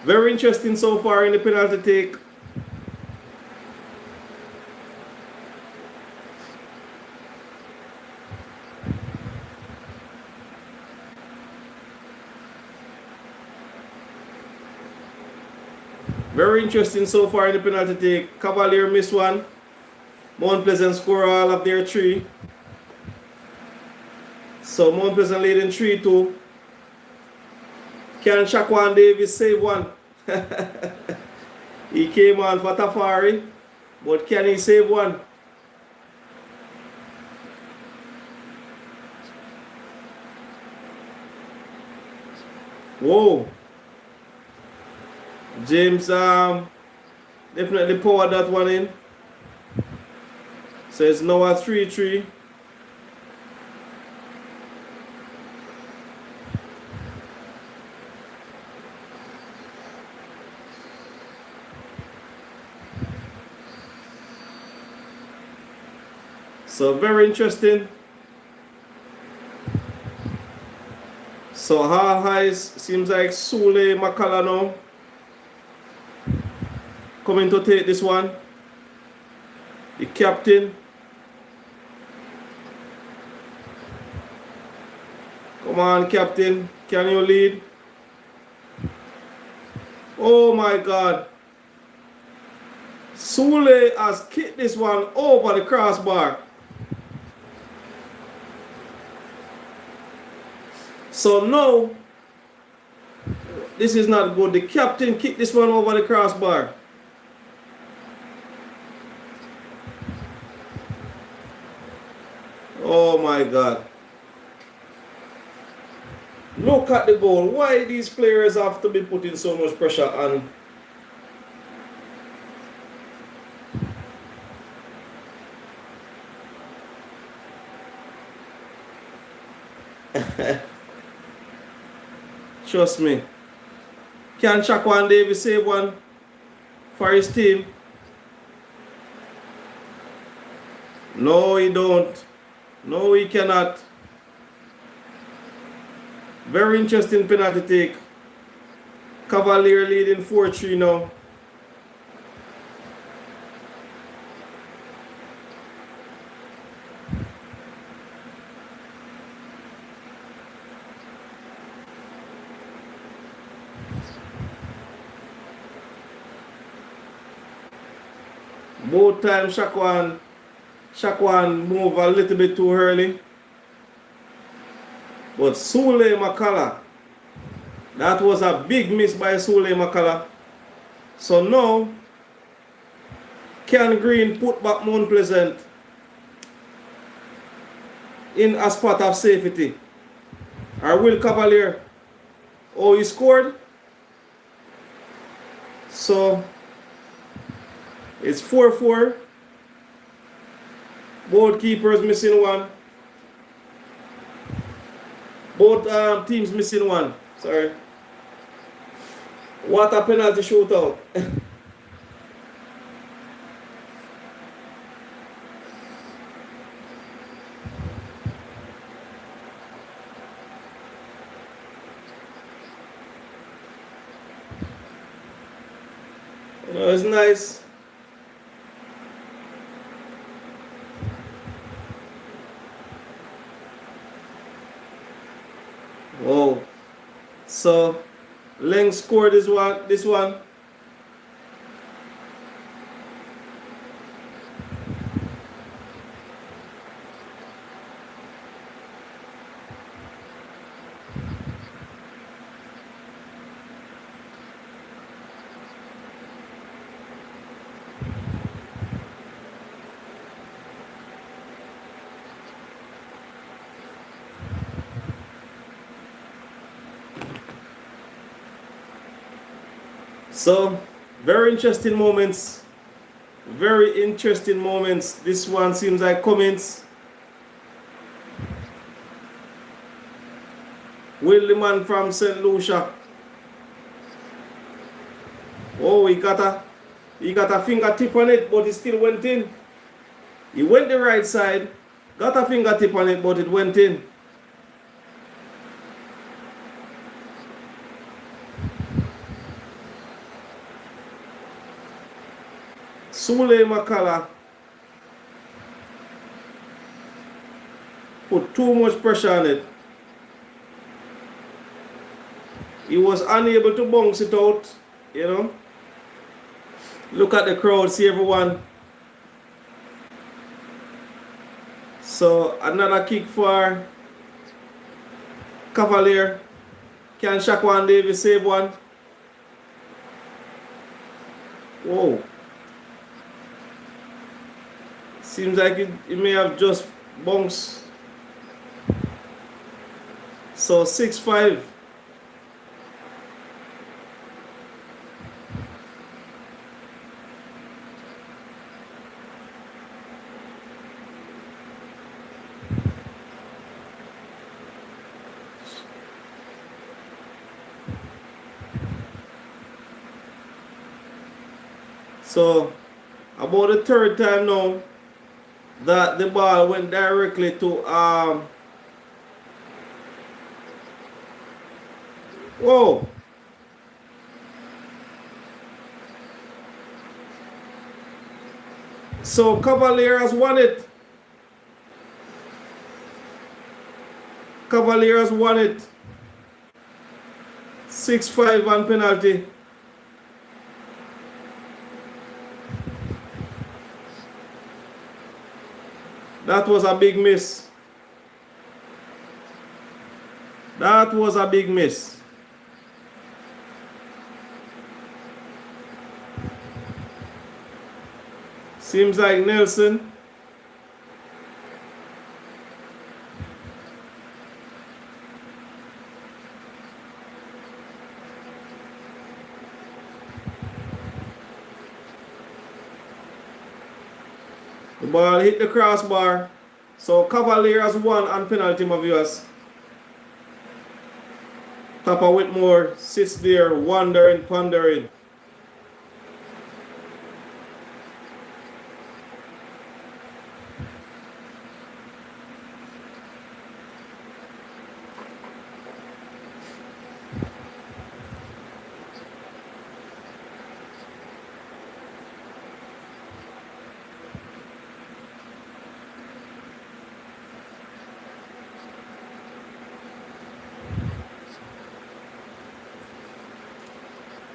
very interesting so far in the penalty take. Very interesting so far in the penalty take. Cavalier missed one. Mount Pleasant score all of their three. So Mount Pleasant leading 3-2. Can Shaquan Davis save one? He came on for Tafari, but can he save one? Whoa. James definitely powered that one in. So it's now a 3-3. So very interesting. So Hall Highs seems like Sule Makala now coming to take this one. The captain. Come on, captain. Can you lead? Oh my God. Sule has kicked this one over the crossbar. So no, this is not good. The captain kicked this one over the crossbar. Oh my God. Look at the goal. Why these players have to be putting so much pressure on? Trust me. Can Shaquan Davis save one for his team? No, he don't. No, he cannot. Very interesting penalty take. Cavalier leading 4-3 now. Both times Shaquan moved a little bit too early. But Sule Makala, that was a big miss by Sule Makala. So now, Ken Green put back Mount Pleasant in a spot of safety. Or Will Cavalier, oh, he scored. So it's 4-4. Both keepers missing one. Both teams missing one. Sorry. What a penalty shootout. You know, it's nice. Whoa. So Leng scored this one. So, very interesting moments. Very interesting moments. This one seems like Cummins. Will the man from St. Lucia. Oh, he got He got a fingertip on it, but it still went in. He went the right side, got a fingertip on it, but it went in. Sule Makala put too much pressure on it. He was unable to bounce it out, you know. Look at the crowd, see everyone. So another kick for Cavalier. Can Shaquan Davis save one? Whoa. Seems like it may have just bounced. So 6-5. So about the third time now that the ball went directly to whoa. So Cavalier has won it. Cavalier has won it. 6-5 on penalty. That was a big miss. That was a big miss. Seems like Nelson. The ball hit the crossbar. So Cavalier has won on penalty, my viewers. Papa Whitmore sits there wondering, pondering.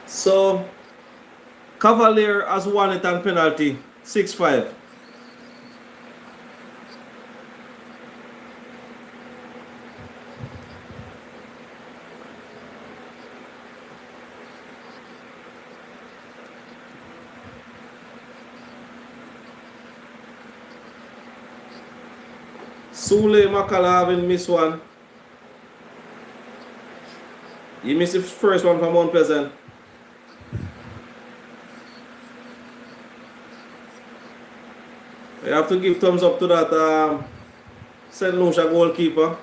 So Cavalier has won it on penalty, 6-5. Sule Makala having missed one. He missed the first one from Mount Pleasant. I have to give thumbs up to that St. Lucia goalkeeper.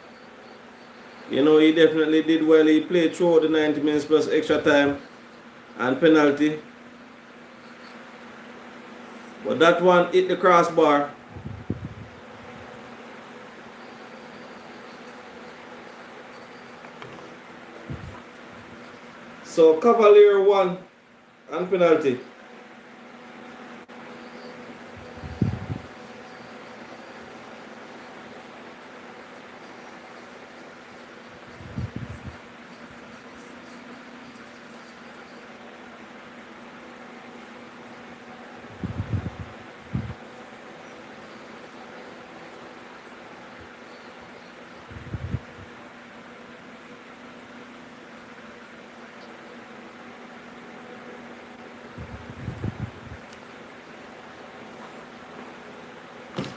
You know, he definitely did well. He played throughout the 90 minutes plus extra time and penalty. But that one hit the crossbar. So Cavalier won on penalty.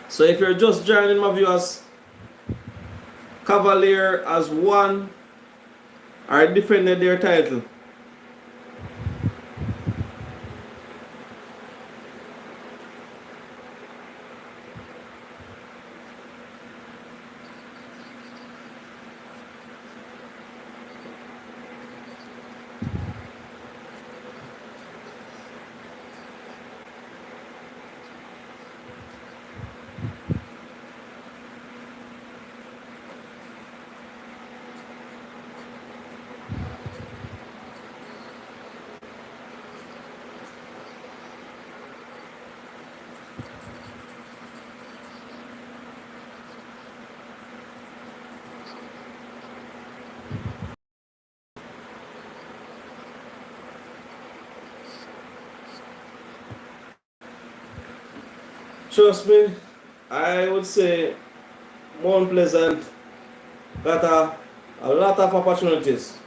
So if you're just joining, my viewers, Cavalier has won or defended their title. Trust me, I would say Mount Pleasant got a lot of opportunities.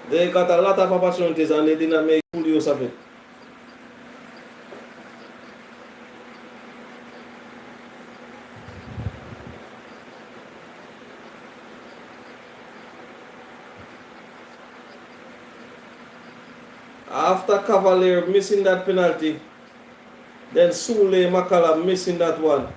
They got a lot of opportunities and they didn't make full use of it. After Cavalier missing that penalty, then Sule Makala missing that one.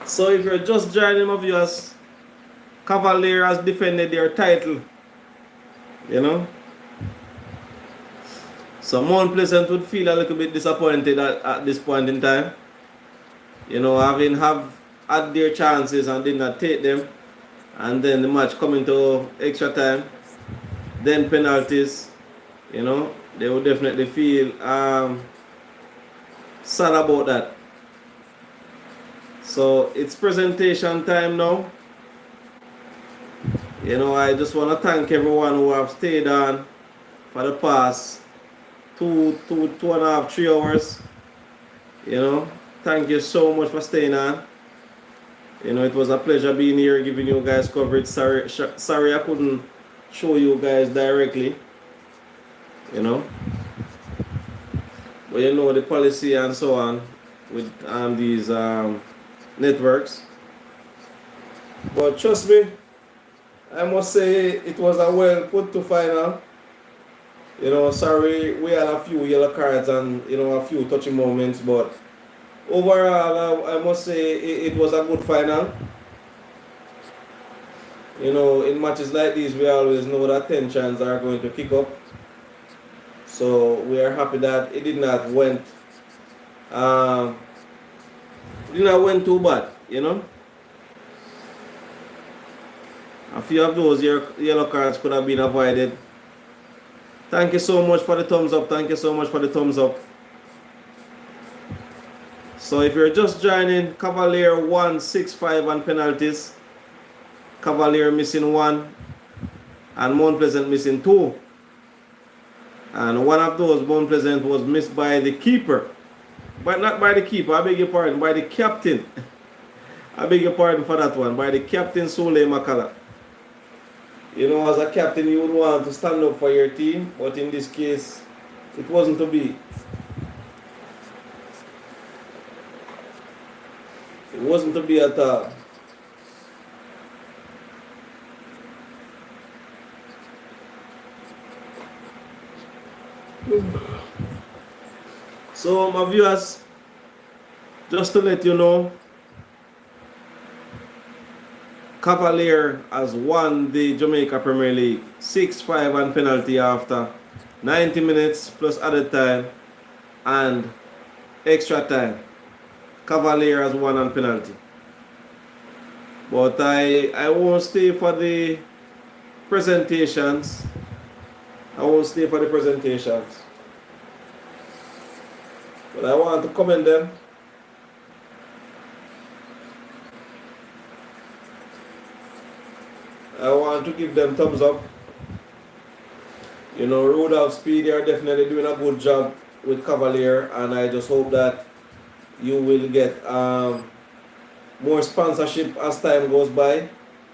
So if you're just joining my viewers, Cavalier has defended their title. You know? So Mount Pleasant would feel a little bit disappointed at this point in time. You know, having had their chances and did not take them. And then the match coming to extra time. Then penalties. You know, they would definitely feel sad about that. So it's presentation time now. You know, I just want to thank everyone who have stayed on for the past 2.5, 3 hours. You know, thank you so much for staying on. You know, it was a pleasure being here, giving you guys coverage. Sorry I couldn't show you guys directly. You know, but you know the policy and so on with these networks. But trust me, I must say it was a well put to final. You know, sorry we had a few yellow cards and, you know, a few touchy moments, but overall I must say it was a good final. You know, in matches like these we always know that tensions are going to kick up. So we are happy that it did not went too bad, you know. A few of those yellow cards could have been avoided. Thank you so much for the thumbs up. Thank you so much for the thumbs up. So if you're just joining, Cavalier 1-6-5 on penalties. Cavalier missing 1 and Mount Pleasant missing 2. And one of those, Mount Pleasant, was missed by the keeper. But not by the keeper, I beg your pardon, by the captain. I beg your pardon for that one, by the captain Sule Makala. You know, as a captain, you would want to stand up for your team, but in this case, it wasn't to be. It wasn't to be at all. So, my viewers, just to let you know, Cavalier has won the Jamaica Premier League 6-5 on penalty after 90 minutes plus added time and extra time. Cavalier has won on penalty. But I won't stay for the presentations. I won't stay for the presentations. But I want to commend them. I want to give them thumbs up. You know, Road of Speed, they are definitely doing a good job with Cavalier, and I just hope that you will get more sponsorship as time goes by.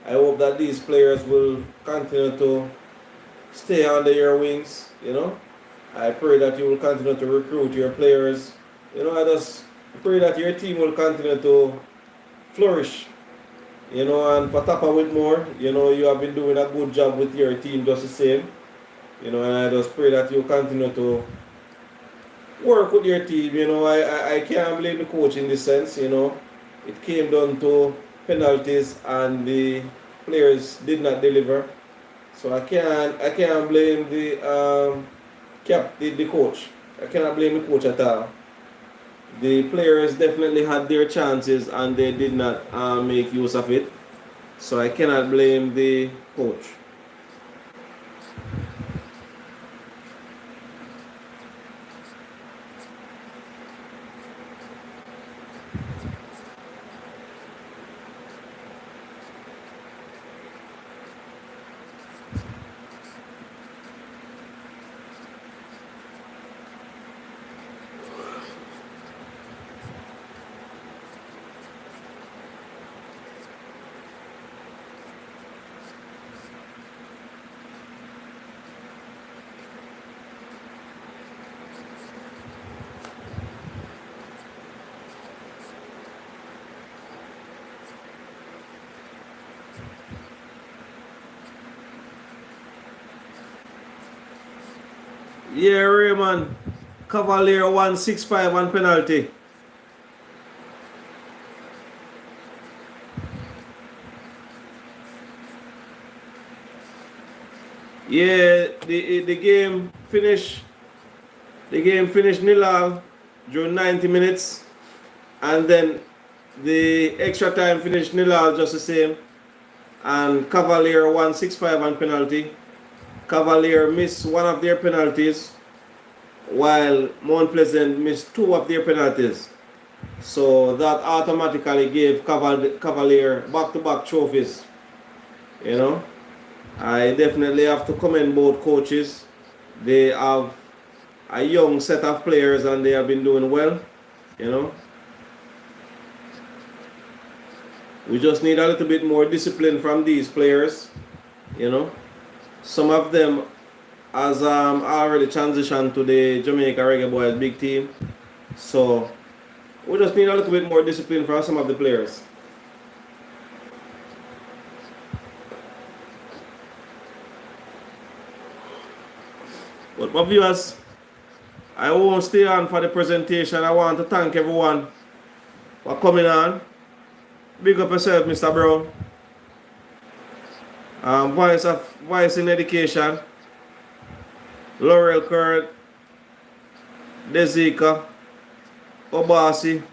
I hope that these players will continue to stay under your wings, you know. I pray that you will continue to recruit your players. You know, I just pray that your team will continue to flourish. You know, and for Tapa Whitmore, you know, you have been doing a good job with your team just the same. You know, and I just pray that you continue to work with your team. You know, I can't blame the coach in this sense, you know. It came down to penalties and the players did not deliver. So I can't blame the coach. I cannot blame the coach at all. The players definitely had their chances and they did not make use of it. So I cannot blame the coach. Yeah, Raymond. Cavalier 165 on penalty. Yeah, the game finished. The game finished 0-0 during 90 minutes, and then the extra time finished 0-0 just the same. And Cavalier 165 on penalty. Cavalier missed one of their penalties, while Mount Pleasant missed two of their penalties. So that automatically gave Cavalier back-to-back trophies. You know, I definitely have to commend both coaches. They have a young set of players and they have been doing well. You know, we just need a little bit more discipline from these players. You know, some of them has already transitioned to the Jamaica Reggae Boys big team. So we just need a little bit more discipline from some of the players. But my viewers, I won't stay on for the presentation. I want to thank everyone for coming on. Big up yourself, Mr. Brown. Voice in Education, Laurel Curd, Dezika, Obasi,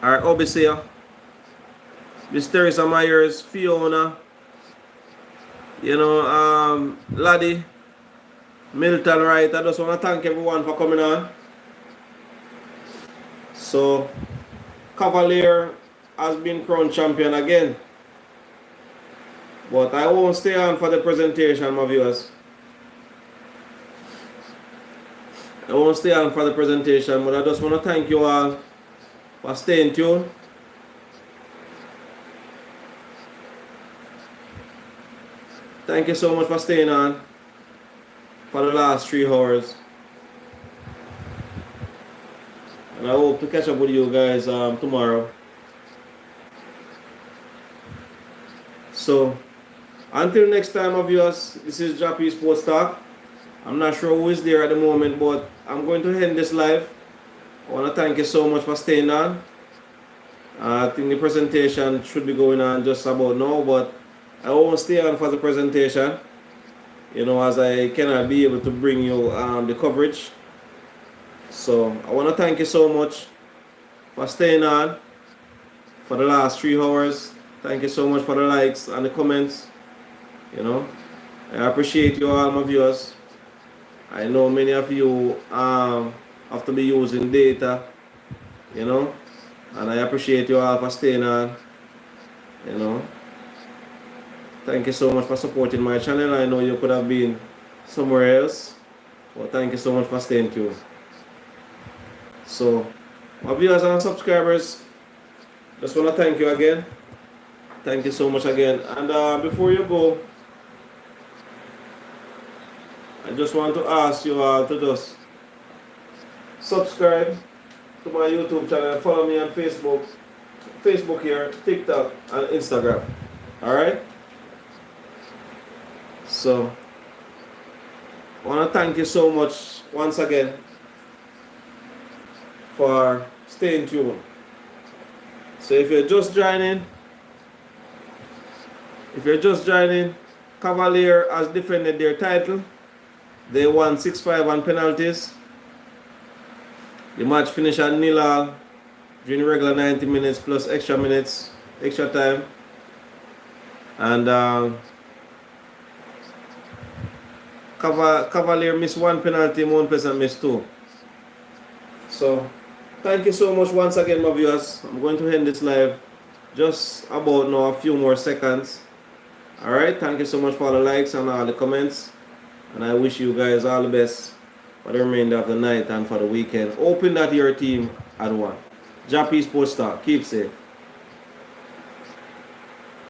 or Obisia, Miss Teresa Myers, Fiona, Laddie, Milton Wright. I just want to thank everyone for coming on. So, Cavalier has been crowned champion again. But I won't stay on for the presentation, my viewers. I won't stay on for the presentation, but I just want to thank you all for staying tuned. Thank you so much for staying on for the last 3 hours. And I hope to catch up with you guys tomorrow. So, until next time, my viewers, this is Jah-P Sports Talk. I'm not sure who is there at the moment, but I'm going to end this live. I want to thank you so much for staying on. I think the presentation should be going on just about now, but I won't stay on for the presentation, as I cannot be able to bring you the coverage. So I want to thank you so much for staying on for the last 3 hours. Thank you so much for the likes and the comments. I appreciate you all, my viewers. I know many of you have to be using data, and I appreciate you all for staying on. Thank you so much for supporting my channel. I know you could have been somewhere else, but thank you so much for staying tuned. So, my viewers and subscribers, just want to thank you again. Thank you so much again. And before you go, I just want to ask you all to just subscribe to my YouTube channel. Follow me on Facebook here, TikTok, and Instagram. Alright? So, I want to thank you so much once again for staying tuned. So if you're just joining, Cavalier has defended their title. They won 6-5 on penalties. The match finished at 0-0 during regular 90 minutes plus extra minutes, extra time. And Cavalier missed 1 penalty, Mount Pleasant missed 2. So, thank you so much once again, my viewers. I'm going to end this live just about now, a few more seconds. Alright, thank you so much for all the likes and all the comments. And I wish you guys all the best for the remainder of the night and for the weekend. Hoping that your team had won. Jah-P Sports Talk. Keep safe.